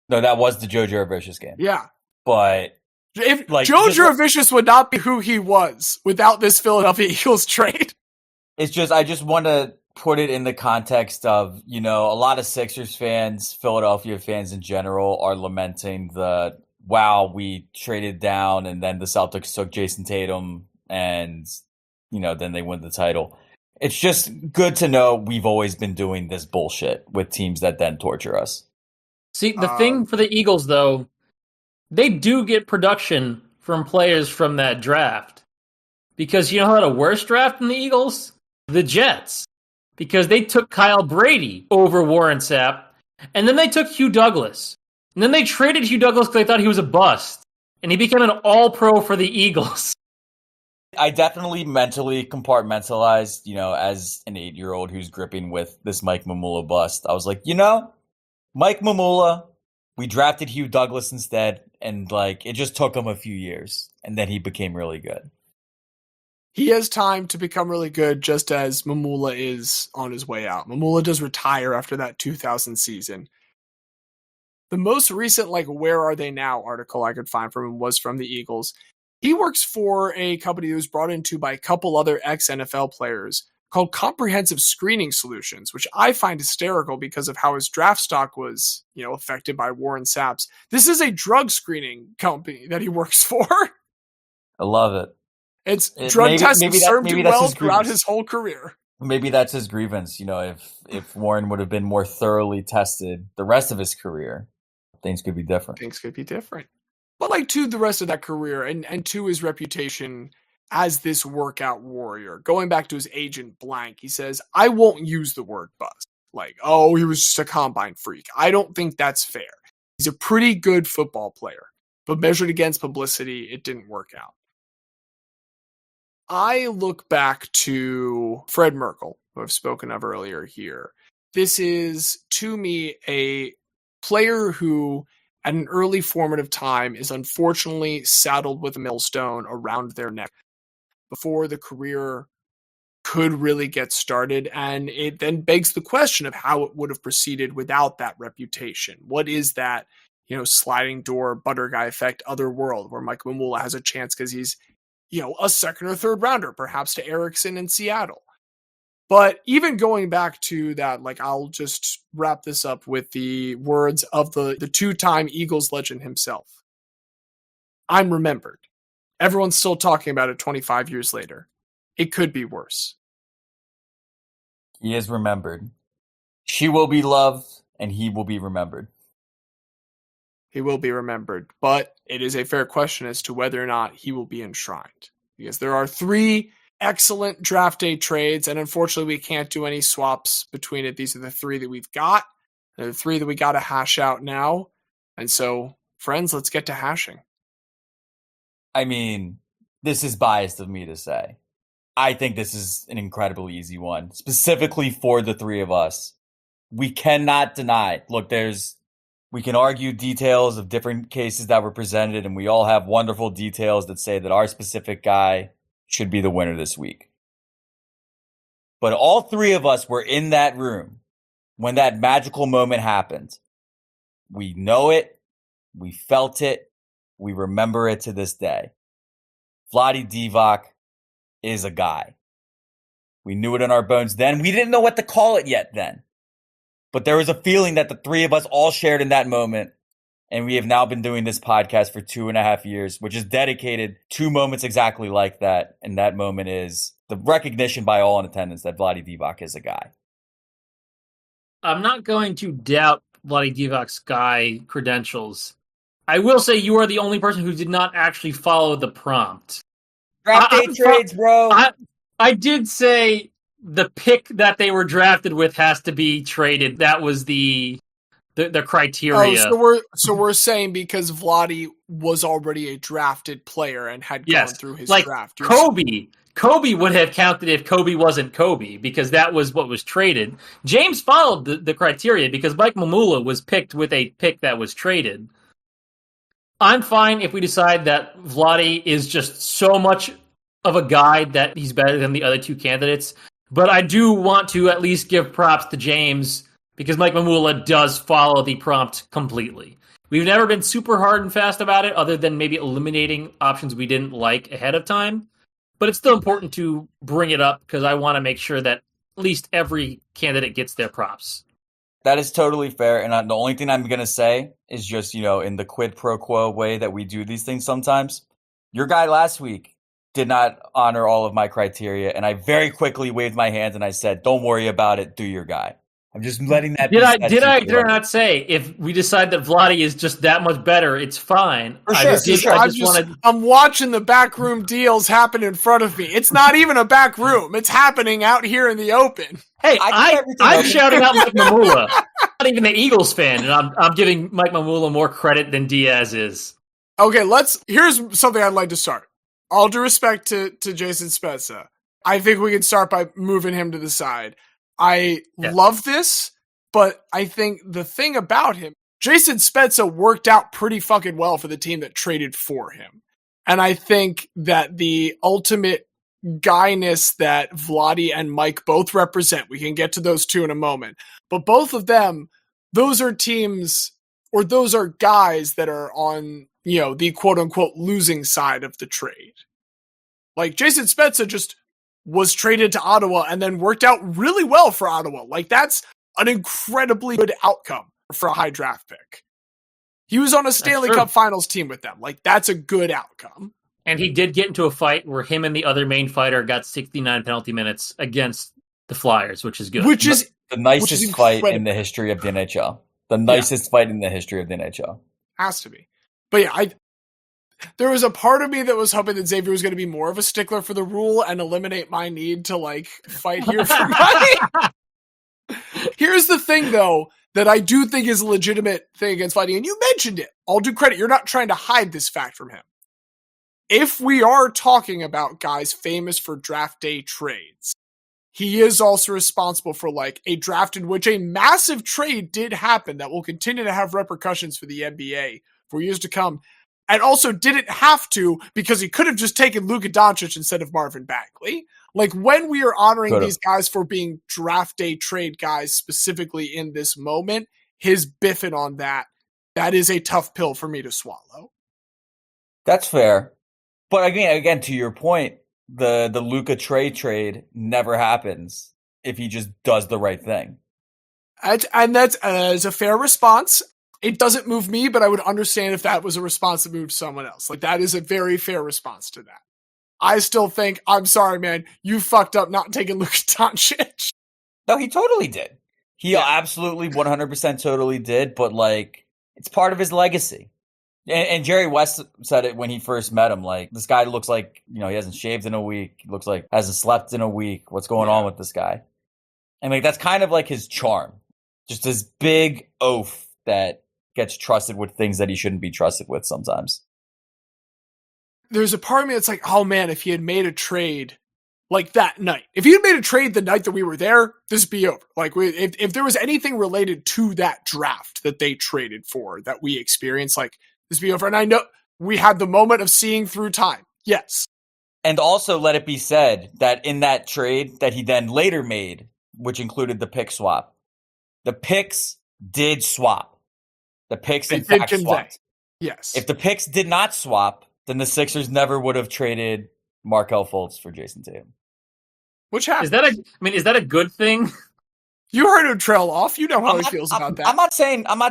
No, that was the Joe Jurevicius game. Yeah. But if Joe Jurevicius would not be who he was without this Philadelphia Eagles trade. It's just, I just want to put it in the context of, a lot of Sixers fans, Philadelphia fans in general, are lamenting we traded down and then the Celtics took Jason Tatum and, then they win the title. It's just good to know we've always been doing this bullshit with teams that then torture us. See, the thing for the Eagles, though, they do get production from players from that draft. Because you know who had a worse draft than the Eagles? The Jets. Because they took Kyle Brady over Warren Sapp, and then they took Hugh Douglas. And then they traded Hugh Douglas because they thought he was a bust. And he became an all-pro for the Eagles. I definitely mentally compartmentalized, as an 8-year-old who's gripping with this Mike Mamula bust. I was like, Mike Mamula, we drafted Hugh Douglas instead, and it just took him a few years, and then he became really good. He has time to become really good, just as Mamula is on his way out. Mamula does retire after that 2000 season. The most recent, Where Are They Now article I could find from him was from the Eagles. He works for a company that was brought into by a couple other ex-NFL players called Comprehensive Screening Solutions, which I find hysterical because of how his draft stock was, affected by Warren Sapp's. This is a drug screening company that he works for. I love it. Drug testing served him well throughout his whole career. Maybe that's his grievance. If Warren would have been more thoroughly tested the rest of his career, things could be different. But to the rest of that career and to his reputation as this workout warrior, going back to his agent blank, he says, I won't use the word bust. He was just a combine freak. I don't think that's fair. He's a pretty good football player, but measured against publicity, it didn't work out. I look back to Fred Merkel, who I've spoken of earlier here. This is, to me, a player who at an early formative time is unfortunately saddled with a millstone around their neck before the career could really get started. And it then begs the question of how it would have proceeded without that reputation. What is that, sliding door butter guy effect other world where Mike Mamula has a chance because he's, a second or third rounder, perhaps to Erickson in Seattle. But even going back to that, I'll just wrap this up with the words of the 2-time Eagles legend himself. I'm remembered. Everyone's still talking about it 25 years later. It could be worse. He is remembered. She will be loved, and he will be remembered. He will be remembered, but it is a fair question as to whether or not he will be enshrined. Because there are 3 excellent draft day trades, and unfortunately we can't do any swaps between it. These are the 3 that we've got. They're the 3 that we got to hash out now. And so, friends, let's get to hashing. I mean, this is biased of me to say. I think this is an incredibly easy one, specifically for the 3 of us. We cannot deny. Look, we can argue details of different cases that were presented, and we all have wonderful details that say that our specific guy should be the winner this week. But all 3 of us were in that room when that magical moment happened. We know it. We felt it. We remember it to this day. Vlade Divac is a guy. We knew it in our bones then. We didn't know what to call it yet then. But there was a feeling that the three of us all shared in that moment. And we have now been doing this podcast for 2.5 years, which is dedicated to moments exactly like that. And that moment is the recognition by all in attendance that Vlade Divac is a guy. I'm not going to doubt Vlade Divac's guy credentials. I will say you are the only person who did not actually follow the prompt. Draft day trades, bro. I did say the pick that they were drafted with has to be traded. That was the criteria. So we're saying because Vlade was already a drafted player and had gone through his draft. Kobe would have counted if Kobe wasn't Kobe because that was what was traded. James followed the criteria because Mike Mamula was picked with a pick that was traded. I'm fine if we decide that Vlade is just so much of a guy that he's better than the other two candidates. But I do want to at least give props to James because Mike Mamula does follow the prompt completely. We've never been super hard and fast about it other than maybe eliminating options we didn't like ahead of time. But it's still important to bring it up because I want to make sure that at least every candidate gets their props. That is totally fair. And the only thing I'm going to say is just, in the quid pro quo way that we do these things sometimes, your guy last week did not honor all of my criteria. And I very quickly waved my hands and I said, don't worry about it. Do your guy. I'm just letting that Did I not say if we decide that Vlade is just that much better, it's fine? For sure. I'm watching the backroom deals happen in front of me. It's not even a back room. It's happening out here in the open. Hey, I'm shouting out Mike Mamula. Not even the Eagles fan, and I'm giving Mike Mamula more credit than Diaz is. Okay, here's something I'd like to start. All due respect to Jason Spezza, I think we can start by moving him to the side. I love this, but I think the thing about him, Jason Spezza worked out pretty fucking well for the team that traded for him. And I think that the ultimate guyness that Vlade and Mike both represent, we can get to those two in a moment, but both of them, those are teams, or those are guys that are on, the quote unquote losing side of the trade. Like Jason Spezza just was traded to Ottawa and then worked out really well for Ottawa. Like, that's an incredibly good outcome for a high draft pick. He was on a Stanley Cup Finals team with them. Like, that's a good outcome. And he did get into a fight where him and the other main fighter got 69 penalty minutes against the Flyers, which is good. Which is the nicest fight in the history of the NHL. The nicest fight in the history of the NHL. Has to be. But yeah, there was a part of me that was hoping that Xavier was going to be more of a stickler for the rule and eliminate my need to fight here for money. Here's the thing though, that I do think is a legitimate thing against fighting. And you mentioned it. I'll do credit. You're not trying to hide this fact from him. If we are talking about guys famous for draft day trades, he is also responsible for a draft in which a massive trade did happen that will continue to have repercussions for the NBA for years to come. And also didn't have to because he could have just taken Luka Doncic instead of Marvin Bagley. When we are honoring these guys for being draft day trade guys specifically in this moment, his biffing on that is a tough pill for me to swallow. That's fair. But again, to your point, the Luka trade never happens if he just does the right thing. And that's a fair response. It doesn't move me, but I would understand if that was a response that moved someone else. That is a very fair response to that. I still think, I'm sorry, man, you fucked up not taking Luka Doncic. No, he totally did. He absolutely 100% totally did, but it's part of his legacy. And Jerry West said it when he first met him. This guy looks like, he hasn't shaved in a week. He looks like hasn't slept in a week. What's going on with this guy? And that's kind of his charm. Just this big oaf that gets trusted with things that he shouldn't be trusted with sometimes. There's a part of me that's oh man, if he had made a trade that night, if he had made a trade the night that we were there, this would be over. If there was anything related to that draft that they traded for that we experienced, this would be over. And I know we had the moment of seeing through time. Yes. And also let it be said that in that trade that he then later made, which included the pick swap, the picks did swap. The picks, in fact, swapped. Yes. If the picks did not swap, then the Sixers never would have traded Markelle Fultz for Jason Tatum. Which happened. Is that a good thing? You heard him trail off. You know how he feels about that. I'm not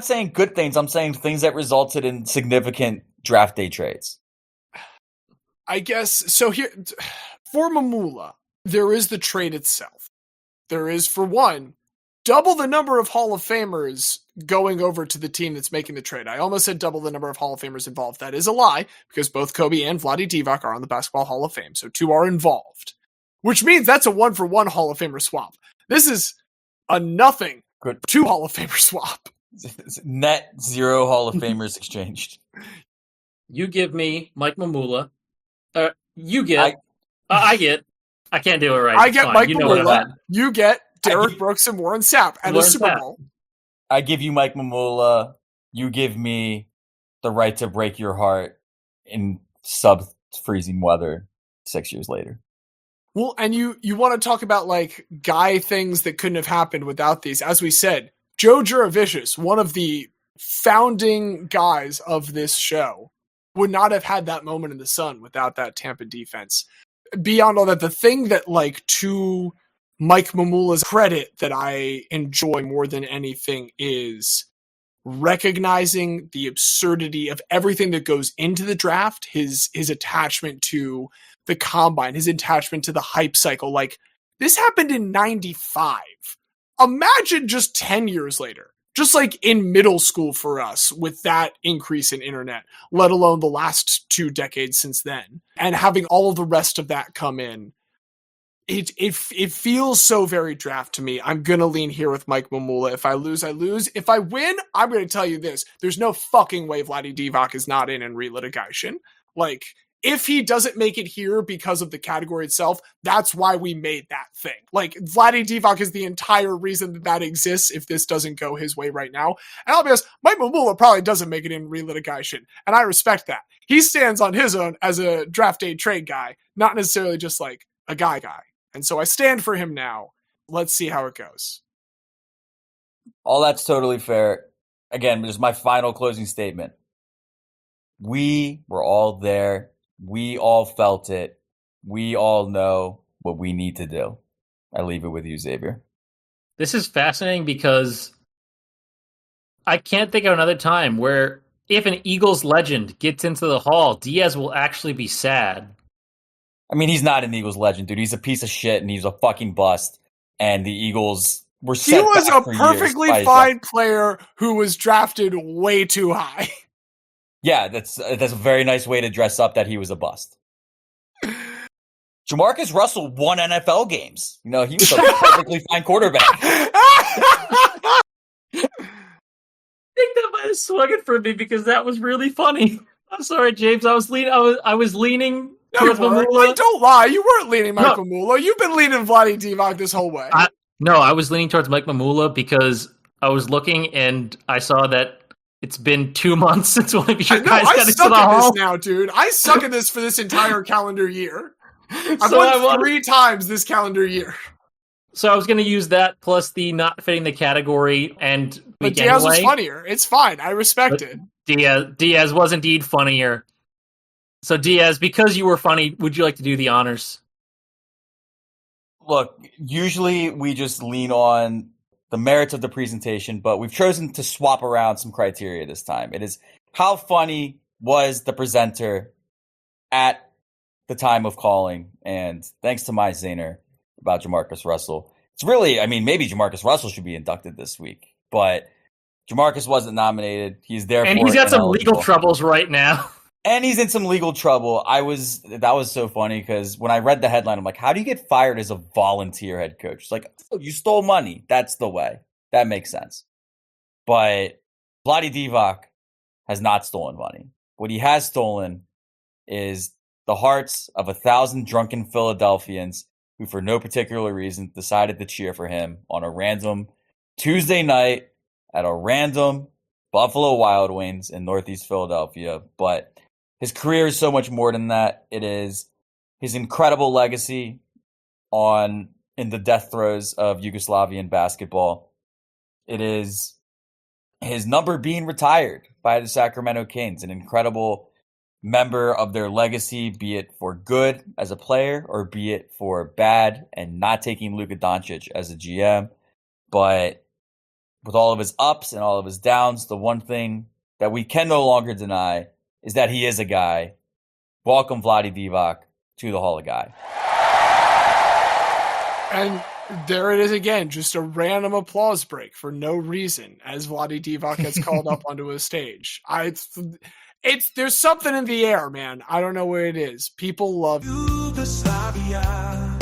saying good things. I'm saying things that resulted in significant draft day trades. I guess so. Here for Mamula, there is the trade itself. There is, for one, double the number of Hall of Famers going over to the team that's making the trade. I almost said double the number of Hall of Famers involved. That is a lie, because both Kobe and Vlade Divac are on the Basketball Hall of Fame, so 2 are involved. Which means that's a 1-for-1 Hall of Famer swap. This is a nothing Good 2 Hall of Famer swap. Net 0 Hall of Famers exchanged. You give me Mike Mamula. You get. I get. I can't do it right. I It's get fine. Mike You know what I'm Mamula. at. You get Derek Brooks and Warren Sapp and a Warren Super Sapp. Bowl. I give you Mike Mamula. You give me the right to break your heart in sub-freezing weather 6 years later. Well, and you want to talk about like guy things that couldn't have happened without these. As we said, Joe Juravicius, one of the founding guys of this show, would not have had that moment in the sun without that Tampa defense. Beyond all that, the thing that, like, to Mike Mamula's credit that I enjoy more than anything is recognizing the absurdity of everything that goes into the draft, his attachment to the combine, his attachment to the hype cycle. Like, this happened in 95. Imagine just 10 years later, just like in middle school for us with that increase in internet, let alone the last 2 decades since then, and having all of the rest of that come in. It feels so very draft to me. I'm going to lean here with Mike Mamula. If I lose, I lose. If I win, I'm going to tell you this. There's no fucking way Vlade Divac is not in relitigation. Like, if he doesn't make it here because of the category itself, that's why we made that thing. Like, Vlade Divac is the entire reason that exists if this doesn't go his way right now. And I'll be honest, Mike Mamula probably doesn't make it in relitigation, and I respect that. He stands on his own as a draft day trade guy, not necessarily just like a guy. And so I stand for him now. Let's see how it goes. All that's totally fair. Again, just my final closing statement. We were all there. We all felt it. We all know what we need to do. I leave it with you, Xavier. This is fascinating because I can't think of another time where if an Eagles legend gets into the Hall, Diaz will actually be sad. I mean, he's not an Eagles legend, dude. He's a piece of shit, and he's a fucking bust. And the Eagles were set He was back a for perfectly years fine player who was drafted way too high. Yeah, that's a very nice way to dress up that he was a bust. Jamarcus Russell won NFL games. You know, he was a perfectly fine quarterback. I think that might have swung it for me because that was really funny. I'm sorry, James. I was leaning towards Mamula. Like, don't lie. You weren't leaning Mike Mamula. You've been leaning Vlade Divac this whole way. I was leaning towards Mike Mamula because I was looking and I saw that it's been 2 months since one of your guys got into the Hall. I suck at this now, dude. I suck at this for this entire calendar year. I've So won 3 times this calendar year. So I was going to use that plus the not fitting the category and But Diaz was funnier. It's fine. I respect it. Diaz was indeed funnier. So Diaz, because you were funny, would you like to do the honors? Look, usually we just lean on the merits of the presentation, but we've chosen to swap around some criteria this time. It is how funny was the presenter at the time of calling, and thanks to my zinger about Jamarcus Russell. It's really, I mean, maybe Jamarcus Russell should be inducted this week, but Jamarcus wasn't nominated. He's there, and he's got some legal troubles right now. And he's in some legal trouble. That was so funny because when I read the headline, I'm like, how do you get fired as a volunteer head coach? It's like, oh, you stole money. That's the way. That makes sense. But Vlade Divac has not stolen money. What he has stolen is the hearts of 1,000 drunken Philadelphians who, for no particular reason, decided to cheer for him on a random Tuesday night at a random Buffalo Wild Wings in Northeast Philadelphia. But his career is so much more than that. It is his incredible legacy in the death throes of Yugoslavian basketball. It is his number being retired by the Sacramento Kings, an incredible member of their legacy, be it for good as a player or be it for bad and not taking Luka Doncic as a GM. But with all of his ups and all of his downs, the one thing that we can no longer deny is that he is a guy. Welcome, Vlade Divac, to the Hall of Guy. And there it is again, just a random applause break for no reason as Vlade Divac gets called up onto a stage. There's something in the air, man. I don't know where it is. People love Yugoslavia.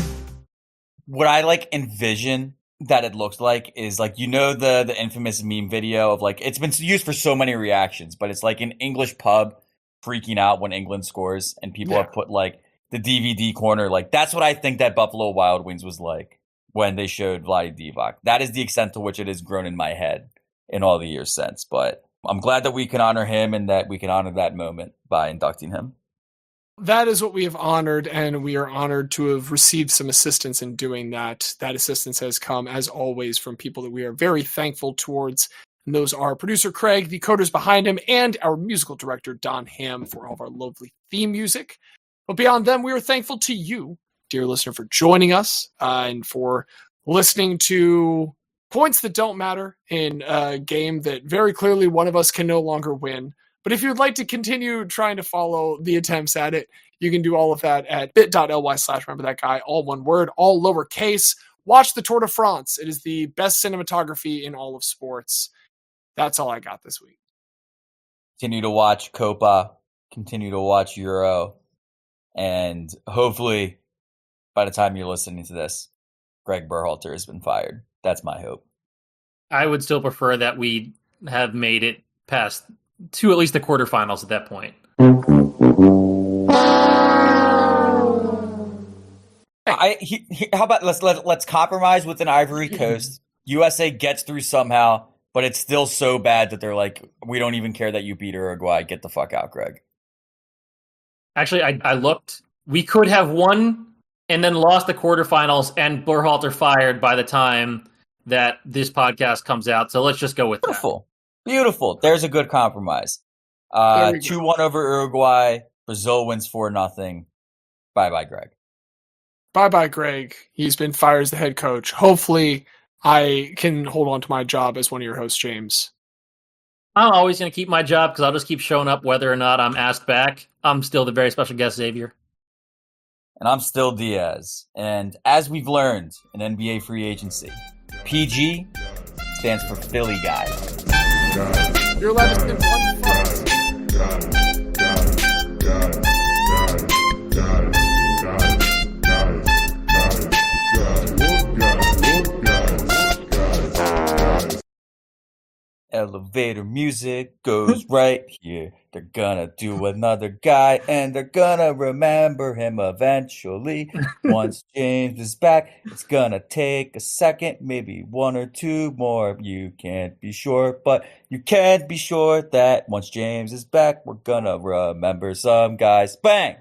What I envision that it looks like is the infamous meme video of it's been used for so many reactions, but it's an English pub freaking out when England scores, and people have put the DVD corner. That's what I think that Buffalo Wild Wings was like when they showed Vlade Divac. That is the extent to which it has grown in my head in all the years since. But I'm glad that we can honor him and that we can honor that moment by inducting him. That is what we have honored, and we are honored to have received some assistance in doing that. That assistance has come, as always, from people that we are very thankful towards. And those are producer Craig, the coders behind him, and our musical director, Don Ham, for all of our lovely theme music. But beyond them, we are thankful to you, dear listener, for joining us and for listening to points that don't matter in a game that very clearly one of us can no longer win. But if you'd like to continue trying to follow the attempts at it, you can do all of that at bit.ly/remember that guy, all one word, all lowercase. Watch the Tour de France. It is the best cinematography in all of sports. That's all I got this week. Continue to watch Copa, continue to watch Euro, and hopefully by the time you're listening to this, Greg Berhalter has been fired. That's my hope. I would still prefer that we have made it past to at least the quarterfinals at that point. How about let's compromise with an Ivory Coast. USA gets through somehow, but it's still so bad that they're we don't even care that you beat Uruguay. Get the fuck out, Greg. Actually, I looked. We could have won and then lost the quarterfinals and Berhalter fired by the time that this podcast comes out. So let's just go with that. Beautiful. There's a good compromise. 2-1 over Uruguay. Brazil wins 4-0. Bye-bye, Greg. Bye-bye, Greg. He's been fired as the head coach. Hopefully, I can hold on to my job as one of your hosts, James. I'm always going to keep my job because I'll just keep showing up whether or not I'm asked back. I'm still the very special guest Xavier. And I'm still Diaz. And as we've learned in NBA free agency, PG stands for Philly Guy. You're allowed to spend one phrase. Elevator music goes right here. They're gonna do another guy, and they're gonna remember him eventually. Once James is back, it's gonna take a second, maybe one or two more. You can't be sure, but you can be sure that once James is back, we're gonna remember some guys. Bang!